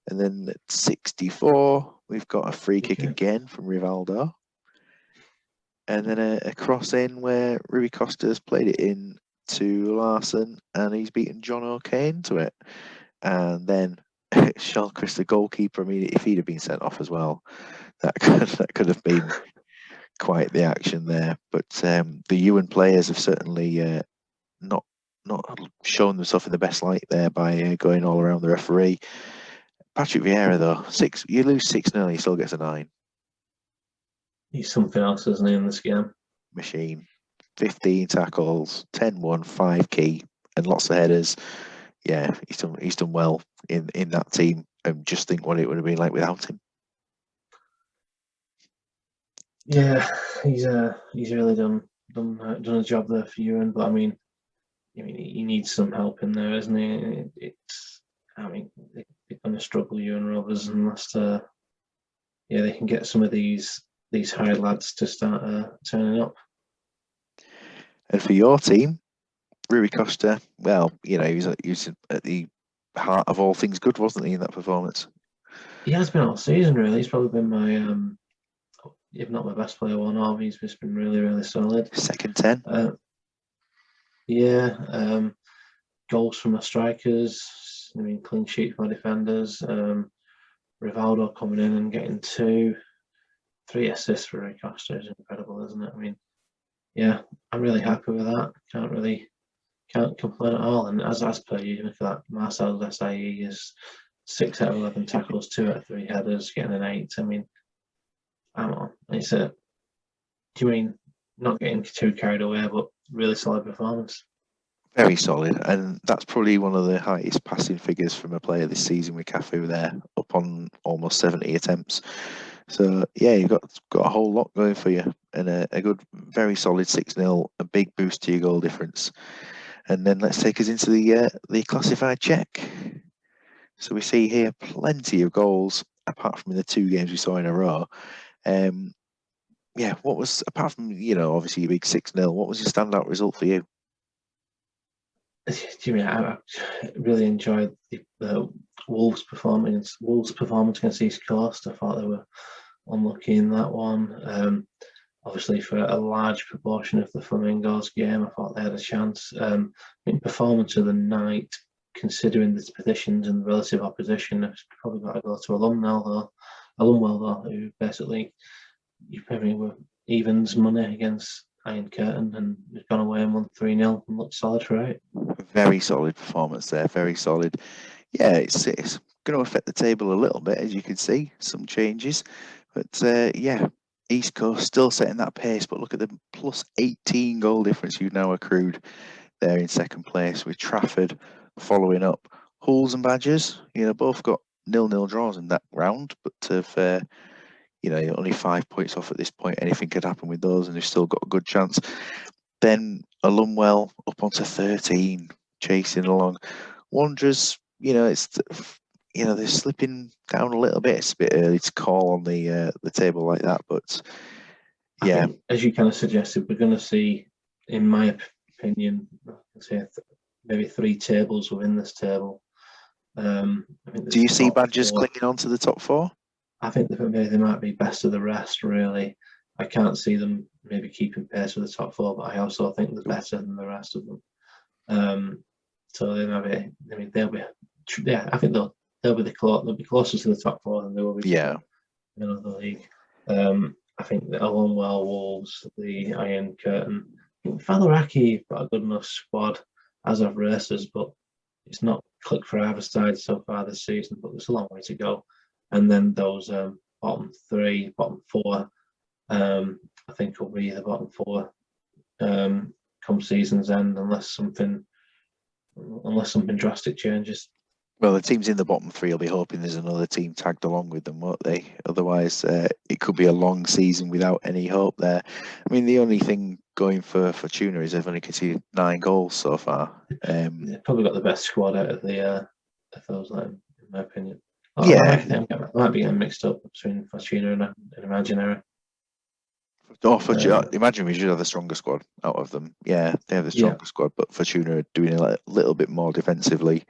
And then at 64, we've got a free kick again from Rivaldo. And then a cross in where Rui Costa's played it in to Larsson, and he's beaten John O'Kane to it. And then Schalkvist, the goalkeeper, I mean, if he'd have been sent off as well, that could have been quite the action there. But the Ewan players have certainly not shown themselves in the best light there by going all around the referee. Patrick Vieira, though, you lose 6-0, he still gets a 9. He's something else, isn't he, in this game? Machine. 15 tackles, 10-1, 5 key, and lots of headers. Yeah, he's done well in that team, and just think what it would have been like without him. Yeah, he's really done a job there for Ewan, but I mean, he needs some help in there, isn't he? They're going to struggle, Ewan Rovers, unless they can get some of these high lads to start turning up. And for your team, Rui Costa, well, you know, he was at the heart of all things good, wasn't he, in that performance? He has been all season, really. He's probably been my, if not my best player, one of. He's just been really, really solid. Second 10. Goals from our strikers. I mean, clean sheet from our defenders. Rivaldo coming in and getting 2, 3 assists for Rui Costa is incredible, isn't it? I mean, yeah, I'm really happy with that. Can't complain at all. And as per you, look at that, Marcel Desailly is 6 out of 11 tackles, 2 out of 3 headers, getting an 8. I mean, do you mean not getting too carried away, but really solid performance? Very solid, and that's probably one of the highest passing figures from a player this season with Cafu there, up on almost 70 attempts. So yeah, you've got a whole lot going for you, and a good, very solid 6-0, a big boost to your goal difference. And then let's take us into the classified check. So we see here plenty of goals, apart from the 2 games we saw in a row. Yeah, what was, apart from, you know, obviously your big 6-0, what was your standout result for you? Jimmy, I really enjoyed the Wolves' performance against East Coast. I thought they were unlucky in that one. Obviously, for a large proportion of the Flamingos game, I thought they had a chance. In performance of the night, considering the positions and the relative opposition, I've probably got to go to Alumwell though, who basically were evens money against Iron Curtain, and they've gone away and won 3-0 and looked solid for it. Very solid performance there, very solid. Yeah, it's going to affect the table a little bit, as you can see, some changes. But yeah, East Coast still setting that pace, but look at the plus 18 goal difference you've now accrued there in second place, with Trafford following up. Hulls and Badgers, you know, both got 0-0 draws in that round, but have you know, only 5 points off at this point. Anything could happen with those, and they've still got a good chance. Then Alumwell up onto 13, chasing along. Wanderers, you know, they're slipping down a little bit. It's a bit early to call on the table like that, but I think, as you kind of suggested, we're going to see, in my opinion, say maybe 3 tables within this table. I think Do you see top Badgers 4. clinging on to the top 4? I think that maybe they might be best of the rest, really. I can't see them maybe keeping pace with the top 4, but I also think they're better than the rest of them. So they might be. I mean, they'll be. Yeah, I think they'll be they'll be closer to the top 4 than they will be to the middle of the league. I think the Alumwell, Wolves, the Iron Curtain. Faliraki have got a good enough squad as of racers, but it's not clicked for either side so far this season. But there's a long way to go. And then those bottom 3, bottom 4, I think will be the bottom 4 come season's end, unless something drastic changes. Well, the teams in the bottom 3 will be hoping there's another team tagged along with them, won't they? Otherwise, it could be a long season without any hope there. I mean, the only thing going for Fortuna is they've only conceded 9 goals so far. They've probably got the best squad out of the those, in my opinion. I might be getting mixed up between Fortuna and Imaginary. Imagine we should have the stronger squad out of them. Yeah, they have the stronger squad, but Fortuna are doing a little bit more defensively.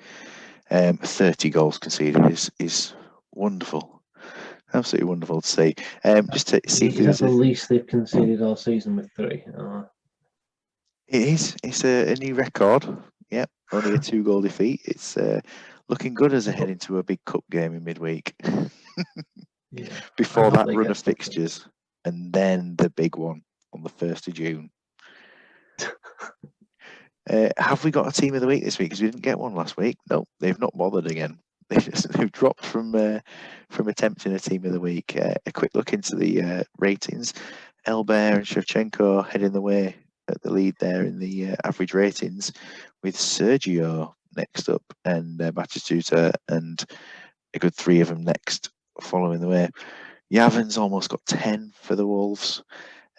30 goals conceded is wonderful, absolutely wonderful to see. Just to see if there's the least they've conceded all season with 3. It's a new record. Yep, only a 2-goal defeat. It's looking good as they head into a big cup game in midweek. Before that run of fixtures, and then the big one on the 1st of June. Have we got a team of the week this week? Because we didn't get one last week. No, they've not bothered again. They've dropped from attempting a team of the week. A quick look into the ratings. Elbert and Shevchenko heading the way at the lead there in the average ratings, with Sergio next up and Batistuta and a good 3 of them next following the way. Yavin's almost got 10 for the Wolves.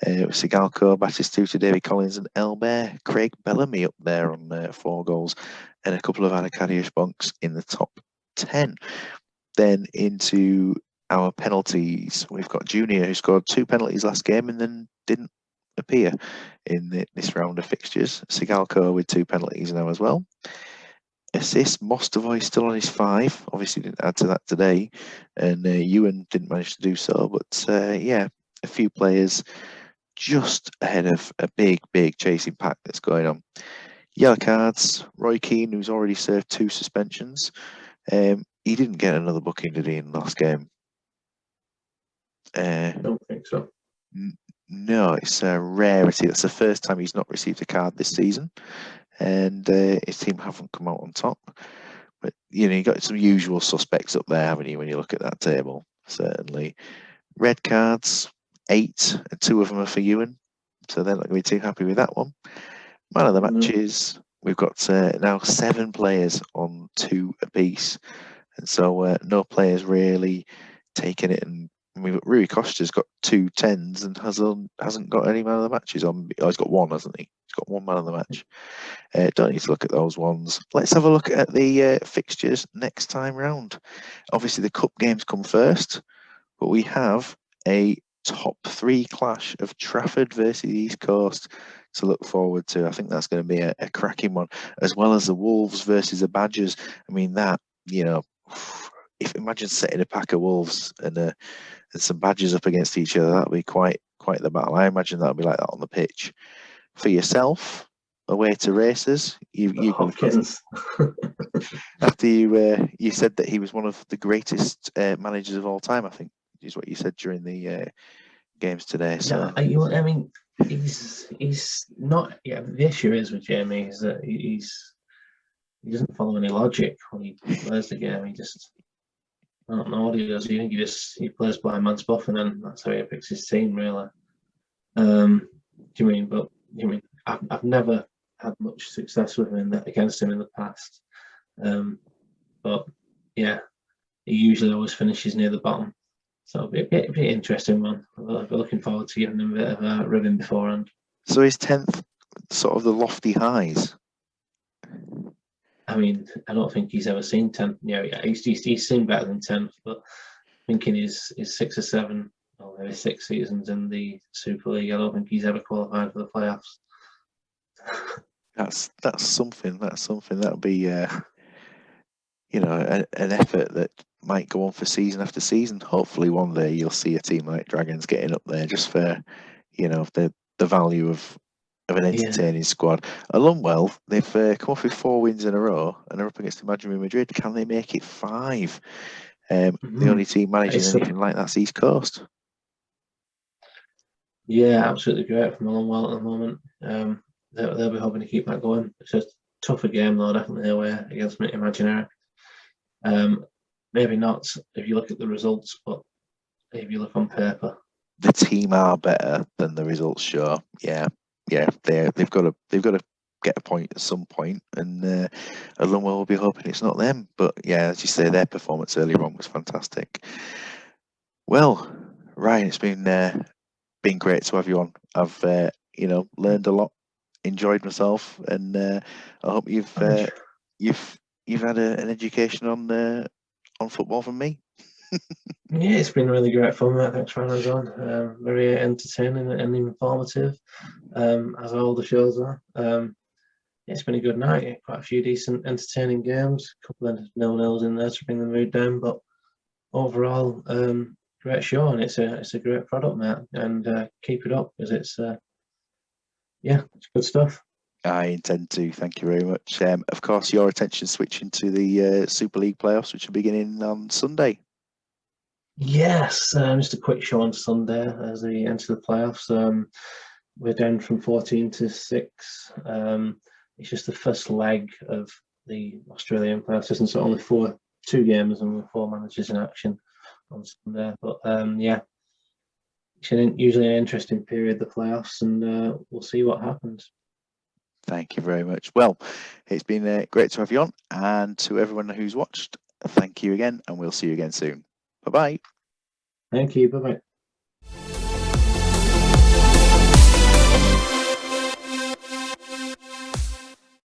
Sigalko, Batistuta, David Collins and Elbert. Craig Bellamy up there on 4 goals, and a couple of Anacadius bunks in the top 10. Then into our penalties, we've got Junior, who scored 2 penalties last game and then didn't appear in this round of fixtures. Sigalko with 2 penalties now as well. Assist, Mostovoy still on his 5, obviously didn't add to that today, and Ewan didn't manage to do so, but a few players just ahead of a big chasing pack that's going on. Yellow cards, Roy Keane, who's already served 2 suspensions. He didn't get another booking, did he, in the last game? I don't think so. No, it's a rarity. That's the first time he's not received a card this season, and his team haven't come out on top. But you got some usual suspects up there, haven't you, when you look at that table? Certainly. Red cards, 8, and 2 of them are for Ewan, so they're not going to be too happy with that one. Man of the matches, we've got now 7 players on 2 apiece, and so no players really taking it. And we've got Rui Costa's got 2 10s and hasn't got any man of the matches on. Oh, he's got 1, hasn't he? He's got 1 man of the match. Don't need to look at those ones. Let's have a look at the fixtures next time round. Obviously, the cup games come first, but we have a top 3 clash of Trafford versus East Coast to look forward to. I think that's going to be a cracking one, as well as the Wolves versus the Badgers. I mean, that, if imagine setting a pack of Wolves and some Badgers up against each other, that would be quite the battle. I imagine that would be like that on the pitch. For yourself, away to Racers, after you said that he was one of the greatest managers of all time, I think is what you said during the games today. So I mean, he's not. Yeah, the issue is with Jamie is that he doesn't follow any logic when he plays the game. I don't know what he does. He plays blind man's buff, and then that's how he picks his team, really. Do you mean? But I've never had much success with him against him in the past. But yeah, he usually always finishes near the bottom. So it'll be an interesting one. I'll be looking forward to giving him a bit of a ribbon beforehand. So is 10th sort of the lofty highs? I mean, I don't think he's ever seen 10th. Yeah, he's seen better than 10th, but I think in his 6 or 7, or maybe 6 seasons in the Super League. I don't think he's ever qualified for the playoffs. That's something. That's something. That'll be an effort that might go on for season after season. Hopefully, one day you'll see a team like Dragons getting up there just for the value of an entertaining squad. Alumwell, they've come off with 4 wins in a row and are up against Imaginary Madrid. Can they make it 5? The only team managing anything like that's East Coast. Yeah, absolutely great from Alumwell at the moment. They'll be hoping to keep that going. It's a tougher game though, definitely away against Imaginary. Maybe not if you look at the results, but if you look on paper, the team are better than the results show. Yeah. They've got to get a point at some point, and Alumwell will be hoping it's not them. But yeah, as you say, their performance earlier on was fantastic. Well, Ryan, it's been great to have you on. I've learned a lot, enjoyed myself, and I hope you've had an education on football from me. Yeah, it's been really great fun, mate. Thanks for having us on. Very entertaining and informative, as all the shows are. It's been a good night. Quite a few decent, entertaining games. A couple of 0-0s in there to bring the mood down, but overall, great show, and it's a great product, mate. And keep it up, because it's good stuff. I intend to. Thank you very much. Of course, your attention switching to the Super League playoffs, which are beginning on Sunday. Yes, just a quick show on Sunday as we enter the playoffs. We're down from 14 to 6. It's just the first leg of the Australian playoff system, so only 2 games and 4 managers in action on Sunday. But it's usually an interesting period, the playoffs, and we'll see what happens. Thank you very much. Well, it's been great to have you on, and to everyone who's watched, thank you again, and we'll see you again soon. Bye-bye. Thank you. Bye-bye.